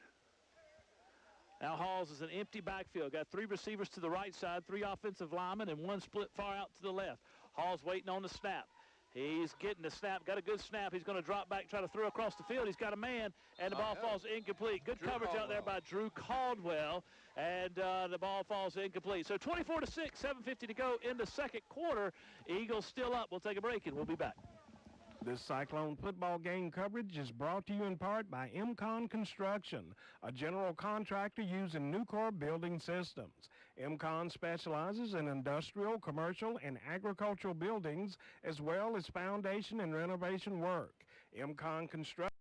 Now Halls is an empty backfield. Got 3 receivers to the right side, 3 offensive linemen, and 1 split far out to the left. Halls waiting on the snap. He's getting the snap, got a good snap. He's going to drop back, try to throw across the field. He's got a man, and the ball falls incomplete. Good coverage out there by Drew Caldwell, and the ball falls incomplete. So 24-6, 7:50 to go in the second quarter. Eagles still up. We'll take a break, and we'll be back. This Cyclone football game coverage is brought to you in part by MCON Construction, a general contractor using Nucor building systems. MCON specializes in industrial, commercial, and agricultural buildings, as well as foundation and renovation work. MCON Construction.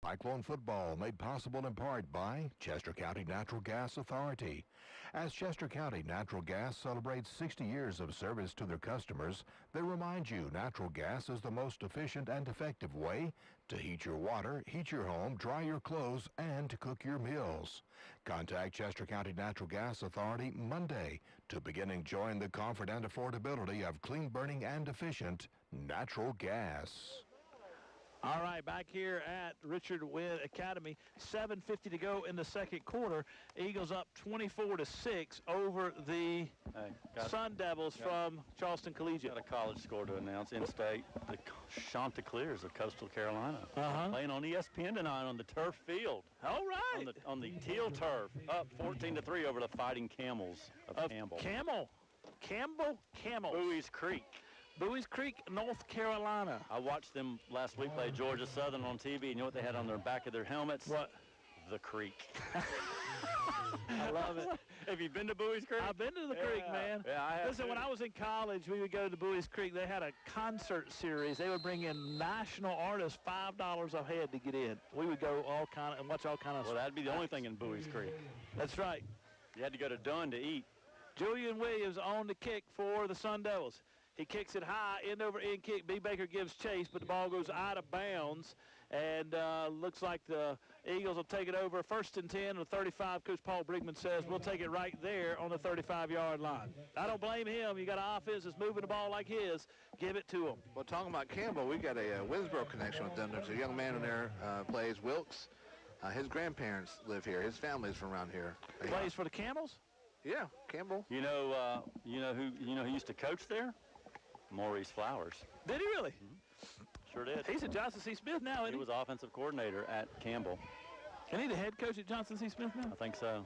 Cyclone football made possible in part by Chester County Natural Gas Authority. As Chester County Natural Gas celebrates 60 years of service to their customers, they remind you natural gas is the most efficient and effective way to heat your water, heat your home, dry your clothes, and to cook your meals. Contact Chester County Natural Gas Authority Monday to begin enjoying the comfort and affordability of clean burning and efficient natural gas. All right, back here at Richard Winn Academy, 7:50 to go in the second quarter. Eagles up 24-6 over the Sun Devils from Charleston Collegiate. Got a college score to announce in-state. The Chanticleers of Coastal Carolina playing on ESPN tonight on the turf field. All right. On the teal turf, up 14-3 over the Fighting Camels of Campbell. Camels. Bowie's Creek. Bowie's Creek, North Carolina. I watched them last week play Georgia Southern on TV. You know what they had on their back of their helmets? What? The Creek. I love it. Have you been to Bowie's Creek? I've been to the creek, man. Yeah, I have. Listen, when I was in college, we would go to Bowie's Creek. They had a concert series. They would bring in national artists, $5 a head to get in. We would go and watch all kind of. Well, that'd be the only thing in Bowie's Creek. That's right. You had to go to Dunn to eat. Julian Williams on the kick for the Sun Devils. He kicks it high, end over end kick. B. Baker gives chase, but the ball goes out of bounds. And looks like the Eagles will take it over. 1st and 10 on the 35. Coach Paul Brigman says we'll take it right there on the 35-yard line. I don't blame him. You got an offense that's moving the ball like his. Give it to him. Well, talking about Campbell, we got a Winsboro connection with them. There's a young man in there plays Wilkes. His grandparents live here. His family's from around here. Plays for the Camels? Yeah, Campbell. You know who used to coach there? Maurice Flowers. Did he really? Sure did. He's at Johnson C. Smith now, isn't he? He was offensive coordinator at Campbell. Isn't he the head coach at Johnson C. Smith now? I think so.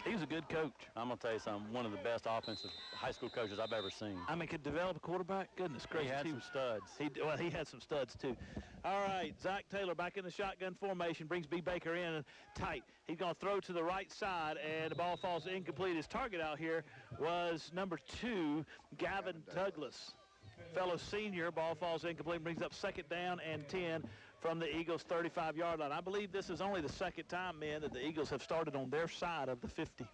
He was a good coach. I'm going to tell you something. One of the best offensive high school coaches I've ever seen. I mean, could develop a quarterback? Goodness gracious. He had some studs. He had some studs, too. All right, Zach Taylor back in the shotgun formation, brings B. Baker in tight. He's going to throw to the right side, and the ball falls incomplete. His target out here was number 2, Gavin Douglas. Fellow senior, ball falls incomplete, brings up 2nd down and 10 from the Eagles' 35-yard line. I believe this is only the second time, men, that the Eagles have started on their side of the 50. I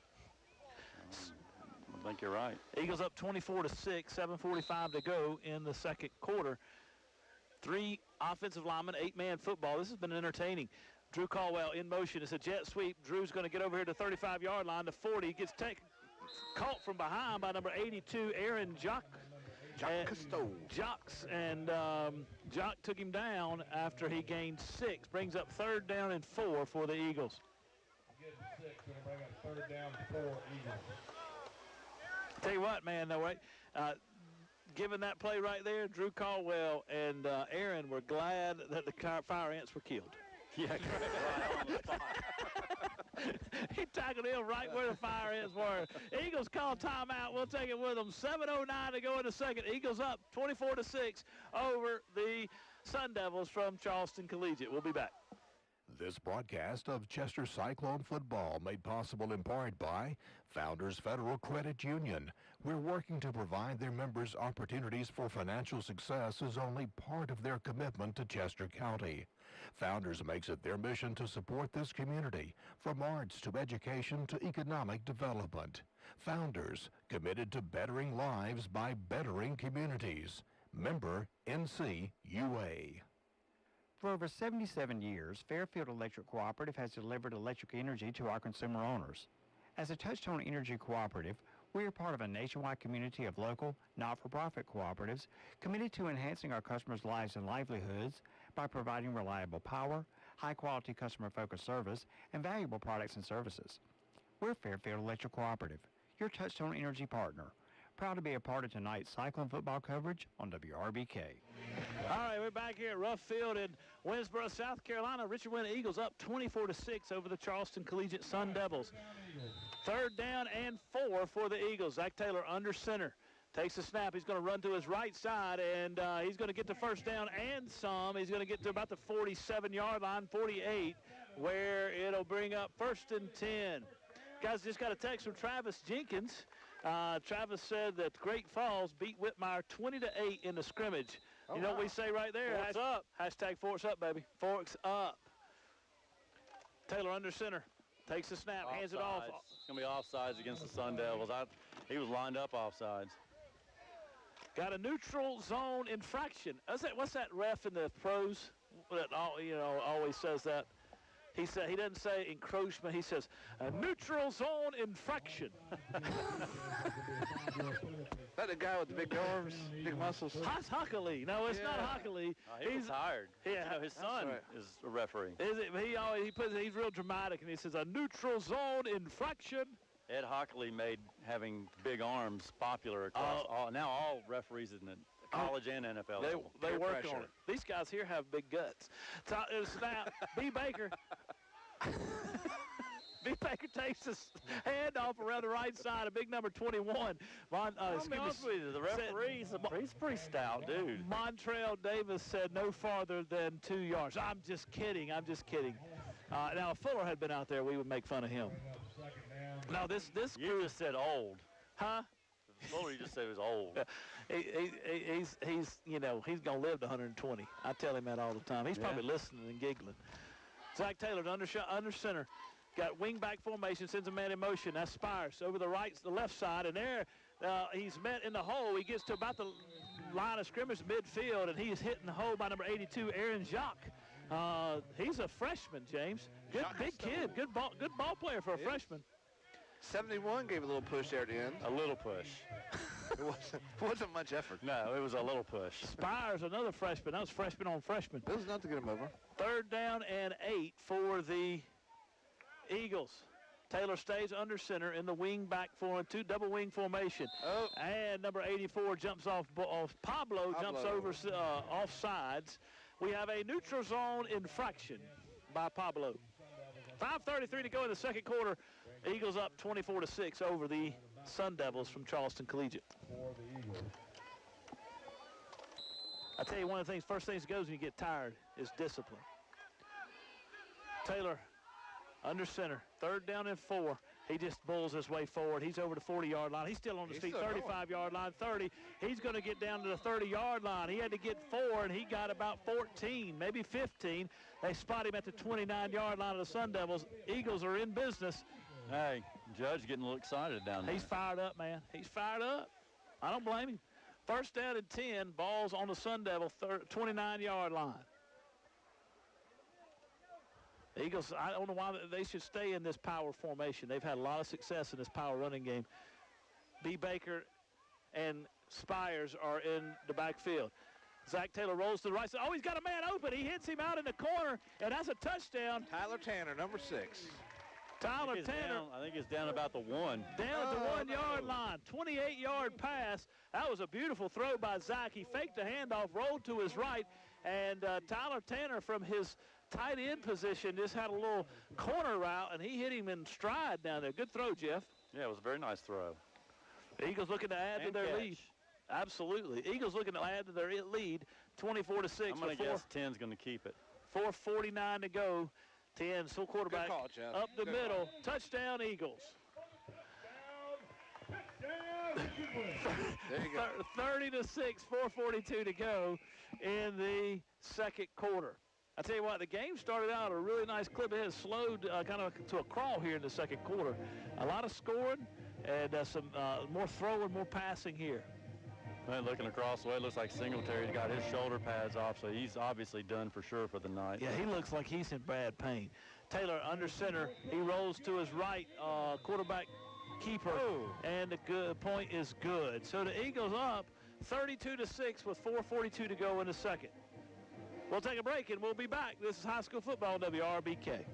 think you're right. Eagles up 24-6, 7:45 to go in the second quarter. 3 offensive linemen, 8-man football. This has been entertaining. Drew Caldwell in motion. It's a jet sweep. Drew's going to get over here to the 35-yard line, to 40. Gets caught from behind by number 82, Aaron Jock. Jocks, and Jock took him down after he gained 6. Brings up 3rd down and 4 for the Eagles. Getting 6, going to bring up 3rd down, 4 Eagles. Tell you what, man, though, right? Given that play right there, Drew Caldwell and Aaron were glad that the fire ants were killed. Yeah, right on the spot. He tackled him right where the fire ants were. Eagles call timeout. We'll take it with them. 7:09 to go in the second. Eagles up 24-6 over the Sun Devils from Charleston Collegiate. We'll be back. This broadcast of Chester Cyclone football made possible in part by Founders Federal Credit Union. We're working to provide their members opportunities for financial success as only part of their commitment to Chester County. Founders makes it their mission to support this community, from arts to education to economic development. Founders, committed to bettering lives by bettering communities. Member NCUA. For over 77 years, Fairfield Electric Cooperative has delivered electric energy to our consumer owners. As a Touchstone Energy Cooperative, we are part of a nationwide community of local, not-for-profit cooperatives committed to enhancing our customers' lives and livelihoods by providing reliable power, high-quality customer-focused service, and valuable products and services. We're Fairfield Electric Cooperative, your Touchstone Energy partner. Proud to be a part of tonight's Cyclone football coverage on WRBK. All right, we're back here at Rough Field in Winsboro, South Carolina. Richard Winn Eagles up 24-6 over the Charleston Collegiate Sun Devils. 3rd down and 4 for the Eagles. Zach Taylor under center. Takes the snap. He's going to run to his right side, and he's going to get to 1st down and some. He's going to get to about the 47-yard line, 48, where it'll bring up 1st and 10. Guys, just got a text from Travis Jenkins. Travis said that Great Falls beat Whitmire 20-8 in the scrimmage. Oh, you know what we say right there? Forks up. Hashtag forks up, baby. Forks up. Taylor under center. Takes the snap, Offsides. hands it off. It's going to be offsides against the Sun Devils. He was lined up offsides. Got a neutral zone infraction. What's that ref in the pros that always says that? He doesn't say encroachment. He says a neutral zone infraction. That the guy with the big arms, big muscles? That's Huckley. No, it's not Huckley. He's tired. Yeah, his son is a referee. Is it? He's real dramatic, and he says a neutral zone infraction. Ed Hockley made having big arms popular across all referees in the college and NFL. They work on it. These guys here have big guts. Snap. B. Baker. B. Baker takes his hand off around the right side. A big number 21. I'll be honest with you, the referee, he's a pretty stout dude. Montrell Davis said no farther than 2 yards. I'm just kidding. Now, if Fuller had been out there, we would make fun of him. Now, this You just said old. Huh? Fuller, you just said he was old. He's going to live to 120. I tell him that all the time. He's probably listening and giggling. Zach Taylor under center. Got wing back formation, sends a man in motion. That's Spires over the left side, and there he's met in the hole. He gets to about the line of scrimmage midfield, and he's hitting the hole by number 82, Aaron Jacques. He's a freshman, James. Good big kid. Good ball player for a freshman. 71 gave a little push there at the end. A little push. It wasn't much effort. No, it was a little push. Spires, another freshman. That was freshman on freshman. It was enough to get him over. 3rd down and 8 for the Eagles. Taylor stays under center in the wing back for double wing formation. Oh. And number 84 jumps off Pablo jumps over offsides. We have a neutral zone infraction by Pablo. 5:33 to go in the second quarter. Eagles up 24-6 over the Sun Devils from Charleston Collegiate. I tell you, one of the first things that goes when you get tired is discipline. Taylor under center, 3rd down and 4. He just bulls his way forward. He's over the 40-yard line. He's still on his feet, 35-yard line, 30. He's going to get down to the 30-yard line. He had to get 4, and he got about 14, maybe 15. They spot him at the 29-yard line of the Sun Devils. Eagles are in business. Hey, Judge getting a little excited down there. He's fired up, man. He's fired up. I don't blame him. First down and 10, balls on the Sun Devil 29-yard line. The Eagles, I don't know why they should stay in this power formation. They've had a lot of success in this power running game. B. Baker and Spires are in the backfield. Zach Taylor rolls to the right side. Oh, he's got a man open. He hits him out in the corner, and that's a touchdown. Tyler Tanner, number 6. Tyler Tanner. I think it's down about the 1. Down at the 1-yard line. 28-yard pass. That was a beautiful throw by Zach. He faked the handoff, rolled to his right, and Tyler Tanner from his tight end position just had a little corner route, and he hit him in stride down there. Good throw, Jeff. Yeah, it was a very nice throw. The Eagles looking to add to their lead. Absolutely. Eagles looking to add to their lead, 24-6. I'm going to guess 10's going to keep it. 4:49 to go. 10, still quarterback Good call, Jeff. up the middle. Touchdown, Eagles. There you go. 30-6, 4:42 to go in the second quarter. I tell you what, the game started out at a really nice clip. It has slowed kind of to a crawl here in the second quarter. A lot of scoring and some more throwing, more passing here. Man, looking across the way, it looks like Singletary's got his shoulder pads off, so he's obviously done for sure for the night. Yeah, he looks like he's in bad pain. Taylor under center. He rolls to his right, quarterback keeper, and the good point is good. So the Eagles up 32-6 with 4:42 to go in the second. We'll take a break, and we'll be back. This is high school football, WRBK.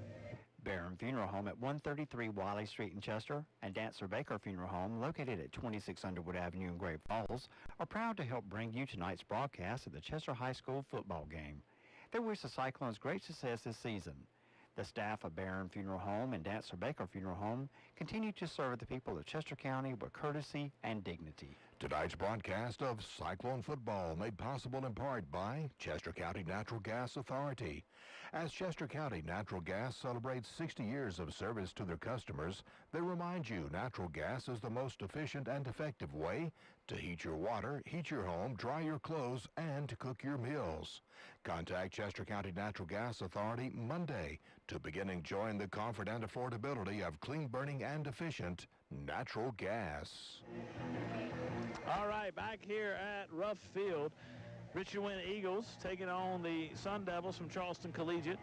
Barron Funeral Home at 133 Wiley Street in Chester and Dancer Baker Funeral Home, located at 26 Underwood Avenue in Great Falls, are proud to help bring you tonight's broadcast of the Chester High School football game. They wish the Cyclones great success this season. The staff of Barron Funeral Home and Dancer Baker Funeral Home continue to serve the people of Chester County with courtesy and dignity. Tonight's broadcast of Cyclone football made possible in part by Chester County Natural Gas Authority. As Chester County Natural Gas celebrates 60 years of service to their customers, they remind you natural gas is the most efficient and effective way to heat your water, heat your home, dry your clothes, and to cook your meals. Contact Chester County Natural Gas Authority Monday to begin enjoying the comfort and affordability of clean burning and efficient natural gas. All right, back here at Ruff Field, Richard Winn Eagles taking on the Sun Devils from Charleston Collegiate.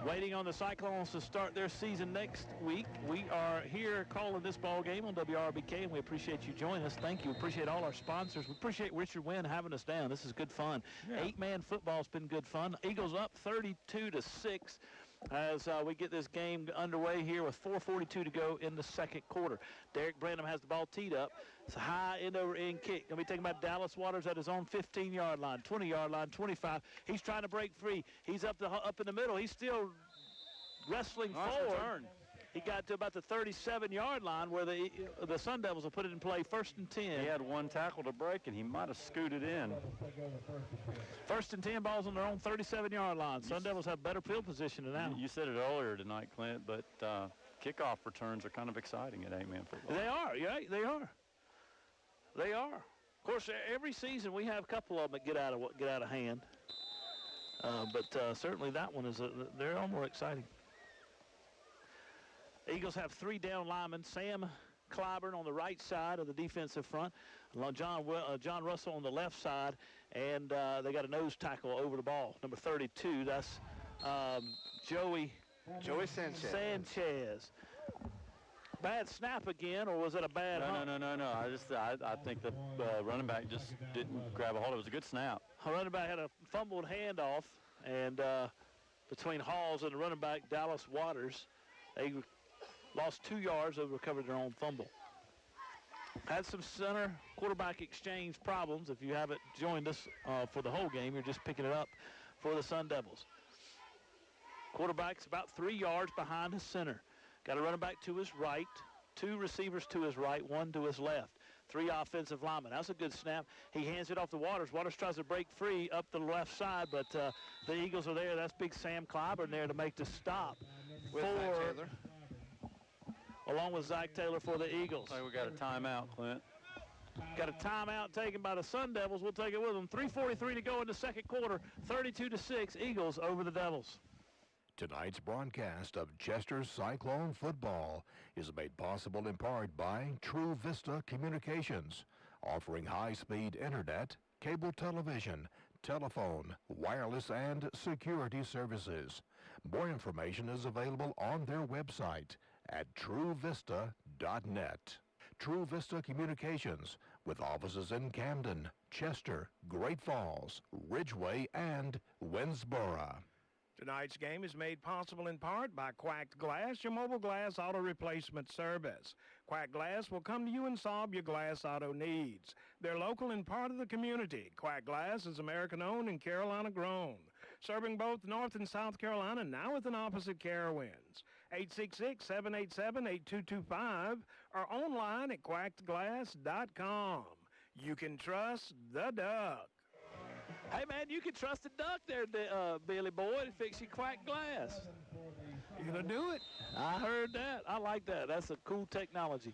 Waiting on the Cyclones to start their season next week. We are here calling this ball game on WRBK, and we appreciate you joining us. Thank you. Appreciate all our sponsors. We appreciate Richard Winn having us down. This is good fun. Yeah. 8-man football's been good fun. Eagles up 32-6 as we get this game underway here with 4:42 to go in the second quarter. Derek Branham has the ball teed up. It's a high end-over-end kick. Going to be taken by Dallas Waters at his own 15-yard line, 20-yard line, 25. He's trying to break free. He's up in the middle. He's still wrestling forward. Return. He got to about the 37-yard line where the Sun Devils will put it in play, 1st and 10. He had one tackle to break, and he might have scooted in. 1st and 10, balls on their own 37-yard line. Sun Devils have better field position than now. You said it earlier tonight, Clint, but kickoff returns are kind of exciting at 8-man football. They are, yeah, they are. They are. Of course, every season we have a couple of them that get out of hand. But certainly that one is they're all more exciting. Eagles have 3 down linemen. Sam Clyburn on the right side of the defensive front. John Russell on the left side. And they got a nose tackle over the ball. Number 32, that's Joey Sanchez. Bad snap again, or was it a bad hump? No. I think the running back just didn't grab a hold. It was a good snap. The running back had a fumbled handoff, and between Halls and the running back, Dallas Waters, they lost 2 yards. They recovered their own fumble. Had some center quarterback exchange problems. If you haven't joined us for the whole game, you're just picking it up for the Sun Devils. Quarterback's about 3 yards behind his center. Got a running back to his right, 2 receivers to his right, 1 to his left. 3 offensive linemen. That's a good snap. He hands it off to Waters. Waters tries to break free up the left side, but the Eagles are there. That's big Sam Clyburn there to make the stop along with Zach Taylor for the Eagles. We got a timeout, Clint. Got a timeout taken by the Sun Devils. We'll take it with them. 3:43 to go in the second quarter. 32-6, Eagles over the Devils. Tonight's broadcast of Chester Cyclone football is made possible in part by True Vista Communications, offering high-speed internet, cable television, telephone, wireless, and security services. More information is available on their website at truevista.net. True Vista Communications, with offices in Camden, Chester, Great Falls, Ridgeway, and Winnsboro. Tonight's game is made possible in part by Quacked Glass, your mobile glass auto replacement service. Quacked Glass will come to you and solve your glass auto needs. They're local and part of the community. Quacked Glass is American-owned and Carolina-grown, serving both North and South Carolina, now with an opposite Carowinds. 866-787-8225 or online at quackedglass.com. You can trust the duck. Hey, man, you can trust the duck there, Billy Boy, to fix your Quacked Glass. You gonna do it? I heard that. I like that. That's a cool technology.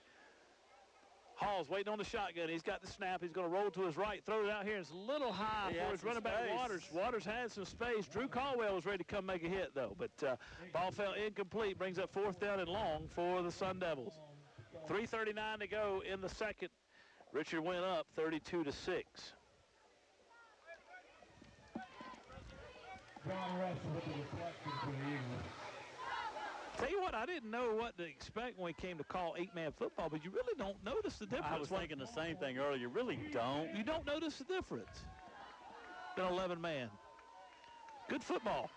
Hall's waiting on the shotgun. He's got the snap. He's going to roll to his right, throw it out here. It's a little high for his running back, Waters. Waters had some space. Drew Caldwell was ready to come make a hit, though, but ball fell incomplete. Brings up 4th down and long for the Sun Devils. 3:39 to go in the second. Richard Winn up 32-6. John Russell with the reflection for the Eagles. Tell you what, I didn't know what to expect when we came to call 8-man football, but you really don't notice the difference. I was thinking the same thing earlier. You really don't. You don't notice the difference. Than 11-man. Good football.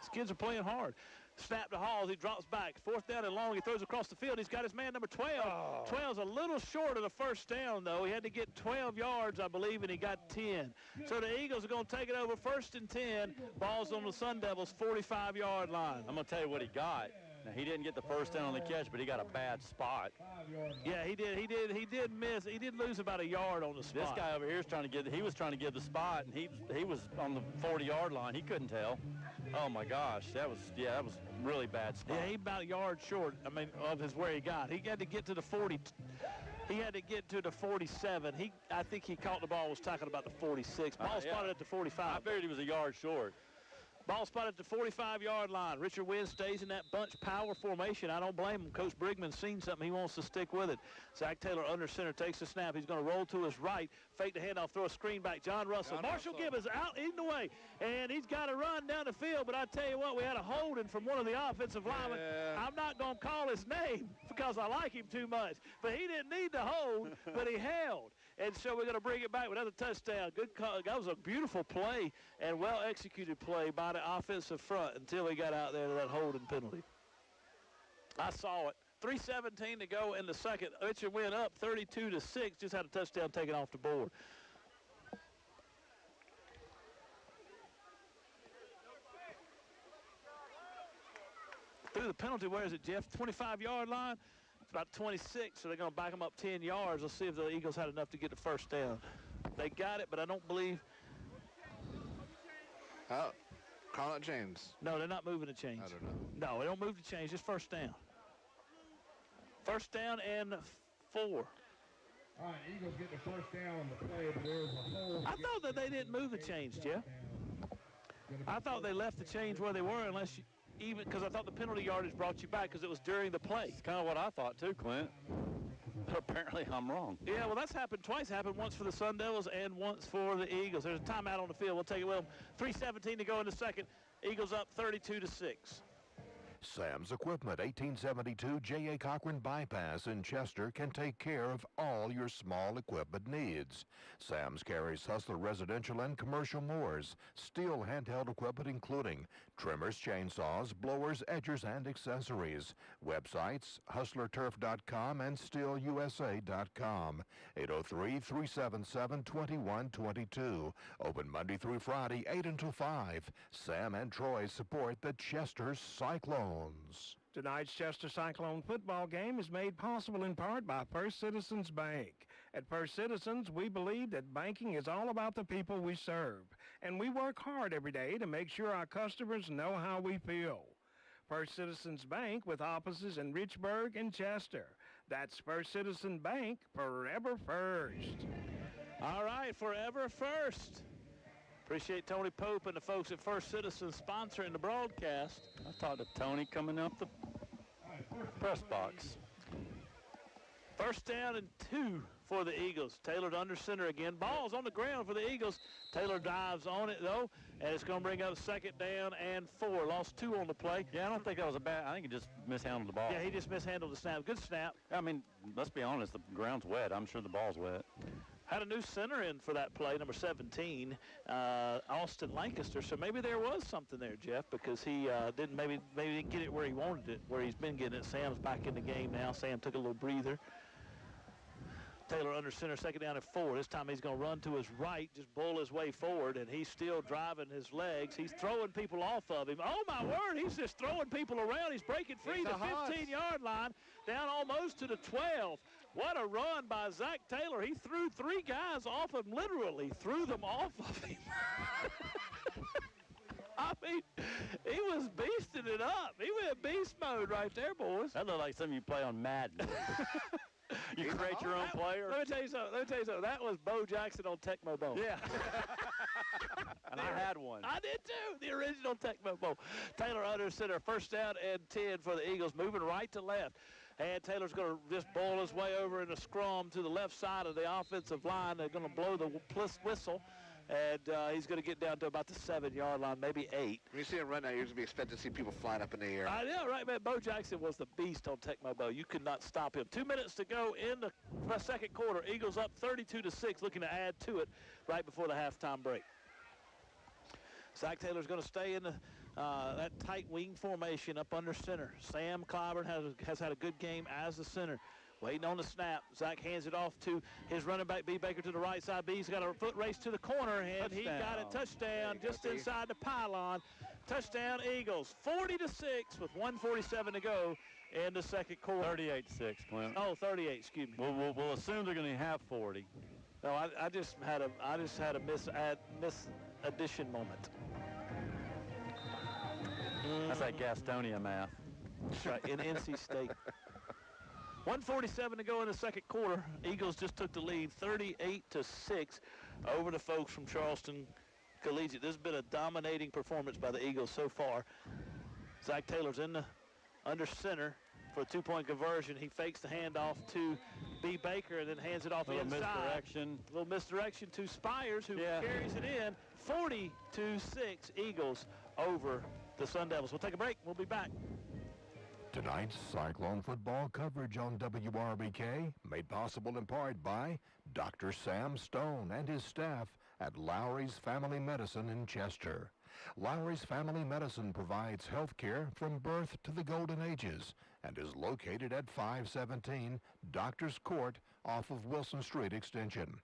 These kids are playing hard. Snap to Halls. He drops back. 4th down and long. He throws across the field. He's got his man number 12. 12's a little short of the first down, though. He had to get 12 yards, I believe, and he got 10. So the Eagles are going to take it over 1st and 10. Ball's on the Sun Devils' 45-yard line. I'm going to tell you what he got. Now, he didn't get the first down on the catch, but he got a bad spot. Yeah, he did miss. He did lose about a yard on the spot. This guy over here is trying to get the spot, and he was on the 40-yard line. He couldn't tell. Oh my gosh, that was really bad spot. Yeah, he about a yard short, of his where he got. He had to get to the 40. He had to get to the 47. I think he caught the ball, was talking about the 46. Ball spotted at the 45. I figured he was a yard short. Ball spotted at the 45-yard line. Richard Winn stays in that bunch power formation. I don't blame him. Coach Brigman's seen something. He wants to stick with it. Zach Taylor under center takes the snap. He's going to roll to his right, fake the handoff, throw a screen back. John Russell. Marshall Gibbons out in the way, and he's got to run down the field. But I tell you what, we had a holding from one of the offensive linemen. I'm not going to call his name because I like him too much. But he didn't need to hold, but he held. And so we're going to bring it back with another touchdown. Good call. That was a beautiful play and well-executed play by the offensive front until he got out there to that holding penalty. I saw it. 3:17 to go in the second. Richard Winn up 32-6. Just had a touchdown taken off the board. Through the penalty, where is it, Jeff? 25-yard line? It's about 26, so they're going to back them up 10 yards. Let's see if the Eagles had enough to get the first down. They got it, but I don't believe. Oh, call it James. No, they're not moving the chains. I don't know. No, they don't move the chains, just first down. First down and 4. All right, Eagles get the first down on the play, but there's a hole. I thought that they didn't move the chains, Jeff. I thought they left the chains where they were unless you, even because I thought the penalty yardage brought you back because it was during the play. It's kind of what I thought too, Clint. But apparently I'm wrong. Yeah, well, that's happened twice. Happened once for the Sun Devils and once for the Eagles. There's a timeout on the field. We'll take it with them. 3:17 to go in the second. Eagles up 32-6. Sam's Equipment, 1872 J.A. Cochran Bypass in Chester can take care of all your small equipment needs. Sam's carries Hustler residential and commercial mowers, steel handheld equipment including trimmers, chainsaws, blowers, edgers, and accessories. Websites, hustlerturf.com and steelusa.com. 803-377-2122. Open Monday through Friday, 8 until 5. Sam and Troy support the Chester Cyclones. Tonight's Chester Cyclone football game is made possible in part by First Citizens Bank. At First Citizens, we believe that banking is all about the people we serve, and we work hard every day to make sure our customers know how we feel. First Citizens Bank with offices in Richburg and Chester. That's First Citizen Bank, forever first. All right, forever first. Appreciate Tony Pope and the folks at First Citizen sponsoring the broadcast. I talked to Tony coming up the press box. First down and 2 for the Eagles. Taylor to under center again. Ball's on the ground for the Eagles. Taylor dives on it, though, and it's going to bring up second down and 4. Lost 2 on the play. Yeah, I don't think that was a bad. I think he just mishandled the ball. Yeah, he just mishandled the snap. Good snap. I mean, let's be honest. The ground's wet. I'm sure the ball's wet. Had a new center in for that play, number 17, Austin Lancaster. So maybe there was something there, Jeff, because he didn't maybe didn't get it where he wanted it, where he's been getting it. Sam's back in the game now. Sam took a little breather. Taylor under center, second down and 4. This time he's going to run to his right, just bull his way forward, and he's still driving his legs. He's throwing people off of him. Oh, my word, he's just throwing people around. He's breaking free the 15-yard line, down almost to the 12. What a run by Zach Taylor. He threw 3 guys off him, literally threw them off of him. I mean, he was beasting it up. He went beast mode right there, boys. That looked like something you play on Madden. You create your own player. Let me tell you something. That was Bo Jackson on Tecmo Bowl. Yeah. And I had one. I did too. The original Tecmo Bowl. Taylor under center. First down and 10 for the Eagles. Moving right to left. And Taylor's going to just bowl his way over in a scrum to the left side of the offensive line. They're going to blow the whistle. And he's going to get down to about the 7-yard line, maybe 8. When you see him run now, you're going to be expecting to see people flying up in the air. I know, right, man? Bo Jackson was the beast on Tecmo Bowl. You could not stop him. 2 minutes to go in the second quarter. Eagles up 32-6, looking to add to it right before the halftime break. Zach Taylor's going to stay in that tight wing formation up under center. Sam Clyburn has had a good game as the center. Waiting on the snap. Zach hands it off to his running back, B. Baker, to the right side. B's got a foot race to the corner, and he got a touchdown just inside the pylon. Touchdown, Eagles. 40-6 with 1:47 to go in the second quarter. 38-6, Clint. Oh, 38, excuse me. We'll assume they're going to have 40. No, I just had a misaddition moment. That's that Gastonia math. That's right, in NC State. 1:47 to go in the second quarter. Eagles just took the lead 38-6 over the folks from Charleston Collegiate. This has been a dominating performance by the Eagles so far. Zach Taylor's in the under center for a 2-point conversion. He fakes the handoff to B. Baker and then hands it off the inside. Misdirection. A little misdirection to Spires, who carries it in. 40-6 Eagles over the Sun Devils. We'll take a break. We'll be back. Tonight's Cyclone football coverage on WRBK made possible in part by Dr. Sam Stone and his staff at Lowry's Family Medicine in Chester. Lowry's Family Medicine provides health care from birth to the golden ages and is located at 517 Doctors Court off of Wilson Street Extension.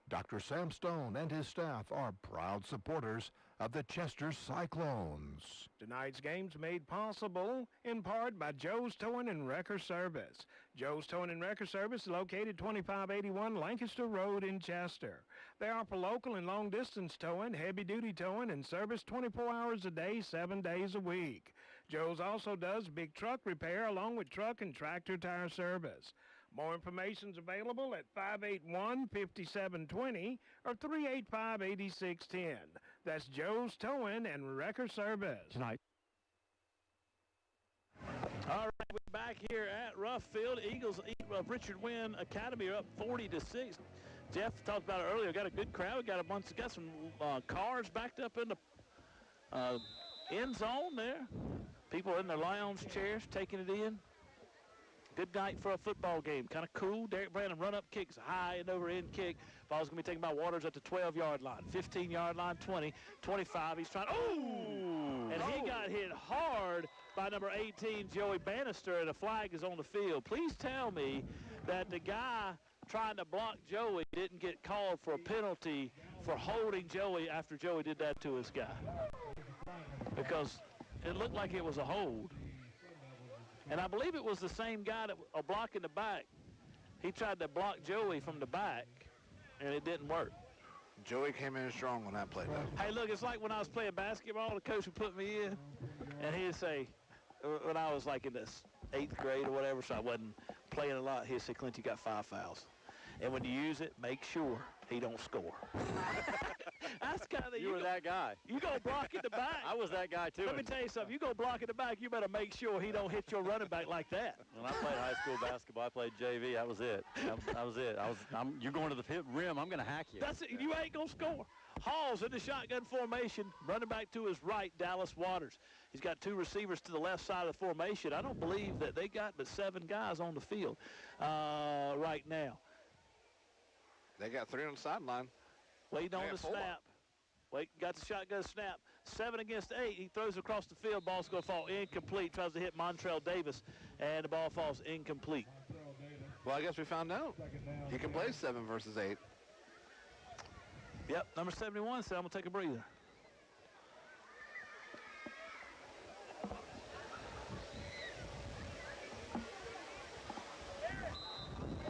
Dr. Sam Stone and his staff are proud supporters of the Chester Cyclones. Tonight's game's made possible in part by Joe's Towing and Wrecker Service. Joe's Towing and Wrecker Service is located 2581 Lancaster Road in Chester. They offer local and long-distance towing, heavy-duty towing, and service 24 hours a day, 7 days a week. Joe's also does big truck repair along with truck and tractor tire service. More information is available at 581-5720 or 385-8610. That's Joe's Towing and Wrecker Service. Tonight. All right, we're back here at Rough Field. Eagles of Richard Winn Academy are up 40-6. Jeff talked about it earlier. Got a good crowd. Got some cars backed up in the end zone there. People in their lounge chairs taking it in. Good night for a football game. Kind of cool. Derek Brandon run-up kicks, high and over-end kick. Ball's going to be taken by Waters at the 12-yard line, 15-yard line, 20, 25. He's trying. Oh! And he got hit hard by number 18, Joey Bannister, and a flag is on the field. Please tell me that the guy trying to block Joey didn't get called for a penalty for holding Joey after Joey did that to his guy. Because it looked like it was a hold. And I believe it was the same guy that was blocking the back. He tried to block Joey from the back, and it didn't work. Joey came in strong on that play, though. Hey, look, it's like when I was playing basketball, the coach would put me in, and he'd say, when I was like in the 8th grade or whatever, so I wasn't playing a lot, he'd say, Clint, you got 5 fouls. And when you use it, make sure he don't score. That's kind of You were that guy. You go block in the back. I was that guy, too. Let me tell you something. You go block in the back, you better make sure he don't hit your running back like that. When I played high school basketball, I played JV. That was it. That was it. You're going to the rim. I'm going to hack you. That's it. You ain't going to score. Hall's in the shotgun formation, running back to his right, Dallas Waters. He's got 2 receivers to the left side of the formation. I don't believe that they got but 7 guys on the field right now. They got 3 on the sideline. Waiting on the snap. Wait, got the shotgun snap. 7 against 8. He throws across the field. Ball's going to fall incomplete. Tries to hit Montrell Davis, and the ball falls incomplete. Well, I guess we found out. He can play 7 versus 8. Yep, number 71 said, I'm going to take a breather.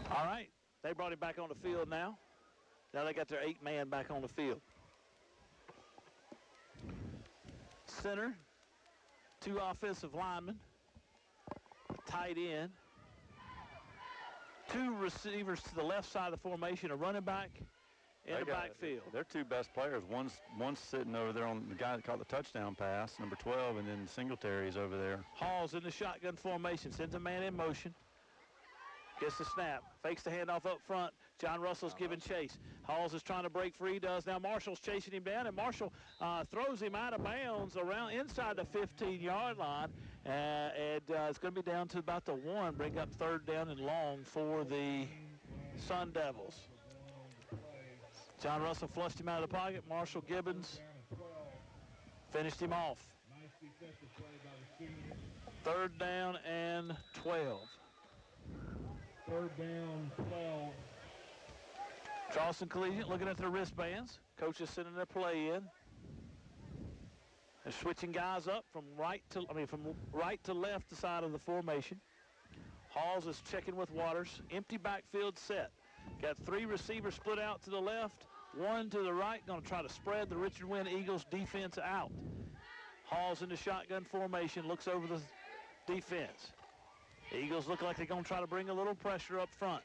All right, they brought him back on the field now. Now they got their 8-man back on the field. Center, 2 offensive linemen, tight end, 2 receivers to the left side of the formation, a running back in the backfield. Their 2 best players. One's sitting over there on the guy that caught the touchdown pass, number 12, and then Singletary's over there. Hall's in the shotgun formation, sends a man in motion. Gets the snap, fakes the handoff up front. John Russell's giving chase. Halls is trying to break free, does now. Marshall's chasing him down, and Marshall throws him out of bounds around inside the 15-yard line. And it's going to be down to about the 1, bring up 3rd down and long for the Sun Devils. John Russell flushed him out of the pocket. Marshall Gibbons finished him off. 3rd down and 12. 3rd down, 12. Charleston Collegiate looking at their wristbands. Coach is sending their play in. They're switching guys up from right to left side of the formation. Halls is checking with Waters. Empty backfield set. Got 3 receivers split out to the left, 1 to the right. Going to try to spread the Richard Winn Eagles defense out. Halls in the shotgun formation, looks over the defense. The Eagles look like they're going to try to bring a little pressure up front.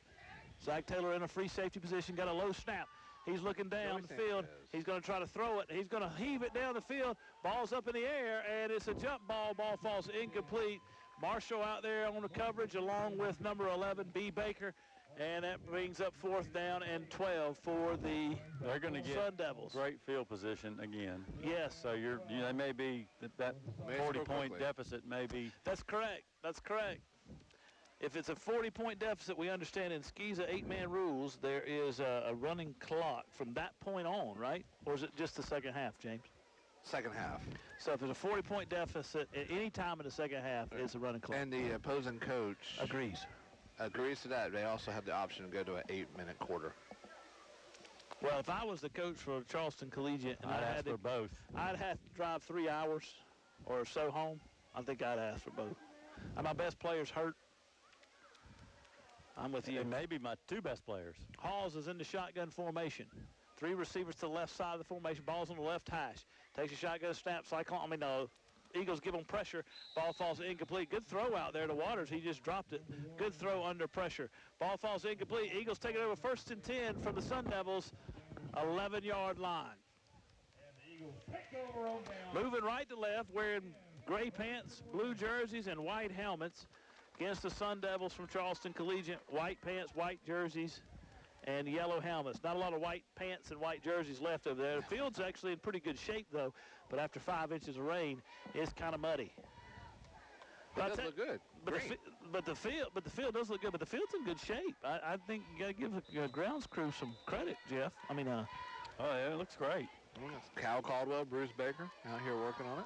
Zach Taylor in a free safety position, got a low snap. He's looking down the field. He's going to try to throw it. He's going to heave it down the field. Ball's up in the air, and it's a jump ball. Ball falls incomplete. Marshall out there on the coverage along with number 11, B. Baker. And that brings up 4th down and 12 for the They're going to get Sun Devils. Great field position again. Yes. So they may be that 40-point deficit may be. That's correct. That's correct. If it's a 40-point deficit, we understand in SCISA 8-man rules, there is a running clock from that point on, right? Or is it just the second half, James? Second half. So if there's a 40-point deficit at any time in the second half, it's a running clock. And the opposing coach agrees to that. They also have the option to go to an 8-minute quarter. Well, if I was the coach for Charleston Collegiate and I'd ask for both. I'd have to drive 3 hours or so home. I think I'd ask for both. And my best player's hurt. I'm with you. And maybe my 2 best players. Halls is in the shotgun formation. 3 receivers to the left side of the formation. Ball's on the left hash. Takes a shotgun snap. Eagles give them pressure. Ball falls incomplete. Good throw out there to Waters. He just dropped it. Good throw under pressure. Ball falls incomplete. Eagles take it over 1st and 10 from the Sun Devils. 11-yard line. Moving right to left, wearing gray pants, blue jerseys, and white helmets. Against the Sun Devils from Charleston Collegiate, white pants, white jerseys, and yellow helmets. Not a lot of white pants and white jerseys left over there. The field's actually in pretty good shape, though, but after 5 inches of rain, it's kind of muddy. It does look good. But the field does look good, but the field's in good shape. I think you got to give the grounds crew some credit, Jeff. Oh, yeah, it looks great. Cal Caldwell, Bruce Baker out here working on it.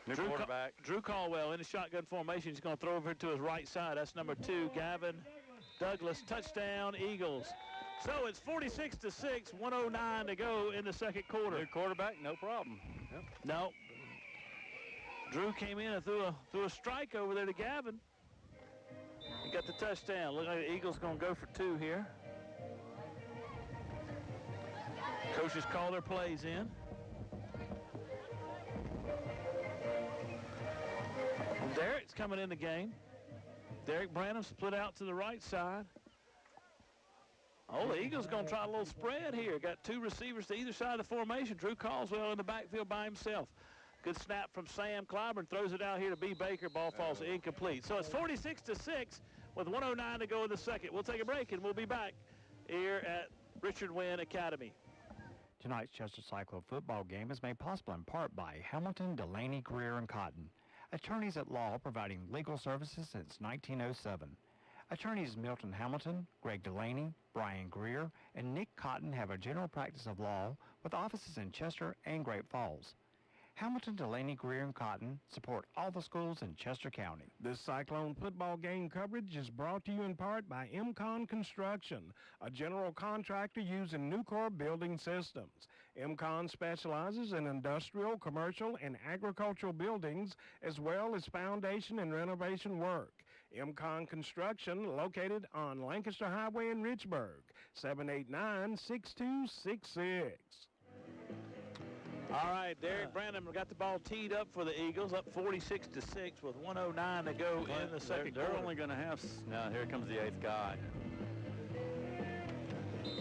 New quarterback. Drew Caldwell in the shotgun formation. He's going to throw over to his right side. That's number 2, Gavin Douglas. Touchdown, Eagles. So it's 46-6, 1:09 to go in the second quarter. New quarterback, no problem. Yep. No. Drew came in and threw a strike over there to Gavin. He got the touchdown. Looks like the Eagles going to go for 2 here. Coaches call their plays in. coming in the game. Derek Branham split out to the right side. Oh, the Eagles going to try a little spread here. Got two receivers to either side of the formation. Drew Caldwell in the backfield by himself. Good snap from Sam Clyburn. Throws it out here to B. Baker. Ball falls incomplete. So it's 46-6 with 1:09 to go in the second. We'll take a break, and we'll be back here at Richard Winn Academy. Tonight's Chester Cyclone football game is made possible in part by Hamilton, Delaney, Greer, and Cotton. Attorneys at law providing legal services since 1907. Attorneys Milton Hamilton, Greg Delaney, Brian Greer, and Nick Cotton have a general practice of law with offices in Chester and Great Falls. Hamilton, Delaney, Greer, and Cotton support all the schools in Chester County. This Cyclone football game coverage is brought to you in part by MCON Construction, a general contractor using Nucor building systems. MCON specializes in industrial, commercial, and agricultural buildings, as well as foundation and renovation work. MCON Construction, located on Lancaster Highway in Richburg, 789-6266. All right, Derek Branham got the ball teed up for the Eagles, up 46-6 with 1:09 to go in the second They're quarter. only going to have, now here comes the 8th guy.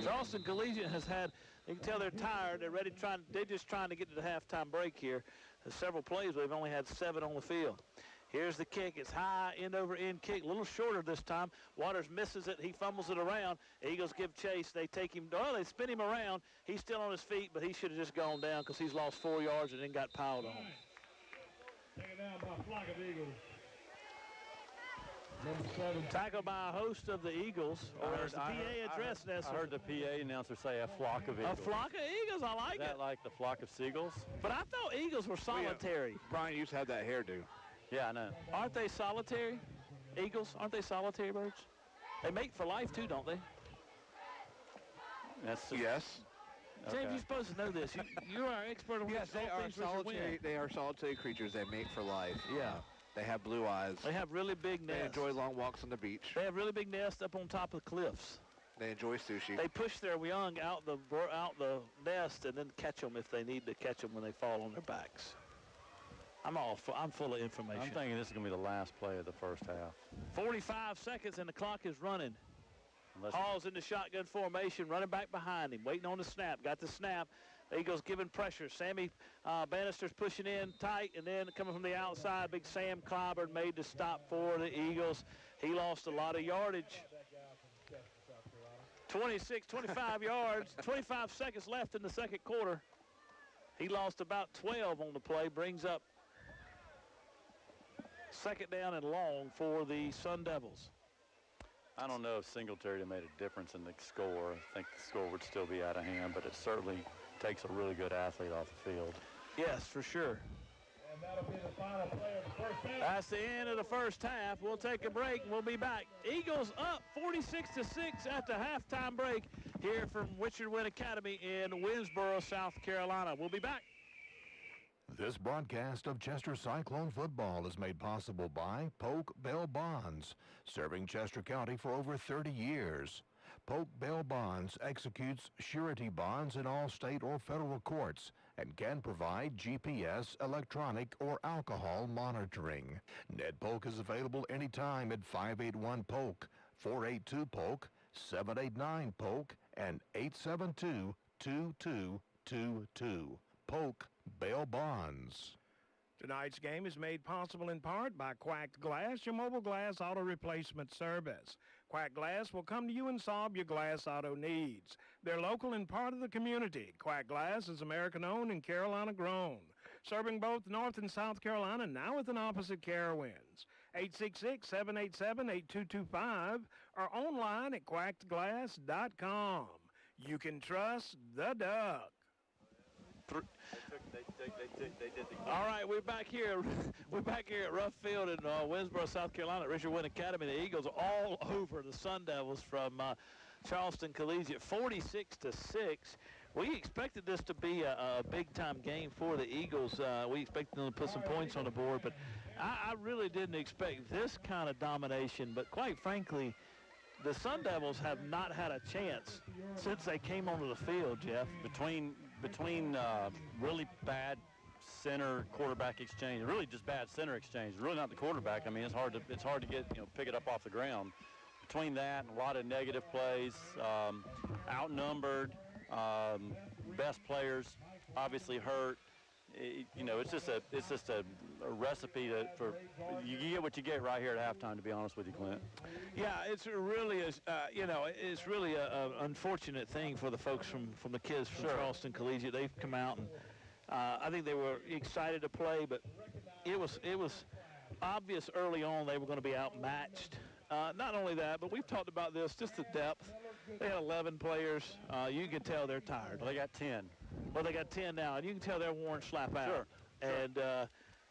Charleston Collegiate has had, you can tell they're tired. They're ready, they're just trying to get to the halftime break here. There's several plays, they've only had 7 on the field. Here's the kick. It's high, end-over-end kick. A little shorter this time. Waters misses it. He fumbles it around. Eagles give chase. They take him. Oh, they spin him around. He's still on his feet, but he should have just gone down because he's lost 4 yards and then got piled on. Taken down by a flock of Eagles. Number 7. Tackled by a host of the Eagles. Or as the PA addressed this. I heard the PA announcer say a flock of Eagles. A flock of Eagles. I like Is that it. like the flock of seagulls? But I thought Eagles were solitary. Brian used to have that hairdo. Yeah, I know. Aren't they solitary? Eagles, aren't they solitary birds? They mate for life too, don't they? That's just, Yes. James, you're supposed to know this. You're our expert on Yes, they all are things Richard Winn. solitary. They are solitary creatures. They mate for life. Yeah. They have blue eyes. They have really big They nests. enjoy long walks on the beach. They have really big nests up on top of the cliffs. They enjoy sushi. They push their young out the nest and then catch them if they need to catch them when they fall on their backs. I'm full of information. I'm thinking this is going to be the last play of the first half. 45 seconds and the clock is running. Hall's in the shotgun formation, running back behind him, waiting on the snap. Got the snap. The Eagles giving pressure. Sammy Bannister's pushing in tight, and then coming from the outside, big Sam Clyburn made the stop for the Eagles. He lost a lot of yardage. 25 yards, 25 seconds left in the second quarter. He lost about 12 on the play, brings up second down and long for the Sun Devils. I don't know if Singletary made a difference in the score. I think the score would still be out of hand, but it certainly takes a really good athlete off the field. Yes, for sure. And that'll be the final play of the first half. That's the end of the first half. We'll take a break and we'll be back. Eagles up 46-6 at the halftime break here from Richard Winn Academy in Winnsboro, South Carolina. We'll be back. This broadcast of Chester Cyclone football is made possible by Polk Bell Bonds, serving Chester County for over 30 years. Polk Bell Bonds executes surety bonds in all state or federal courts and can provide GPS, electronic, or alcohol monitoring. Ned Polk is available anytime at 581-POLK, 482-POLK, 789-POLK, and 872-2222. Polk Bell Bonds. Tonight's game is made possible in part by Quacked Glass, your mobile glass auto replacement service. Quack Glass will come to you and solve your glass auto needs. They're local and part of the community. Quack Glass is American-owned and Carolina-grown, serving both North and South Carolina, now with an opposite Carowinds. 866-787-8225 or online at quackedglass.com. You can trust the duck. All right, we're back here. We're back here at Rough Field in Winnsboro, South Carolina, at Richard Winn Academy. The Eagles are all over the Sun Devils from Charleston Collegiate, 46-6. We expected this to be a big-time game for the Eagles. We expected them to put some points on the board, but I really didn't expect this kind of domination. But quite frankly, the Sun Devils have not had a chance since they came onto the field, Jeff. Between really bad center quarterback exchange, really just bad center exchange. Really not the quarterback. I mean, it's hard to get, pick it up off the ground. Between that and a lot of negative plays, outnumbered, best players obviously hurt. It's just a recipe for you get what you get right here at halftime. To be honest with you, Clint. Yeah, it's really it's really a unfortunate thing for the folks from the kids from Charleston Collegiate. They've come out and I think they were excited to play, but it was obvious early on they were going to be outmatched. Not only that, but we've talked about this, just the depth. They had 11 players. You can tell they're tired. Well, they got 10. Well, they got 10 now, and you can tell they're worn slap out. Sure. And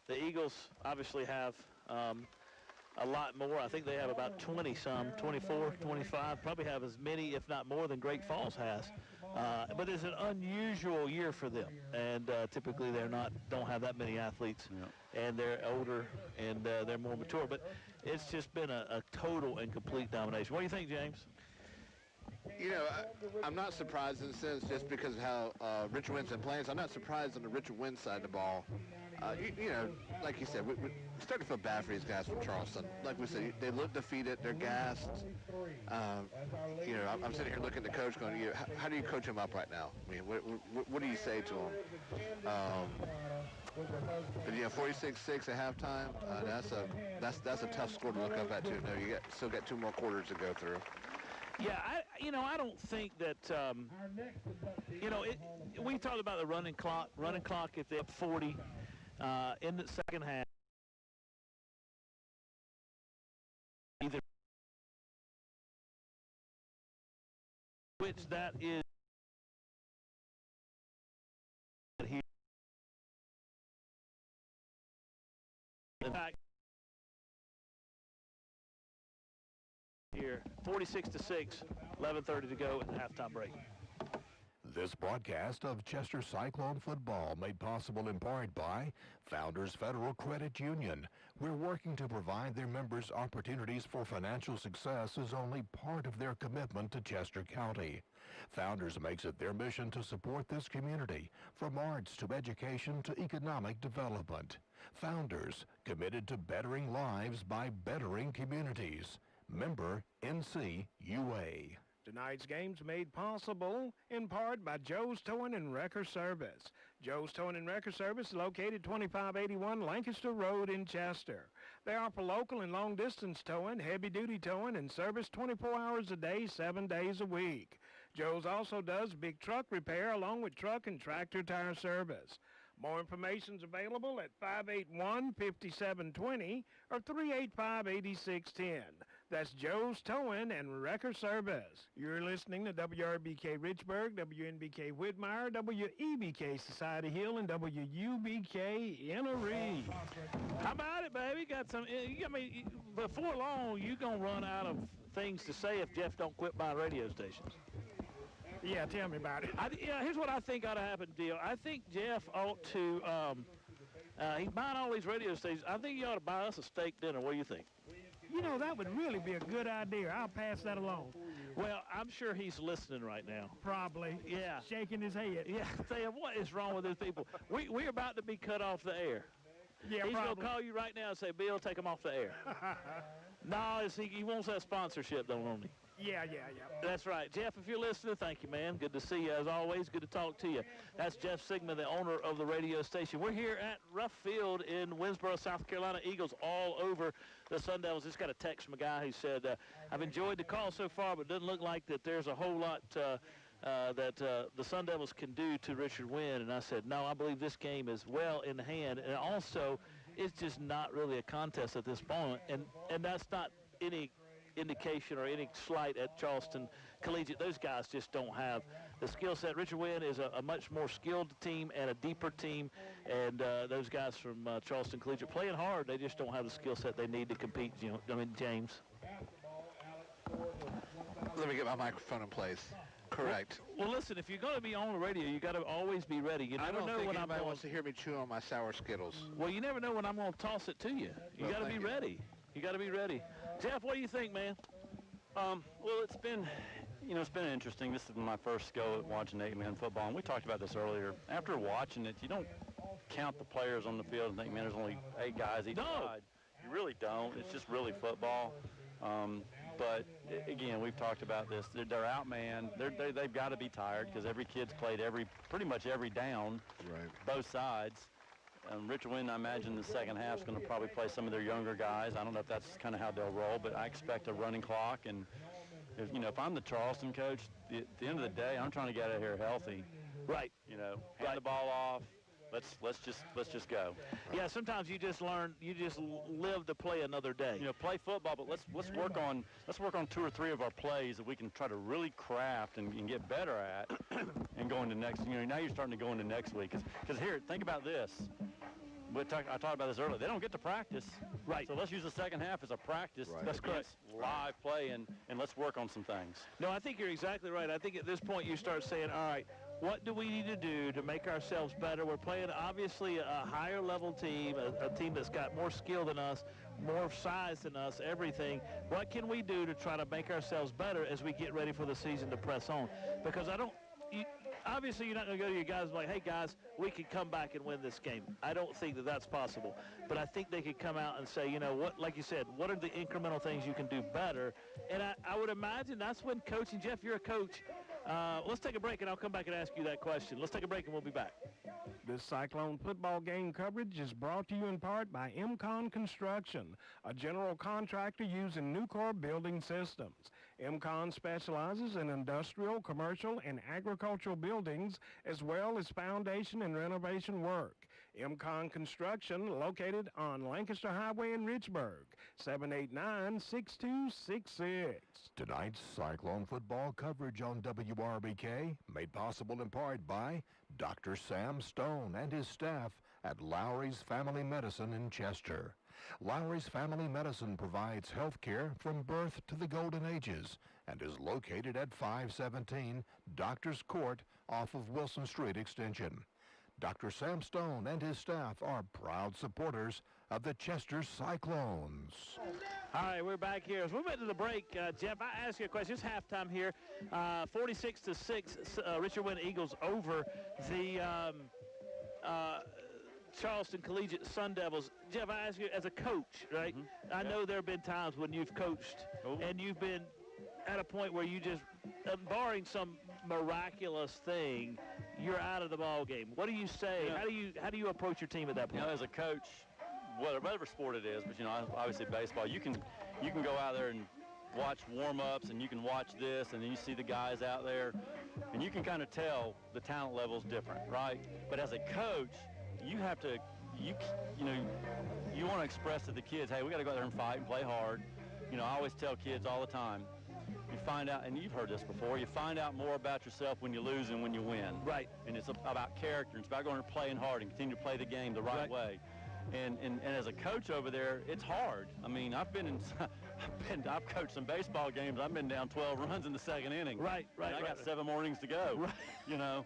the Eagles obviously have a lot more. I think they have about 20-some, 24, 25, probably have as many, if not more, than Great Falls has. But it's an unusual year for them, and typically don't have that many athletes, and they're older and they're more mature. But it's just been a total and complete domination. What do you think, James? I'm not surprised in a sense just because of how Richard Winn's been playing. So I'm not surprised on the Richard Winn side of the ball. Like you said, we started to feel bad for these guys from Charleston. Like we said, they look defeated. They're gassed. I'm sitting here looking at the coach going, how do you coach them up right now? I mean, what do you say to them? But 46-6 at halftime. That's a tough score to look up at too. No, you still got 2 more quarters to go through. Yeah, I don't think that, we talked about the running clock. If they're up 40 in the second half, either which that is here. In fact, here, 46-6, 11:30 to go at the halftime break. This broadcast of Chester Cyclone football made possible in part by Founders Federal Credit Union. We're working to provide their members opportunities for financial success as only part of their commitment to Chester County. Founders makes it their mission to support this community, from arts to education to economic development. Founders, committed to bettering lives by bettering communities. Member NCUA. Tonight's game's made possible in part by Joe's Towing and Wrecker Service. Joe's Towing and Wrecker Service is located 2581 Lancaster Road in Chester. They offer local and long-distance towing, heavy-duty towing, and service 24 hours a day, 7 days a week. Joe's also does big truck repair along with truck and tractor tire service. More information is available at 581-5720 or 385-8610. That's Joe's Towing and Wrecker Service. You're listening to WRBK Richburg, WNBK Whitmire, WEBK Society Hill, and WUBK Inner How about it, baby? Got some. Before long, you're gonna run out of things to say if Jeff don't quit buying radio stations. Yeah, tell me about it. Here's what I think ought to happen, Deal. I think Jeff ought to. He's buying all these radio stations. I think he ought to buy us a steak dinner. What do you think? That would really be a good idea. I'll pass that along. Well, I'm sure he's listening right now. Probably. Yeah. Shaking his head. Yeah. Say, what is wrong with these people? We're about to be cut off the air. Yeah, he's going to call you right now and say, Bill, take him off the air. No, he wants that sponsorship, won't he? Yeah. That's right. Jeff, if you're listening, thank you, man. Good to see you, as always. Good to talk to you. That's Jeff Sigmund, the owner of the radio station. We're here at Rough Field in Winsboro, South Carolina. Eagles all over the Sun Devils. Just got a text from a guy who said, I've enjoyed the call so far, but it doesn't look like that there's a whole lot that the Sun Devils can do to Richard Winn. And I said, no, I believe this game is well in hand. And also, it's just not really a contest at this point. And that's not any indication or any slight at Charleston Collegiate. Those guys just don't have the skill set. Richard Winn is a much more skilled team and a deeper team, and those guys from Charleston Collegiate playing hard. They just don't have the skill set they need to compete. James. Let me get my microphone in place. Correct. Well, listen, if you're going to be on the radio, you got to always be ready. You never know when anybody wants to hear me chew on my sour Skittles. Well, you never know when I'm going to toss it to you. You got to be ready. You got to be ready. Jeff, what do you think, man? Well, it's been interesting. This is my first go at watching 8-man football, and we talked about this earlier. After watching it, you don't count the players on the field and think, man, there's only 8 guys each side. You really don't. It's just really football. But again, we've talked about this. They're outmanned. They've got to be tired because every kid's played pretty much every down, both sides. Richard Winn, I imagine the second half is going to probably play some of their younger guys. I don't know if that's kind of how they'll roll, but I expect a running clock. And if I'm the Charleston coach, at the end of the day, I'm trying to get out of here healthy. Right. Hand the ball off. Let's just go. Yeah, sometimes you just live to play another day. Play football, but let's work on 2 or 3 of our plays that we can try to really craft and get better at, and go into next. Now you're starting to go into next week. Because here, think about this. I talked about this earlier. They don't get to practice. Right. So let's use the second half as a practice. Right. That's correct. Live play, and let's work on some things. No, I think you're exactly right. I think at this point you start saying, all right, what do we need to do to make ourselves better? We're playing obviously a higher level team, a team that's got more skill than us, more size than us, everything. What can we do to try to make ourselves better as we get ready for the season to press on? Because obviously you're not going to go to your guys like, hey guys, we can come back and win this game. I don't think that that's possible. But I think they could come out and say, what, like you said, what are the incremental things you can do better? And I would imagine that's when coaching, Jeff, you're a coach. Let's take a break, and I'll come back and ask you that question. Let's take a break, and we'll be back. This Cyclone football game coverage is brought to you in part by MCON Construction, a general contractor using Nucor Building Systems. MCON specializes in industrial, commercial, and agricultural buildings, as well as foundation and renovation work. MCON Construction, located on Lancaster Highway in Richburg, 789-6266. Tonight's Cyclone football coverage on WRBK made possible in part by Dr. Sam Stone and his staff at Lowry's Family Medicine in Chester. Lowry's Family Medicine provides health care from birth to the golden ages and is located at 517 Doctors Court off of Wilson Street Extension. Dr. Sam Stone and his staff are proud supporters of the Chester Cyclones. All right, we're back here. As we went to the break, Jeff, I asked you a question. It's halftime here. 46-6, Richard Winn Eagles over the Charleston Collegiate Sun Devils. Jeff, I ask you, as a coach, right? Mm-hmm. I know there have been times when you've coached and you've been at a point where you just, barring some miraculous thing, you're out of the ball game. What do you say? How do you approach your team at that point? As a coach, whatever sport it is, but obviously baseball, you can go out there and watch warm-ups, and you can watch this, and then you see the guys out there, and you can kind of tell the talent level's different, right? But as a coach, you have to, you want to express to the kids, hey, we got to go out there and fight and play hard. I always tell kids all the time, you find out, and you've heard this before, you find out more about yourself when you lose than when you win. Right. And it's about character. It's about going and playing hard and continue to play the game the right way. And as a coach over there, it's hard. I mean, I've coached some baseball games. I've been down 12 runs in the second inning. Right. I got 7 more innings to go. Right.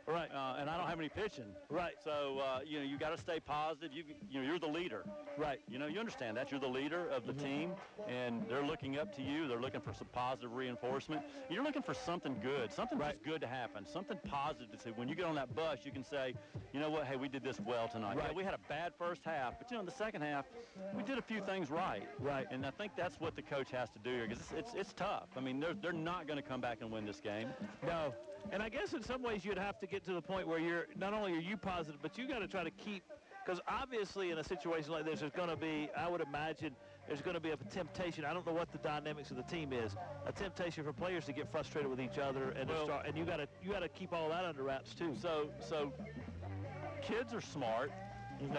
Right. And I don't have any pitching. Right. So you got to stay positive. You're the leader. Right. You understand that you're the leader of the team, and they're looking up to you. They're looking for some positive reinforcement. You're looking for something good, something just good to happen, something positive to say. When you get on that bus, you can say, you know what? Hey, we did this well tonight. Right. Yeah, we had a bad first half, but in the second half, we did a few things right. Right. And I think that's what the coach has to do here, because it's tough. I mean, they're not going to come back and win this game. No. And I guess in some ways you'd have to get to the point where you're, not only are you positive, but you got to try to keep, because obviously in a situation like this, there's going to be, I would imagine, there's going to be a temptation. I don't know what the dynamics of the team is. A temptation for players to get frustrated with each other and you got to keep all that under wraps too. So kids are smart. Mm-hmm.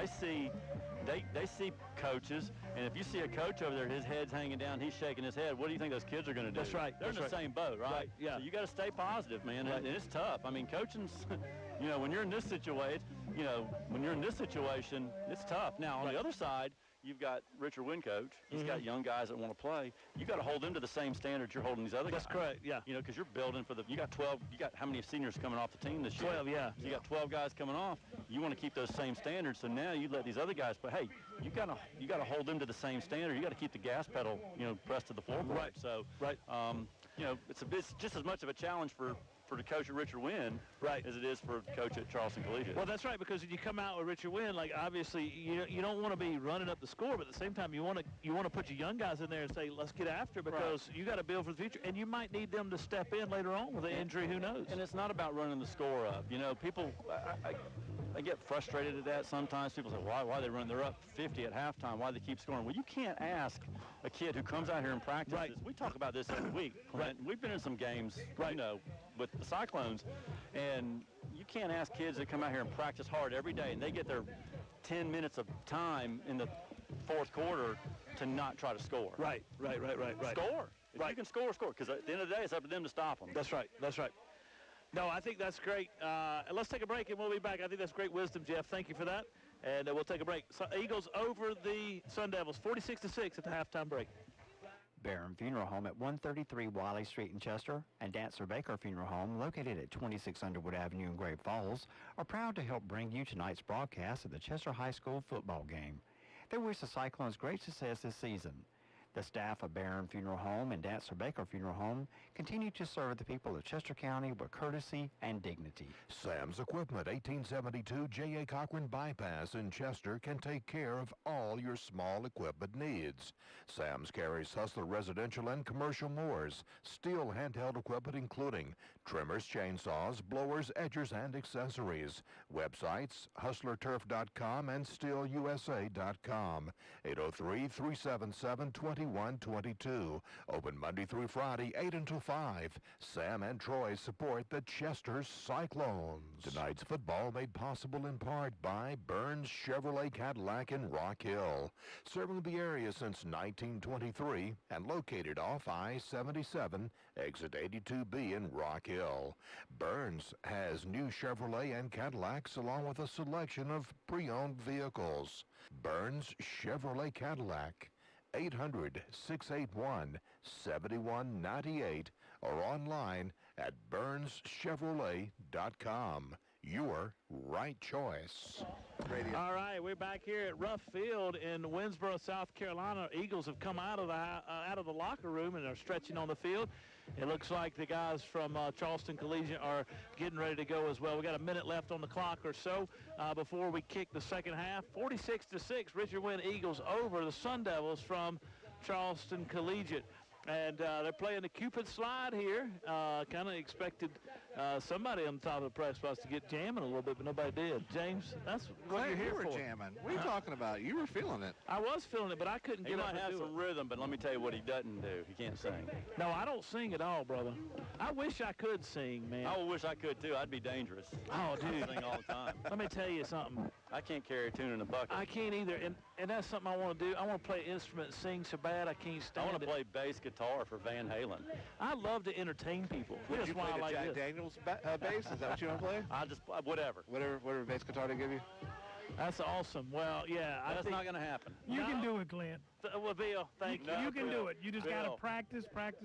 They see coaches, and if you see a coach over there, his head's hanging down, he's shaking his head, what do you think those kids are going to do? That's right. They're in the same boat, right? Yeah. So you got to stay positive, man, right. and it's tough. I mean, coaching's, when you're in this situation, it's tough. Now, on the other side, you've got Richard Winn coach. He's got young guys that want to play. You got to hold them to the same standards you're holding these other guys. That's correct, yeah. Because you're building for you got 12, you got how many seniors coming off the team this year? 12, yeah. So you got 12 guys coming off. You want to keep those same standards. So now you let these other guys play. Hey, you got to hold them to the same standard. You got to keep the gas pedal, pressed to the floor. Right. So, you know, it's just as much of a challenge for the coach at Richard Winn as it is for the coach at Charleston Collegiate. Well, that's right, because when you come out with Richard Winn, like obviously you don't want to be running up the score, but at the same time you want to put your young guys in there and say, let's get after it, because you got to build for the future, and you might need them to step in later on with an injury. Who knows? And it's not about running the score up. You know, people, I get frustrated at that sometimes. People say, why they run? They're up 50 at halftime. Why they keep scoring? Well, you can't ask a kid who comes out here and practices. We talk about this every week. We've been in some games, you know, with the Cyclones, and you can't ask kids that come out here and practice hard every day, and they get their 10 minutes of time in the fourth quarter to not try to score. Right. Score. If you can score, score. Because at the end of the day, it's up to them to stop them. That's right. No, I think that's great. Let's take a break, and we'll be back. I think that's great wisdom, Jeff. Thank you for that. And we'll take a break. So Eagles over the Sun Devils, 46-6 at the halftime break. Barron Funeral Home at 133 Wiley Street in Chester and Dancer Baker Funeral Home, located at 26 Underwood Avenue in Great Falls, are proud to help bring you tonight's broadcast of the Chester High School football game. They wish the Cyclones great success this season. The staff of Barron Funeral Home and Dancer Baker Funeral Home continue to serve the people of Chester County with courtesy and dignity. Sam's Equipment, 1872 J.A. Cochran Bypass in Chester, can take care of all your small equipment needs. Sam's carries Hustler residential and commercial mowers, steel handheld equipment including trimmers, chainsaws, blowers, edgers, and accessories. Websites, hustlerturf.com and steelusa.com. 803-377-2122. Open Monday through Friday, 8 until 5. Sam and Troy support the Chester Cyclones. Tonight's football made possible in part by Burns Chevrolet Cadillac in Rock Hill, serving the area since 1923 and located off I-77, exit 82B in Rock Hill. Burns has new Chevrolet and Cadillacs along with a selection of pre-owned vehicles. Burns Chevrolet Cadillac, 800-681-7198 or online at BurnsChevrolet.com. Your right choice. All right, we're back here at Ruff Field in Winnsboro, South Carolina. Eagles have come out of the locker room and are stretching on the field. It looks like the guys from Charleston Collegiate are getting ready to go as well. We got a minute left on the clock or so before we kick the second half. 46-6, Richard Winn Eagles over the Sun Devils from Charleston Collegiate. And they're playing the Cupid slide here. Kind of expected somebody on the top of the press box to get jamming a little bit, but nobody did. James, that's what you're here for. You were jamming. What are you talking about? You were feeling it. I was feeling it, but I couldn't get up and do it. He might have some rhythm, but let me tell you what he doesn't do. He can't sing. No, I don't sing at all, brother. I wish I could sing, man. I wish I could, too. I'd be dangerous. Oh, dude. I sing all the time. Let me tell you something. I can't carry a tune in a bucket. I can't either, and that's something I want to do. I want to play an instrument, sing so bad I can't stand it. I want to play bass guitar for Van Halen. I love to entertain people. Would That's you why play I like Jack this. Daniels bass? Is that what you want to play? I just, whatever. Whatever bass guitar they give you? That's awesome. Well, yeah. That's not going to happen. You can do it, Clint. Well, Bill, thank you. You can do it. You just got to practice.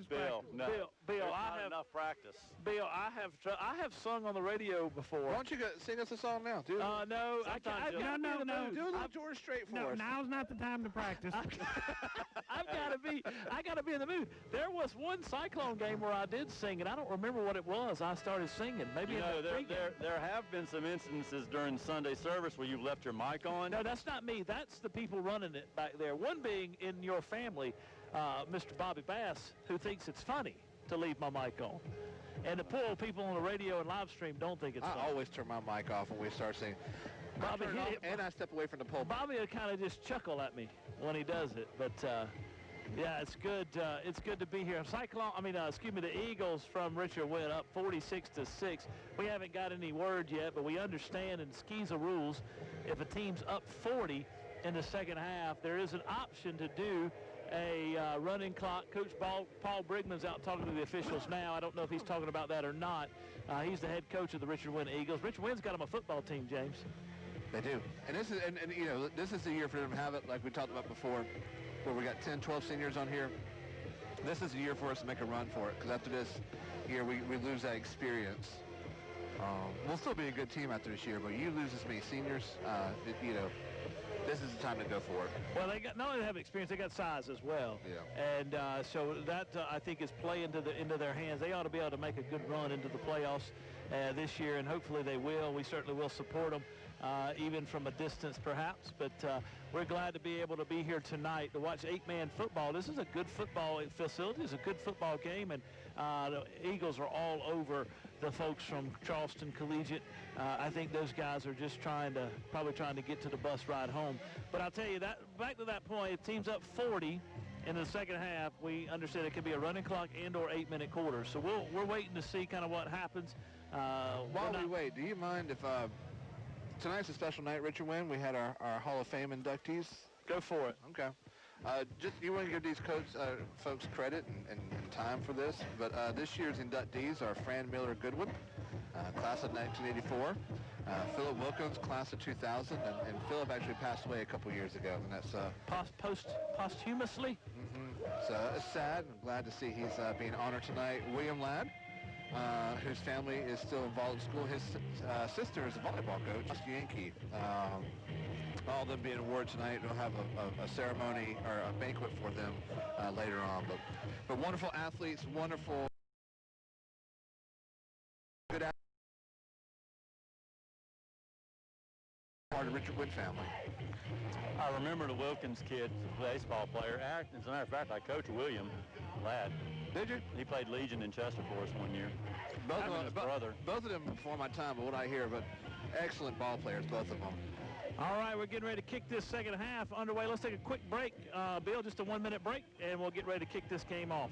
Bill, no. Bill, I have enough practice. Bill, I have sung on the radio before. Why don't you sing us a song now, dude? No, No. Do a little George Strait for us. Now's not the time to practice. I gotta be in the mood. There was one Cyclone game where I did sing, and I don't remember what it was. I started singing. Maybe there have been some instances during Sunday service where you've left your mic on. No, that's not me. That's the people running it back there. One being in your family, Mr. Bobby Bass, who thinks it's funny to leave my mic on. And the poor people on the radio and live stream don't think it's funny. I always turn my mic off when we start singing. Bobby, and I step away from the pulpit. Bobby will kind of just chuckle at me when he does it. But, yeah, it's good. It's good to be here. The Eagles from Richard Winn up 46-6. We haven't got any word yet, but we understand in SCISA rules, if a team's up 40 in the second half, there is an option to do a running clock. Coach Paul Brigman's out talking to the officials now. I don't know if he's talking about that or not. He's the head coach of the Richard Winn Eagles. Richard Winn's got them a football team, James. They do. And this is this is the year for them to have it like we talked about before, where we got 10, 12 seniors on here. This is the year for us to make a run for it, because after this year, we lose that experience. We'll still be a good team after this year, but you lose this many seniors, this is the time to go for it. Well, they got not only have experience, they got size as well. Yeah. And so that I think is playing into their hands. They ought to be able to make a good run into the playoffs this year, and hopefully they will. We certainly will support them, even from a distance perhaps. But we're glad to be able to be here tonight to watch 8-man football. This is a good football facility. It's a good football game, and the Eagles are all over the folks from Charleston Collegiate. I think those guys are just probably trying to get to the bus ride home. But I'll tell you, that back to that point, if team's up 40 in the second half, we understand it could be a running clock and or 8-minute quarters. So we're waiting to see kind of what happens. While we wait, do you mind if tonight's a special night, Richard Winn? We had our Hall of Fame inductees. Go for it. Okay. Just you want to give these folks credit and time for this, but this year's inductees are Fran Miller Goodwin, class of 1984, Philip Wilkins, class of 2000, and Philip actually passed away a couple years ago, and that's posthumously. So it's sad. I'm glad to see he's being honored tonight. William Ladd, whose family is still involved in school. His sister is a volleyball coach, Yankee. All of them being awarded tonight. We'll have a ceremony or a banquet for them later on. But wonderful athletes, wonderful, good athletes. Part of the Richard Winn family. I remember the Wilkins kid, the baseball player. As a matter of fact, I coached William Ladd. Did you? He played Legion in Chester for us one year. Both of them before my time, but what I hear, but excellent ball players, both of them. All right, we're getting ready to kick this second half underway. Let's take a quick break, Bill, just a 1-minute break, and we'll get ready to kick this game off.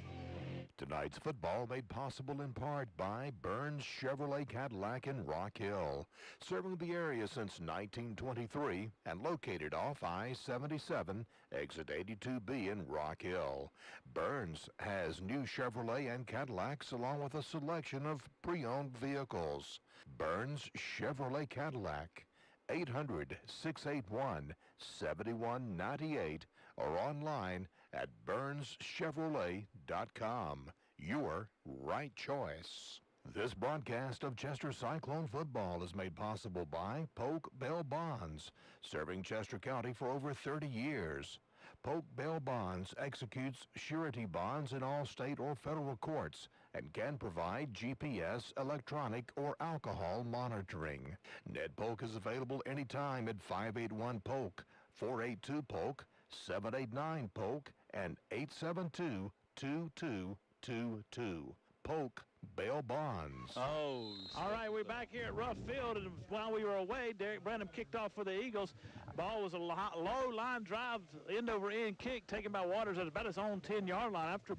Tonight's football made possible in part by Burns Chevrolet Cadillac in Rock Hill, serving the area since 1923 and located off I-77, exit 82B in Rock Hill. Burns has new Chevrolet and Cadillacs along with a selection of pre-owned vehicles. Burns Chevrolet Cadillac, 800-681-7198 or online at BurnsChevrolet.com. Your right choice. This broadcast of Chester Cyclone football is made possible by Polk Bell Bonds, serving Chester County for over 30 years. Polk Bell Bonds executes surety bonds in all state or federal courts and can provide GPS, electronic, or alcohol monitoring. Ned Polk is available anytime at 581-POLK, 482-POLK, 789-POLK, and 872-2222. Polk Bail Bonds. Oh, all right, we're back here at Rough Field, and while we were away, Derek Branham kicked off for the Eagles. Ball was a low line drive, end-over-end kick taken by Waters at about his own 10-yard line. After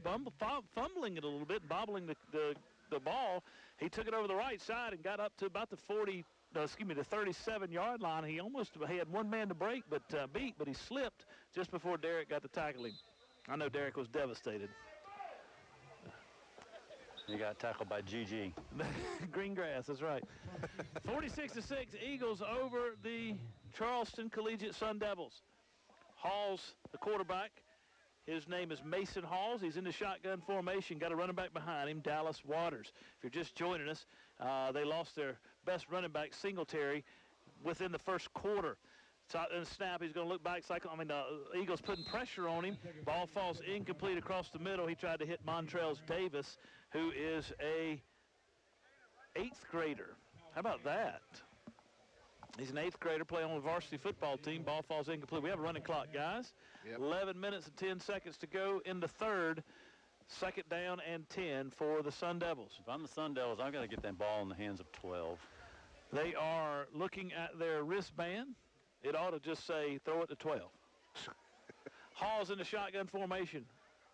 fumbling it a little bit, bobbling the ball, he took it over the right side and got up to about the 37-yard line. He had one man to break, but he slipped just before Derek got to tackle him. I know Derek was devastated. He got tackled by GG. Green grass, that's right. 46-6, Eagles over the Charleston Collegiate Sun Devils. Halls, the quarterback, his name is Mason Halls. He's in the shotgun formation, got a running back behind him, Dallas Waters. If you're just joining us, they lost their best running back, Singletary, within the first quarter. So in the snap, he's going to look back. The Eagles putting pressure on him. Ball falls incomplete across the middle. He tried to hit Montrell Davis, who is a 8th grader. How about that? He's an 8th grader playing on the varsity football team. Ball falls incomplete. We have a running clock, guys. Yep. 11 minutes and 10 seconds to go in the third. Second down and 10 for the Sun Devils. If I'm the Sun Devils, I've got to get that ball in the hands of 12. They are looking at their wristband. It ought to just say, throw it to 12. Hall's in the shotgun formation.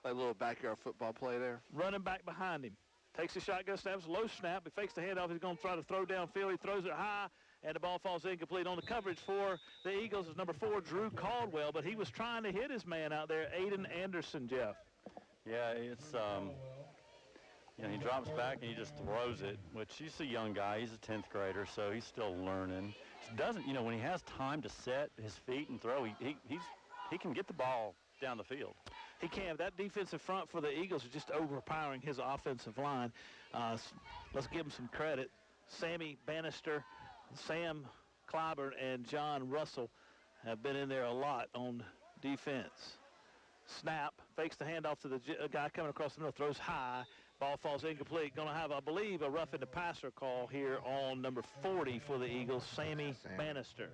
A little backyard football play there. Running back behind him. Takes the shotgun snaps, low snap. He fakes the handoff. He's going to try to throw downfield. He throws it high, and the ball falls incomplete. On the coverage for the Eagles is number 4, Drew Caldwell, but he was trying to hit his man out there, Aiden Anderson, Jeff. Yeah, it's, he drops back and he just throws it, which he's a young guy. He's a 10th grader, so he's still learning. He doesn't, when he has time to set his feet and throw, he can get the ball down the field. He can. That defensive front for the Eagles is just overpowering his offensive line. Let's give him some credit. Sammy Bannister, Sam Clyburn, and John Russell have been in there a lot on defense. Snap, fakes the handoff to the guy coming across the middle, throws high. Ball falls incomplete. Going to have, I believe, a roughing the passer call here on number 40 for the Eagles, Sammy Bannister.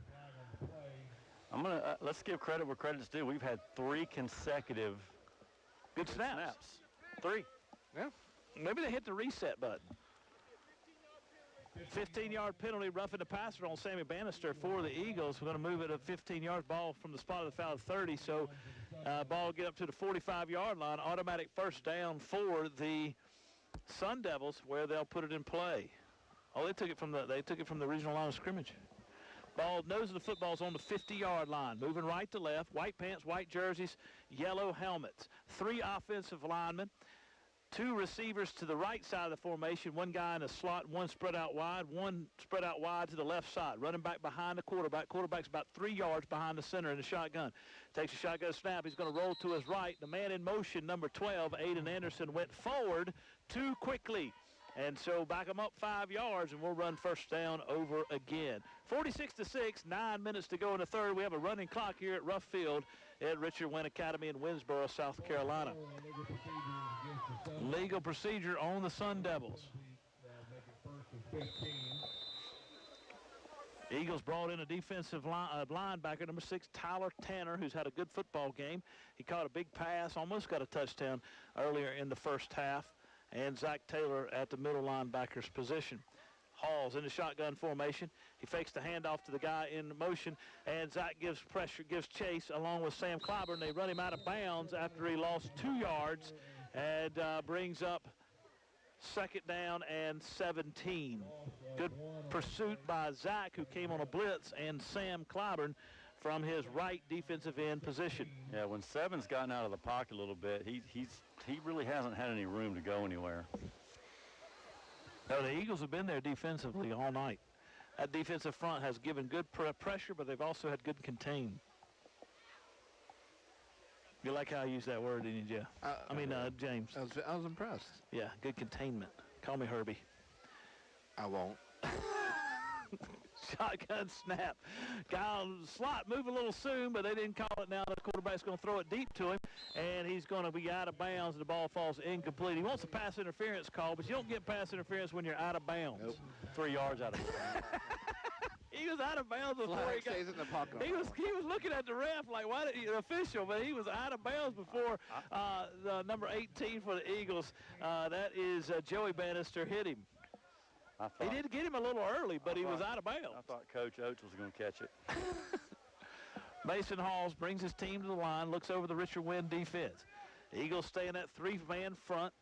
Let's give credit where credit's due. We've had 3 consecutive good snaps. 3. Yeah. Maybe they hit the reset button. 15-yard penalty, roughing the passer on Sammy Bannister for the Eagles. We're going to move it a 15-yard ball from the spot of the foul 30. So ball get up to the 45-yard line. Automatic first down for the Sun Devils, where they'll put it in play. Oh, they took it from the regional line of scrimmage. Nose of the football's on the 50-yard line. Moving right to left. White pants, white jerseys, yellow helmets. 3 offensive linemen. 2 receivers to the right side of the formation. 1 guy in a slot, 1 spread out wide, 1 spread out wide to the left side. Running back behind the quarterback. Quarterback's about 3 yards behind the center in the shotgun. Takes a shotgun snap. He's going to roll to his right. The man in motion, number 12, Aiden Anderson, went forward too quickly. And so back him up 5 yards, and we'll run first down over again. 46-6, 9 minutes to go in the third. We have a running clock here at Rough Field at Richard Winn Academy in Winnsboro, South Carolina. Legal procedure on the Sun Devils. Eagles brought in a defensive linebacker, number 6, Tyler Tanner, who's had a good football game. He caught a big pass, almost got a touchdown earlier in the first half. And Zach Taylor at the middle linebacker's position. Hall's in the shotgun formation. He fakes the handoff to the guy in motion, and Zach gives chase along with Sam Clyburn. They run him out of bounds after he lost 2 yards and brings up second down and 17. Good pursuit by Zach, who came on a blitz, and Sam Clyburn from his right defensive end position. Yeah, when Seven's gotten out of the pocket a little bit, he really hasn't had any room to go anywhere. No, the Eagles have been there defensively all night. That defensive front has given good pressure, but they've also had good contain. You like how I use that word, didn't you, Jeff? James. I was impressed. Yeah, good containment. Call me Herbie. I won't. Shotgun snap. Guy on the slot move a little soon, but they didn't call it now. The quarterback's going to throw it deep to him, and he's going to be out of bounds, and the ball falls incomplete. He wants a pass interference call, but you don't get pass interference when you're out of bounds. Nope. 3 yards out of bounds. He was out of bounds before he got. Stays in the pocket. He was looking at the ref like, why did the official? But he was out of bounds before the number 18 for the Eagles. That is Joey Bannister hit him. He did get him a little early, but he was out of bounds. I thought Coach Oates was going to catch it. Mason Halls brings his team to the line, looks over the Richard Winn defense. The Eagles stay in that 3-man front,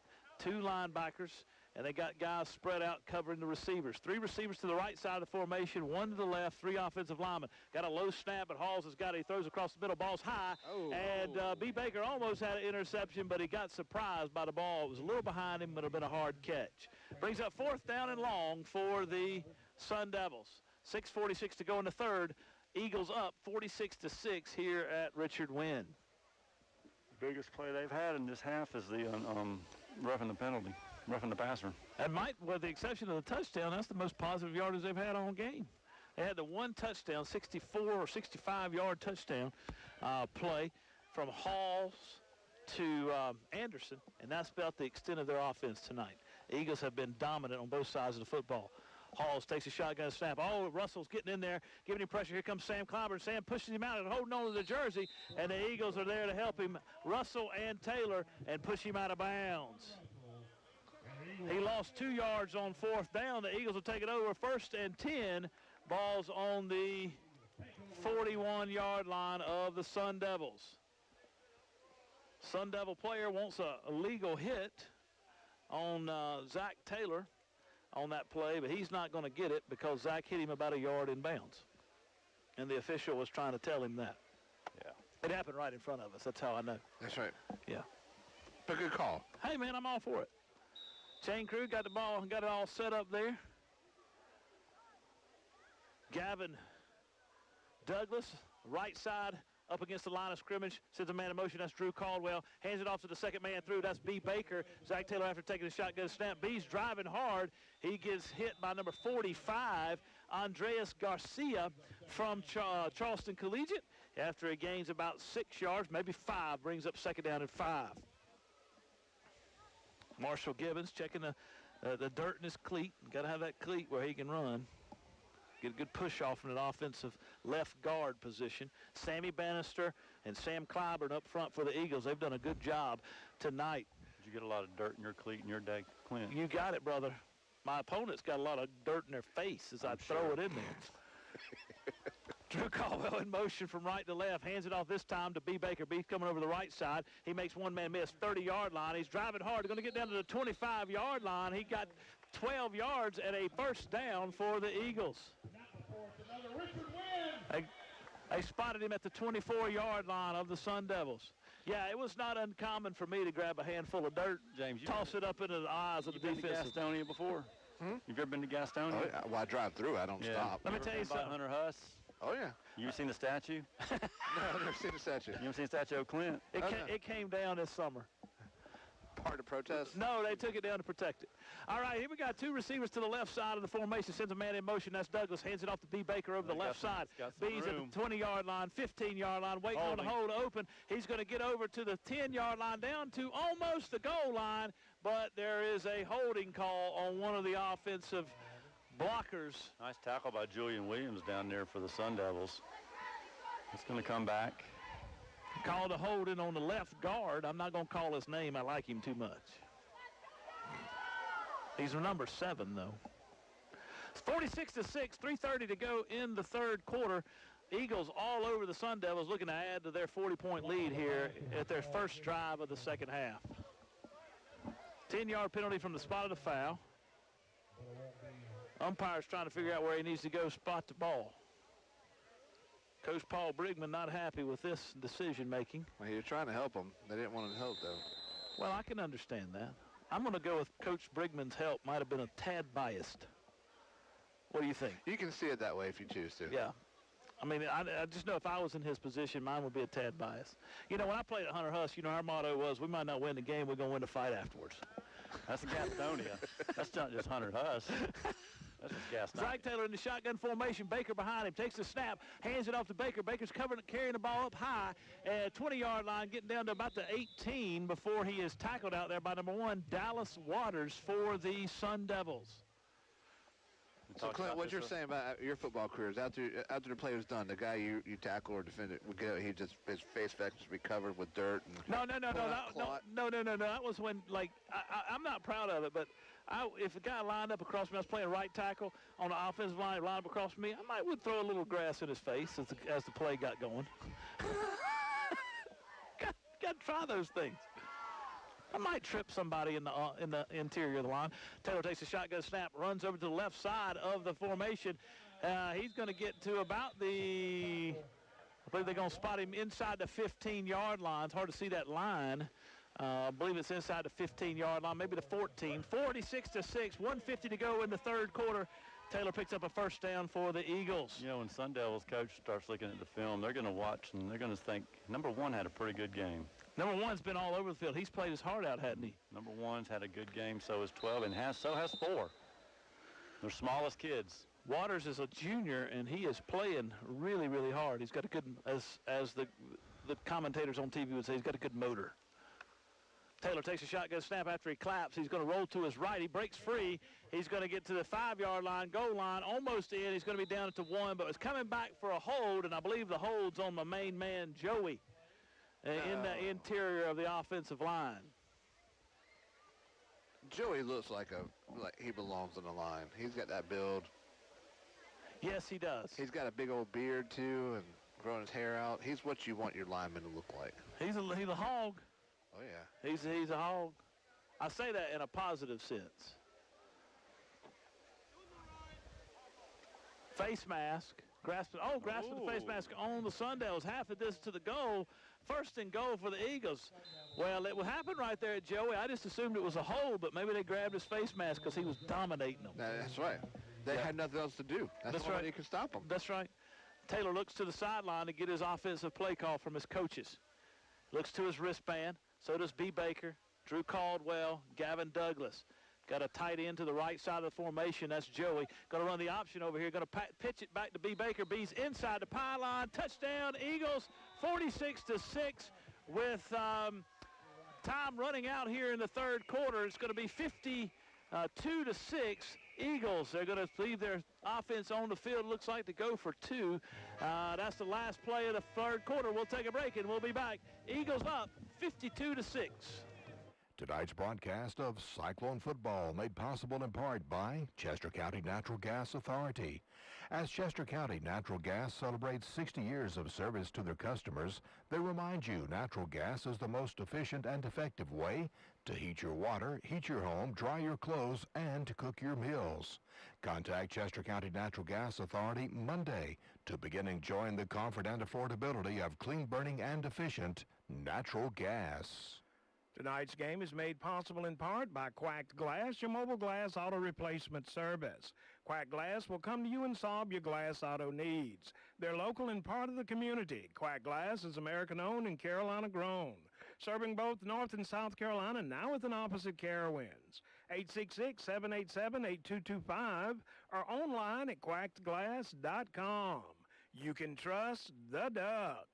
2 linebackers, and they got guys spread out covering the receivers. 3 receivers to the right side of the formation, 1 to the left, 3 offensive linemen. Got a low snap, but Halls has got it. He throws across the middle, ball's high, and B. Baker almost had an interception, but he got surprised by the ball. It was a little behind him, but it would have been a hard catch. Brings up 4th down and long for the Sun Devils. 6:46 to go in the third. Eagles up 46-6 here at Richard Winn. The biggest play they've had in this half is the roughing the passer. And with the exception of the touchdown, that's the most positive yardage they've had all game. They had the 1 touchdown, 64 or 65-yard touchdown play from Halls to Anderson, and that's about the extent of their offense tonight. Eagles have been dominant on both sides of the football. Halls takes a shotgun snap. Oh, Russell's getting in there, giving him pressure. Here comes Sam Clyburn. Sam pushes him out and holding on to the jersey, and the Eagles are there to help him, Russell and Taylor, and push him out of bounds. He lost 2 yards on 4th down. The Eagles will take it over 1st and 10. Ball's on the 41-yard line of the Sun Devils. Sun Devil player wants a legal hit on Zach Taylor on that play, but he's not going to get it because Zach hit him about a yard in bounds. And the official was trying to tell him that. Yeah. It happened right in front of us. That's how I know. That's right. Yeah. But good call. Hey, man, I'm all for it. Chain crew got the ball and got it all set up there. Gavin Douglas, right side up against the line of scrimmage, sends a man in motion. That's Drew Caldwell. Hands it off to the second man through. That's B. Baker. Zach Taylor, after taking a shotgun snap. B's driving hard. He gets hit by number 45, Andreas Garcia from Charleston Collegiate. After he gains about 6 yards, maybe 5, brings up second down and 5. Marshall Gibbons checking the dirt in his cleat. Got to have that cleat where he can run. Get a good push off in an offensive left guard position. Sammy Bannister and Sam Clyburn up front for the Eagles. They've done a good job tonight. Did you get a lot of dirt in your cleat in your day, Clint? You got it, brother. My opponent's got a lot of dirt in their face as I throw it in there. Drew Caldwell in motion from right to left. Hands it off this time to B. Baker. B's coming over the right side. He makes one man miss. 30-yard line. He's driving hard. Going to get down to the 25-yard line. He got 12 yards and a first down for the Eagles. They spotted him at the 24-yard line of the Sun Devils. Yeah, it was not uncommon for me to grab a handful of dirt, James, toss it up into the eyes of the defense. You've been to Gastonia before? You've ever been to Gastonia? Oh, yeah. Well, I drive through. I don't stop. Let me tell you something. Hunter Huss? Oh, yeah. You seen the statue? No, I've never seen a statue. You ever seen the statue of Clint? It came down this summer. Part of protest? No, they took it down to protect it. All right, here we got 2 receivers to the left side of the formation. Sends a man in motion. That's Douglas. Hands it off to B. Baker over the left side. B's at the 20-yard line, 15-yard line, waiting on the hole to open. He's going to get over to the 10-yard line, down to almost the goal line, but there is a holding call on one of the offensive blockers. Nice tackle by Julian Williams down there for the Sun Devils. It's going to come back. Called a holding on the left guard. I'm not going to call his name. I like him too much. He's number 7, though. It's 46-6, 3:30 to go in the third quarter. Eagles all over the Sun Devils looking to add to their 40-point lead here at their first drive of the second half. 10-yard penalty from the spot of the foul. Umpire's trying to figure out where he needs to go spot the ball. Coach Paul Brigman not happy with this decision-making. Well, he was trying to help them. They didn't want to help, though. Well, I can understand that. I'm going to go with Coach Brigman's help. Might have been a tad biased. What do you think? You can see it that way if you choose to. Yeah. I mean, I just know if I was in his position, mine would be a tad biased. You know, when I played at Hunter Huss, you know, our motto was, we might not win the game, we're going to win the fight afterwards. That's Gastonia. That's not just Hunter Huss. That's just Gastonia. Zach Taylor in the shotgun formation. Baker behind him. Takes the snap. Hands it off to Baker. Baker's carrying the ball up high at 20-yard line, getting down to about the 18 before he is tackled out there by number 1, Dallas Waters for the Sun Devils. So, Clint, what you're saying about your football career is after the play was done, the guy you tackle or defend it would get, his face back just be covered with dirt. And no. That was when, like, I'm not proud of it, but if a guy lined up across me, I was playing right tackle on the offensive line, lined up across me, I would throw a little grass in his face as the play got going. Got to try those things. I might trip somebody in the interior of the line. Taylor takes a shotgun snap, runs over to the left side of the formation. He's going to get to about I believe they're going to spot him inside the 15-yard line. It's hard to see that line. I believe it's inside the 15-yard line, maybe the 14. 46-6, 1:50 to go in the third quarter. Taylor picks up a first down for the Eagles. You know, when Sun Devils coach starts looking at the film, they're going to watch and they're going to think, number 1 had a pretty good game. Number 1's been all over the field. He's played his heart out, hasn't he? Number 1's had a good game, so has 12, and so has 4. They're smallest kids. Waters is a junior, and he is playing really, really hard. He's got a good, as the commentators on TV would say, he's got a good motor. Taylor takes a shotgun snap after he claps. He's going to roll to his right. He breaks free. He's going to get to the 5-yard line, goal line, almost in. He's going to be down at the 1, but it's coming back for a hold, and I believe the hold's on my main man, Joey, in the interior of the offensive line. Joey looks like he belongs on the line. He's got that build. Yes, he does. He's got a big old beard, too, and growing his hair out. He's what you want your lineman to look like. He's a hog. Oh, yeah. He's a hog. I say that in a positive sense. Face mask. Grasping the face mask on the Sun Devils. Half of this to the goal. First and goal for the Eagles. Well, it happened right there at Joey. I just assumed it was a hold, but maybe they grabbed his face mask because he was dominating them. That's right. They had nothing else to do. That's why they could stop them. That's right. Taylor looks to the sideline to get his offensive play call from his coaches. Looks to his wristband. So does B. Baker, Drew Caldwell, Gavin Douglas. Got a tight end to the right side of the formation. That's Joey. Going to run the option over here. Going to pitch it back to B. Baker. B's inside the pylon. Touchdown, Eagles, 46-6 with time running out here in the third quarter. It's going to be 52-6. Eagles, they're going to leave their offense on the field, looks like, to go for two. That's the last play of the third quarter. We'll take a break, and we'll be back. Eagles up 52-6. Tonight's broadcast of Cyclone Football made possible in part by Chester County Natural Gas Authority. As Chester County Natural Gas celebrates 60 years of service to their customers, they remind you natural gas is the most efficient and effective way to heat your water, heat your home, dry your clothes, and to cook your meals. Contact Chester County Natural Gas Authority Monday to begin enjoying the comfort and affordability of clean burning and efficient natural gas. Tonight's game is made possible in part by Quacked Glass, your mobile glass auto replacement service. Quacked Glass will come to you and solve your glass auto needs. They're local and part of the community. Quacked Glass is American-owned and Carolina-grown, serving both North and South Carolina, now with an opposite care winds. 866-787-8225 or online at quackedglass.com. You can trust the Duck.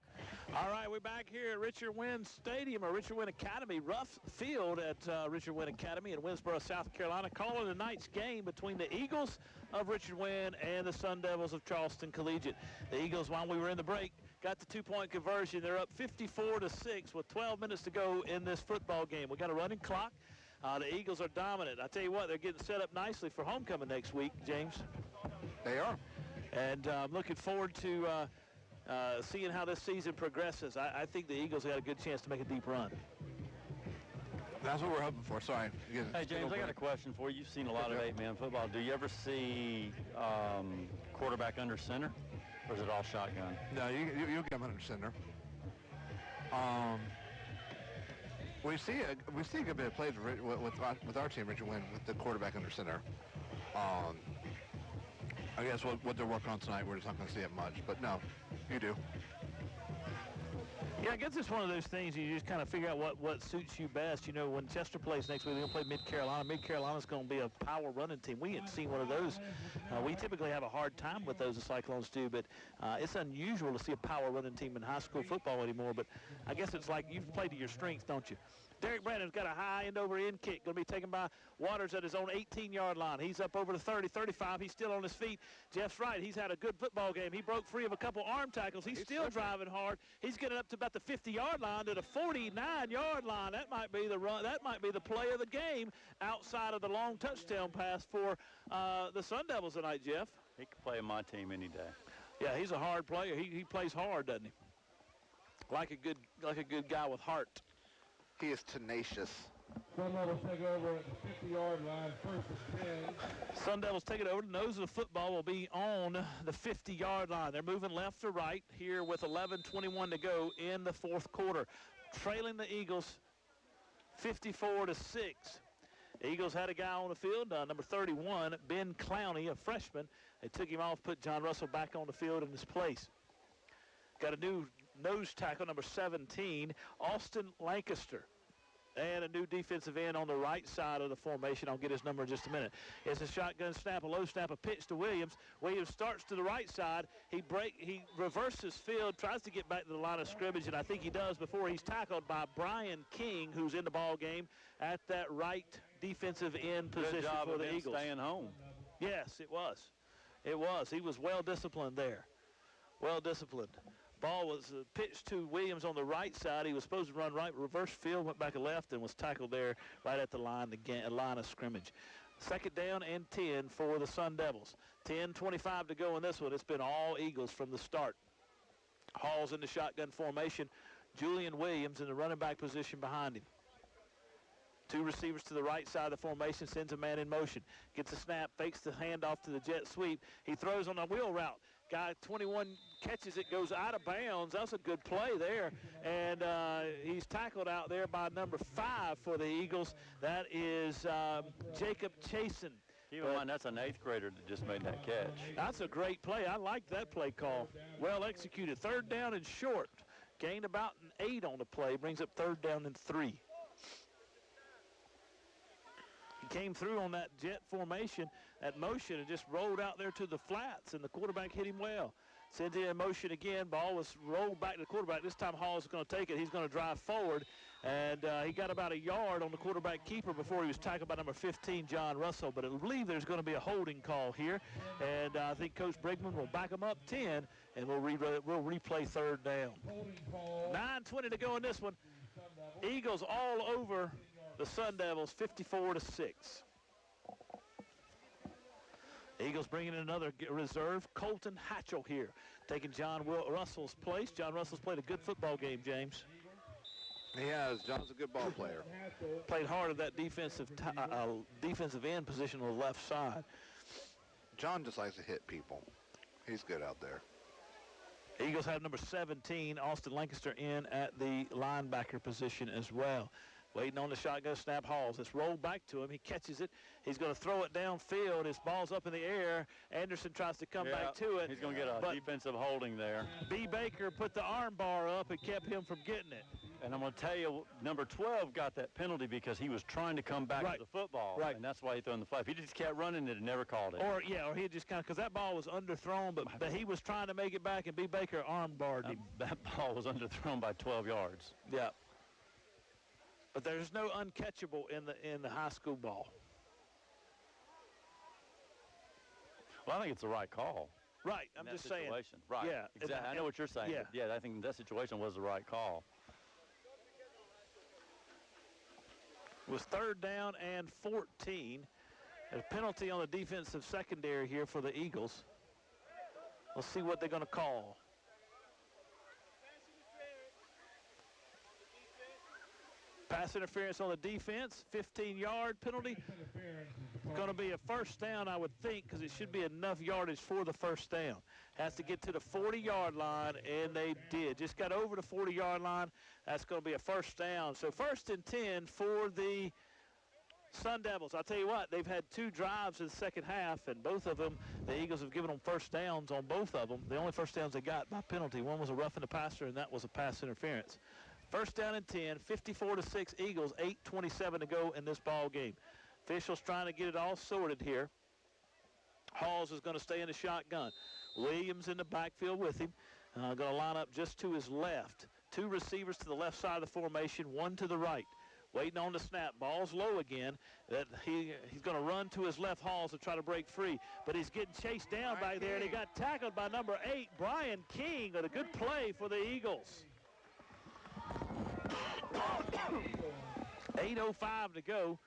All right, we're back here at Richard Winn Stadium, or Richard Winn Academy, rough field at Richard Winn Academy in Winnsboro, South Carolina, calling tonight's game between the Eagles of Richard Winn and the Sun Devils of Charleston Collegiate. The Eagles, while we were in the break, got the two-point conversion. They're up 54-6 with 12 minutes to go in this football game. We got a running clock. The Eagles are dominant. I tell you what, they're getting set up nicely for homecoming next week, James. They are. And I'm looking forward to seeing how this season progresses. I think the Eagles got a good chance to make a deep run. That's what we're hoping for. Sorry. Hey, James, I got a question for you. You've seen a lot of eight-man football. Do you ever see quarterback under center, or is it all shotgun? No, you'll get him under center. We see a good bit of plays with our team, Richard Winn, with the quarterback under center. I guess what they're working on tonight, we're just not going to see it much. But no, you do. Yeah, I guess it's one of those things you just kind of figure out what suits you best. You know, when Chester plays next week, they're going to play Mid-Carolina. Mid-Carolina's going to be a power running team. We hadn't seen one of those. We typically have a hard time with those, the Cyclones do, but it's unusual to see a power running team in high school football anymore. But I guess it's like you've played to your strengths, don't you? Derek Brandon's got a high end-over-end kick. Going to be taken by Waters at his own 18-yard line. He's up over the 30, 35. He's still on his feet. Jeff's right. He's had a good football game. He broke free of a couple arm tackles. He's still driving hard. He's getting up to about the 50-yard line to the 49-yard line. That might be the run. That might be the play of the game outside of the long touchdown pass for the Sun Devils tonight, Jeff. He could play on my team any day. Yeah, he's a hard player. He plays hard, doesn't he? Like a good guy with heart. He is tenacious. Sun Devils take over at the 50-yard line, 1st and 10. Sun Devils take it over. The nose of the football will be on the 50-yard line. They're moving left to right here with 11:21 to go in the fourth quarter. Trailing the Eagles 54-6. The Eagles had a guy on the field, number 31, Ben Clowney, a freshman. They took him off, put John Russell back on the field in his place. Got a new nose tackle, number 17, Austin Lancaster. And a new defensive end on the right side of the formation. I'll get his number in just a minute. It's a shotgun snap, a low snap, a pitch to Williams. Williams starts to the right side. He reverses field, tries to get back to the line of scrimmage, and I think he does before he's tackled by Brian King, who's in the ball game at that right defensive end position for the Eagles. Staying home. Yes, it was. It was. He was well disciplined there. Well disciplined. Ball was pitched to Williams on the right side. He was supposed to run right, reverse field, went back to left, and was tackled there right at the line of scrimmage. Second down and 10 for the Sun Devils. 10:25 to go in this one. It's been all Eagles from the start. Hall's in the shotgun formation. Julian Williams in the running back position behind him. Two receivers to the right side of the formation, sends a man in motion. Gets a snap, fakes the handoff to the jet sweep. He throws on a wheel route. Guy 21 catches it, goes out of bounds. That's a good play there. And he's tackled out there by number 5 for the Eagles. That is Jacob Chasen. Keep in mind, that's an 8th grader that just made that catch. That's a great play. I like that play call. Well executed. 3rd down and short. Gained about an 8 on the play. Brings up 3rd down and 3. He came through on that jet formation, that motion, and just rolled out there to the flats, and the quarterback hit him well. Sends it in motion again. Ball was rolled back to the quarterback. This time Hall is going to take it. He's going to drive forward, and he got about a yard on the quarterback keeper before he was tackled by number 15, John Russell. But I believe there's going to be a holding call here, and I think Coach Brigman will back him up 10, and we'll replay 3rd down. 9:20 to go in this one. Eagles all over the Sun Devils, 54-6. Eagles bringing in another reserve, Colton Hatchell here, taking John Russell's place. John Russell's played a good football game, James. He has. John's a good ball player. Played hard at that defensive end position on the left side. John just likes to hit people. He's good out there. Eagles have number 17, Austin Lancaster, in at the linebacker position as well. Waiting on the shotgun snap. Halls. It's rolled back to him. He catches it. He's going to throw it downfield. His ball's up in the air. Anderson tries to come back to it. He's going to get a defensive holding there. B. Baker put the arm bar up and kept him from getting it. And I'm going to tell you, number 12 got that penalty because he was trying to come back to the football. Right. And that's why he threw in the flag. If he just kept running it and never called it. Or he just kind of, because that ball was underthrown, but he was trying to make it back, and B. Baker arm barred him. That ball was underthrown by 12 yards. Yeah. But there's no uncatchable in the high school ball. Well, I think it's the right call. Right, I'm just saying. Right, yeah, exactly. I know what you're saying. Yeah. Yeah, I think that situation was the right call. It was 3rd down and 14. A penalty on the defensive secondary here for the Eagles. Let's see what they're going to call. Pass interference on the defense, 15-yard penalty. Going to be a 1st down, I would think, because it should be enough yardage for the 1st down. Has to get to the 40-yard line, and they did. Just got over the 40-yard line. That's going to be a 1st down. So 1st and 10 for the Sun Devils. I'll tell you what, they've had 2 drives in the second half, and both of them, the Eagles have given them 1st downs on both of them. The only 1st downs they got by penalty, one was a roughing the passer, and that was a pass interference. 1st down and 10, 54-6 Eagles, 8:27 to go in this ball game. Officials trying to get it all sorted here. Halls is going to stay in the shotgun. Williams in the backfield with him. Going to line up just to his left. 2 receivers to the left side of the formation, 1 to the right. Waiting on the snap. Ball's low again. He's going to run to his left, Halls, to try to break free. But he's getting chased down back there, and he got tackled by number 8, Brian King. Got a good play for the Eagles. 8:05 to go.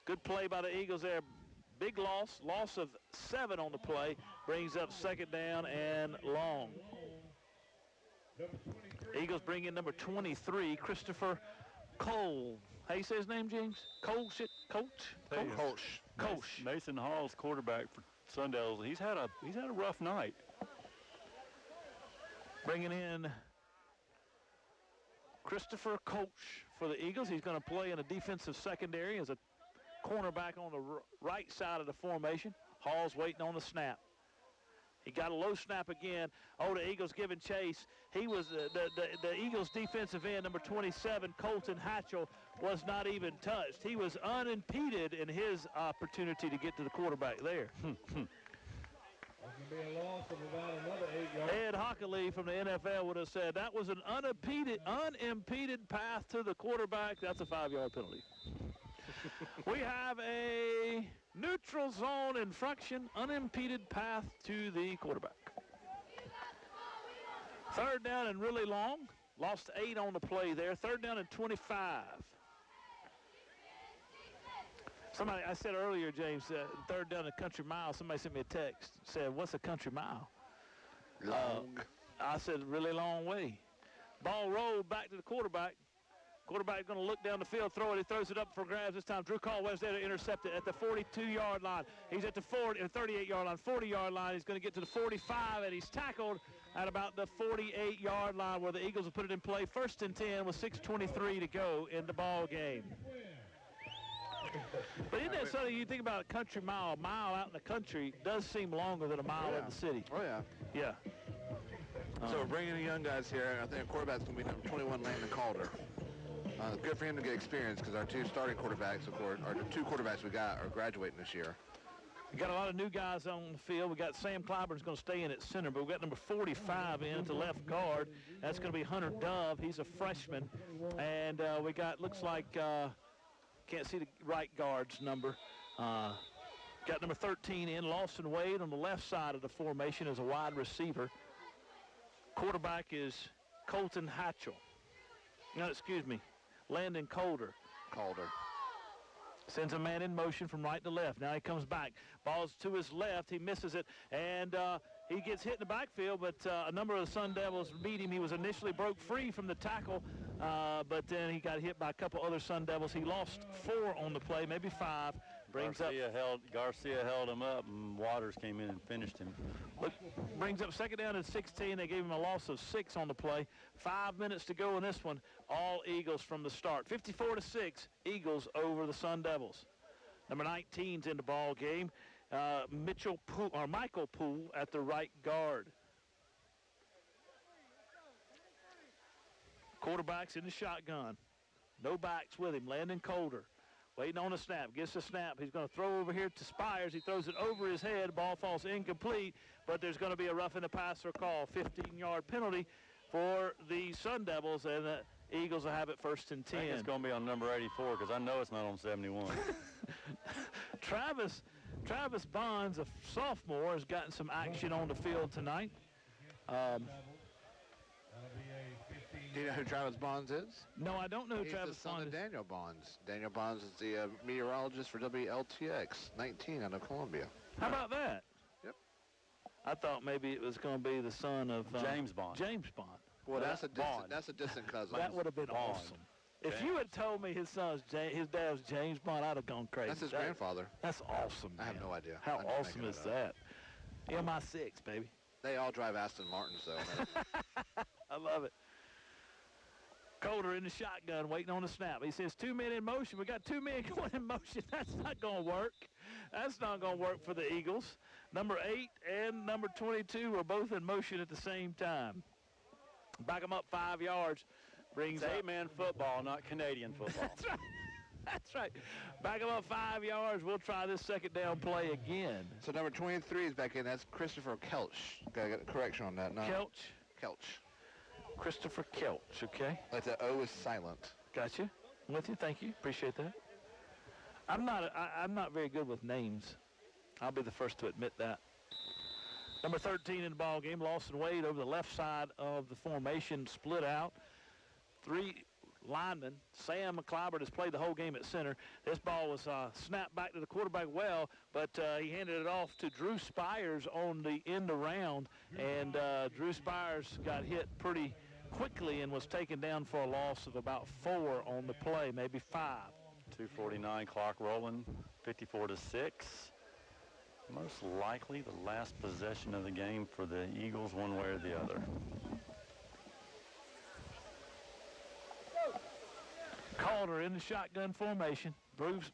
Good play by the Eagles there. Big loss of 7 on the play. Brings up 2nd down and long. Eagles bring in number 23, Cole. How you say his name, James? Coach. Mason Hall's quarterback for Sun Devils. He's had a rough night. Bringing in Christopher Coach for the Eagles. He's going to play in a defensive secondary as a cornerback on the right side of the formation. Hall's waiting on the snap. He got a low snap again. Oh, the Eagles giving chase. He was the Eagles defensive end, number 27, Colton Hatchell, was not even touched. He was unimpeded in his opportunity to get to the quarterback there. Be a loss of about another 8 yards. Ed Hockley from the NFL would have said that was an unimpeded path to the quarterback. That's a 5-yard penalty. We have a neutral zone infraction, unimpeded path to the quarterback. 3rd down and really long. Lost 8 on the play there. 3rd down and 25. Somebody, I said earlier, James, 3rd down a country mile. Somebody sent me a text, said, what's a country mile? Long. I said, really long way. Ball rolled back to the quarterback. Quarterback going to look down the field, throw it. He throws it up for grabs this time. Drew Caldwell's there to intercept it at the 42-yard line. He's at the 38-yard line, 40-yard line. He's going to get to the 45, and he's tackled at about the 48-yard line where the Eagles will put it in play. 1st and 10 with 6:23 to go in the ball game. But isn't that something you think about? A country mile, a mile out in the country does seem longer than a mile in the city. Oh, yeah. Yeah. So we're bringing the young guys here. I think our quarterback's going to be number 21, Landon Calder. Good for him to get experience because our two starting quarterbacks, of course, or the two quarterbacks we got are graduating this year. We got a lot of new guys on the field. We got Sam Clyburn's going to stay in at center, but we got number 45 in at the left guard. That's going to be Hunter Dove. He's a freshman. And we got, looks like, can't see the right guard's number. Got number 13 in, Lawson Wade on the left side of the formation as a wide receiver. Quarterback is Colton Hatchell. No, excuse me, Landon Calder. Sends a man in motion from right to left. Now he comes back. Ball's to his left. He misses it, and he gets hit in the backfield, but a number of the Sun Devils beat him. He was initially broke free from the tackle, but then he got hit by a couple other Sun Devils. He lost 4 on the play, maybe 5. Garcia held him up, and Waters came in and finished him. Brings up second down and 16. They gave him a loss of 6 on the play. 5 minutes to go in this one. All Eagles from the start. 54-6, Eagles over the Sun Devils. Number 19's in the ball game. Michael Poole at the right guard. Quarterback's in the shotgun. No backs with him. Landon Calder. Waiting on a snap, gets the snap. He's going to throw over here to Spires. He throws it over his head. Ball falls incomplete, but there's going to be a roughing the passer call. 15-yard penalty for the Sun Devils, and the Eagles will have it first and 10. I think it's going to be on number 84 because I know it's not on 71. Travis Bonds, a sophomore, has gotten some action on the field tonight. Do you know who Travis Bonds is? No, I don't know who He's Travis the son Bonds of is. Daniel Bonds. Daniel Bonds is the meteorologist for WLTX 19 out of Columbia. How about that? Yep. I thought maybe it was going to be the son of James Bond. James Bond. Well, that's a distant cousin. That would have been awesome. If you had told me his dad was James Bond, I'd have gone crazy. That's his grandfather. That's awesome, man. I have no idea. How awesome is that? MI6, baby. They all drive Aston Martins, though. I love it. Calder in the shotgun, waiting on the snap. He says 2 men in motion. We got 2 men going in motion. That's not going to work. That's not going to work for the Eagles. Number 8 and number 22 are both in motion at the same time. Back them up 5 yards. Brings it's 8-man football, not Canadian football. That's right. That's right. Back them up 5 yards. We'll try this second down play again. So number 23 is back in. That's Christopher Kelch. Got to get a correction on that. Kelch. Christopher Kelch, okay. Like the O is silent. Gotcha. I'm with you. Thank you. Appreciate that. I'm not very good with names. I'll be the first to admit that. Number 13 in the ball game, Lawson Wade over the left side of the formation, split out. 3 linemen. Sam Clyburn has played the whole game at center. This ball was snapped back to the quarterback well, but he handed it off to Drew Spires on the end around, and Drew Spires got hit pretty quickly and was taken down for a loss of about 4 on the play, maybe 5. 2:49 clock rolling, 54-6. Most likely the last possession of the game for the Eagles, one way or the other. Calder in the shotgun formation,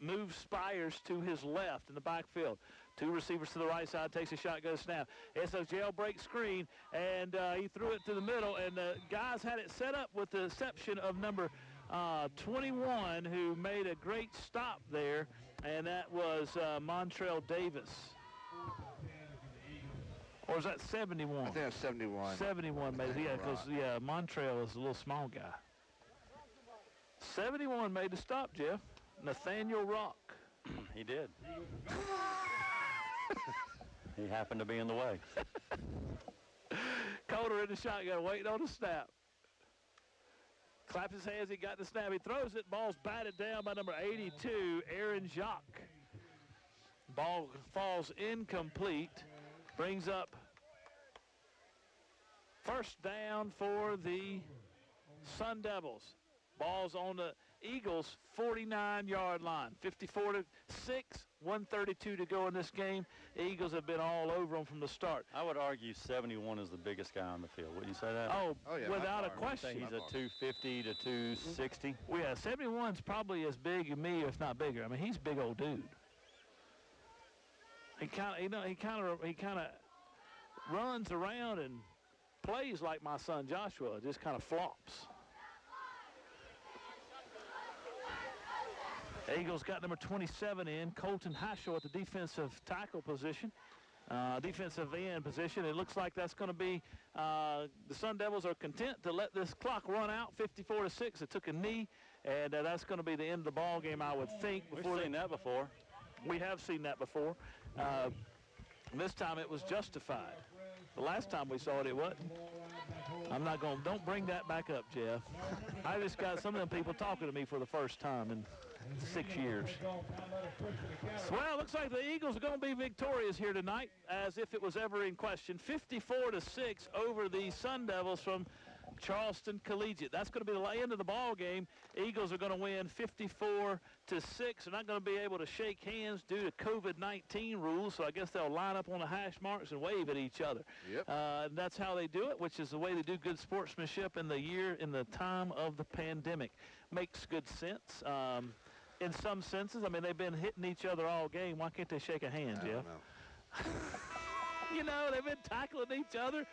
moves Spires to his left in the backfield. 2 receivers to the right side, takes a shotgun snap. It's a jailbreak screen, and he threw it to the middle, and the guys had it set up with the exception of number 21, who made a great stop there, and that was Montrell Davis. Or is that 71? I think that's 71. 71, maybe, yeah, because, Montrell is a little small guy. 71 made the stop, Jeff. Nathaniel Rock. He did. He happened to be in the way. Calder in the shotgun, waiting on the snap. Claps his hands, he got the snap. He throws it, ball's batted down by number 82, Aaron Jacques. Ball falls incomplete. Brings up first down for the Sun Devils. Ball's on the Eagles 49-yard line, 54-6, 132 to go in this game. The Eagles have been all over them from the start. I would argue 71 is the biggest guy on the field. Wouldn't you say that? Oh, yeah, without a I'd say question. he's a 250 to 260. Well, yeah, 71's probably as big as me, if not bigger. I mean, he's a big old dude. He kind of runs around and plays like my son Joshua, just kind of flops. Eagles got number 27 in, Colton Haschel at the defensive tackle position, defensive end position. It looks like that's going to be, the Sun Devils are content to let this clock run out, 54-6. It took a knee, and that's going to be the end of the ball game, I would think. We've seen that before. We have seen that before. This time it was justified. The last time we saw it, it wasn't. Don't bring that back up, Jeff. I just got some of them people talking to me for the first time in 6 years. Well, looks like the Eagles are going to be victorious here tonight, as if it was ever in question. 54-6 over the Sun Devils from Charleston Collegiate. That's going to be the end of the ball game. Eagles are going to win 54-6. They're not going to be able to shake hands due to COVID-19 rules, so I guess they'll line up on the hash marks and wave at each other. Yep. And that's how they do it, which is the way they do good sportsmanship in the time of the pandemic. Makes good sense. In some senses, I mean, they've been hitting each other all game. Why can't they shake a hand, Jeff? You know, they've been tackling each other.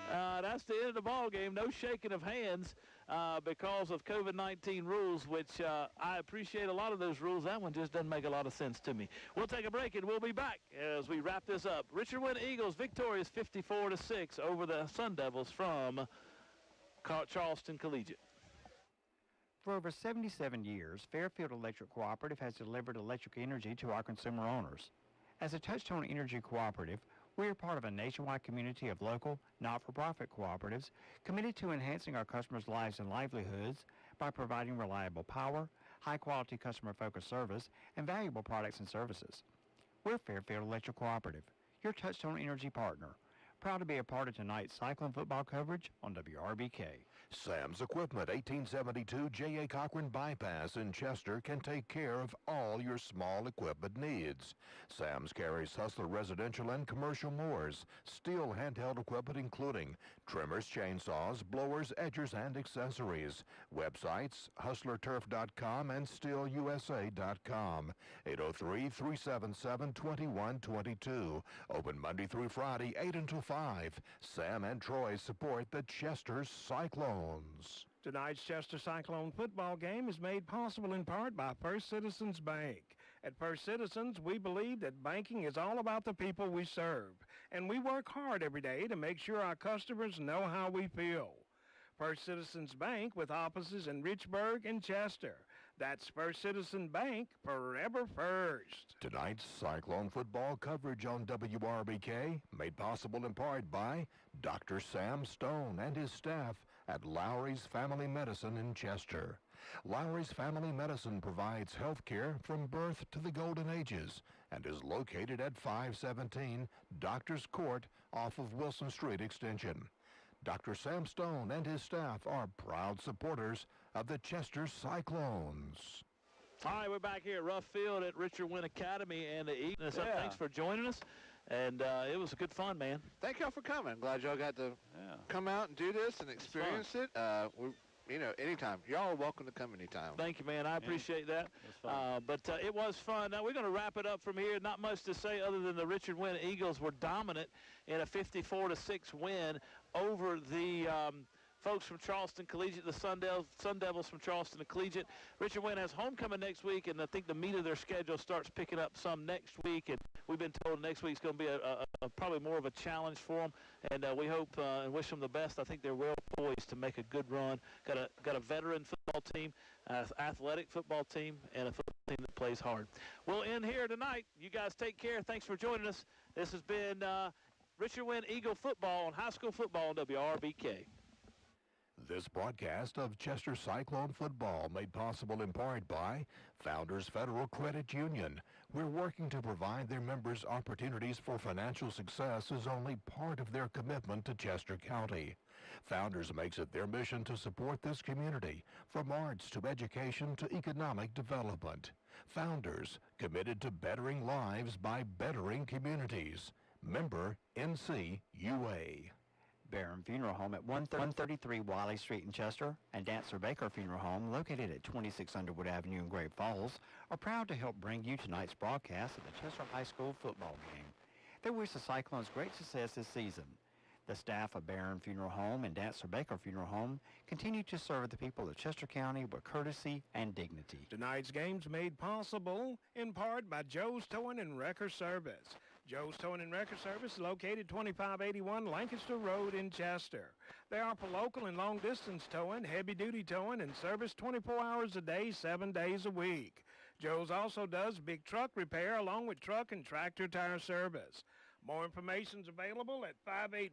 That's the end of the ball game. No shaking of hands because of COVID-19 rules, which I appreciate a lot of those rules. That one just doesn't make a lot of sense to me. We'll take a break, and we'll be back as we wrap this up. Richard Winn Eagles victorious 54-6 over the Sun Devils from Charleston Collegiate. For over 77 years, Fairfield Electric Cooperative has delivered electric energy to our consumer owners. As a Touchstone Energy Cooperative, we are part of a nationwide community of local, not-for-profit cooperatives committed to enhancing our customers' lives and livelihoods by providing reliable power, high-quality customer-focused service, and valuable products and services. We're Fairfield Electric Cooperative, your Touchstone Energy partner, proud to be a part of tonight's Cyclone football coverage on WRBK. Sam's Equipment, 1872 J.A. Cochran Bypass in Chester can take care of all your small equipment needs. Sam's carries Hustler residential and commercial mowers, steel handheld equipment including trimmers, chainsaws, blowers, edgers, and accessories. Websites, hustlerturf.com and steelusa.com. 803-377-2122. Open Monday through Friday, 8 until 5. Sam and Troy support the Chester Cyclones. Tonight's Chester Cyclone football game is made possible in part by First Citizens Bank. At First Citizens, we believe that banking is all about the people we serve, and we work hard every day to make sure our customers know how we feel. First Citizens Bank with offices in Richburg and Chester. That's First Citizen Bank, forever first. Tonight's Cyclone football coverage on WRBK made possible in part by Dr. Sam Stone and his staff at Lowry's Family Medicine in Chester. Lowry's Family Medicine provides health care from birth to the golden ages and is located at 517 Doctors Court off of Wilson Street Extension. Dr. Sam Stone and his staff are proud supporters of the Chester Cyclones. All right, we're back here at Rough Field at Richard Winn Academy, and the Eagles. Yeah. Thanks for joining us, and it was good fun, man. Thank y'all for coming. Glad y'all got to come out and do this and experience it. Anytime. Y'all are welcome to come anytime. Thank you, man. I appreciate that. But it was fun. Now, we're going to wrap it up from here. Not much to say other than the Richard Winn Eagles were dominant in a 54-6 win over the folks from Charleston Collegiate, the Sun Devils from Charleston Collegiate. Richard Winn has homecoming next week, and I think the meat of their schedule starts picking up some next week. And we've been told next week's going to be probably more of a challenge for them. And we hope and wish them the best. I think they're well poised to make a good run. Got a veteran football team, athletic football team, and a football team that plays hard. We'll end here tonight. You guys take care. Thanks for joining us. This has been Richard Winn Eagle football on high school football on WRBK. This broadcast of Chester Cyclone football made possible in part by Founders Federal Credit Union, We're working to provide their members opportunities for financial success as only part of their commitment to Chester County. Founders makes it their mission to support this community, from arts to education to economic development. Founders, committed to bettering lives by bettering communities. Member NCUA. Barron Funeral Home at 133 Wiley Street in Chester and Dancer Baker Funeral Home, located at 26 Underwood Avenue in Great Falls, are proud to help bring you tonight's broadcast of the Chester High School football game. They wish the Cyclones great success this season. The staff of Barron Funeral Home and Dancer Baker Funeral Home continue to serve the people of Chester County with courtesy and dignity. Tonight's game's made possible in part by Joe's Towing and Wrecker Service. Joe's Towing and Wrecker Service is located 2581 Lancaster Road in Chester. They offer local and long-distance towing, heavy-duty towing, and service 24 hours a day, 7 days a week. Joe's also does big truck repair along with truck and tractor tire service. More information is available at 58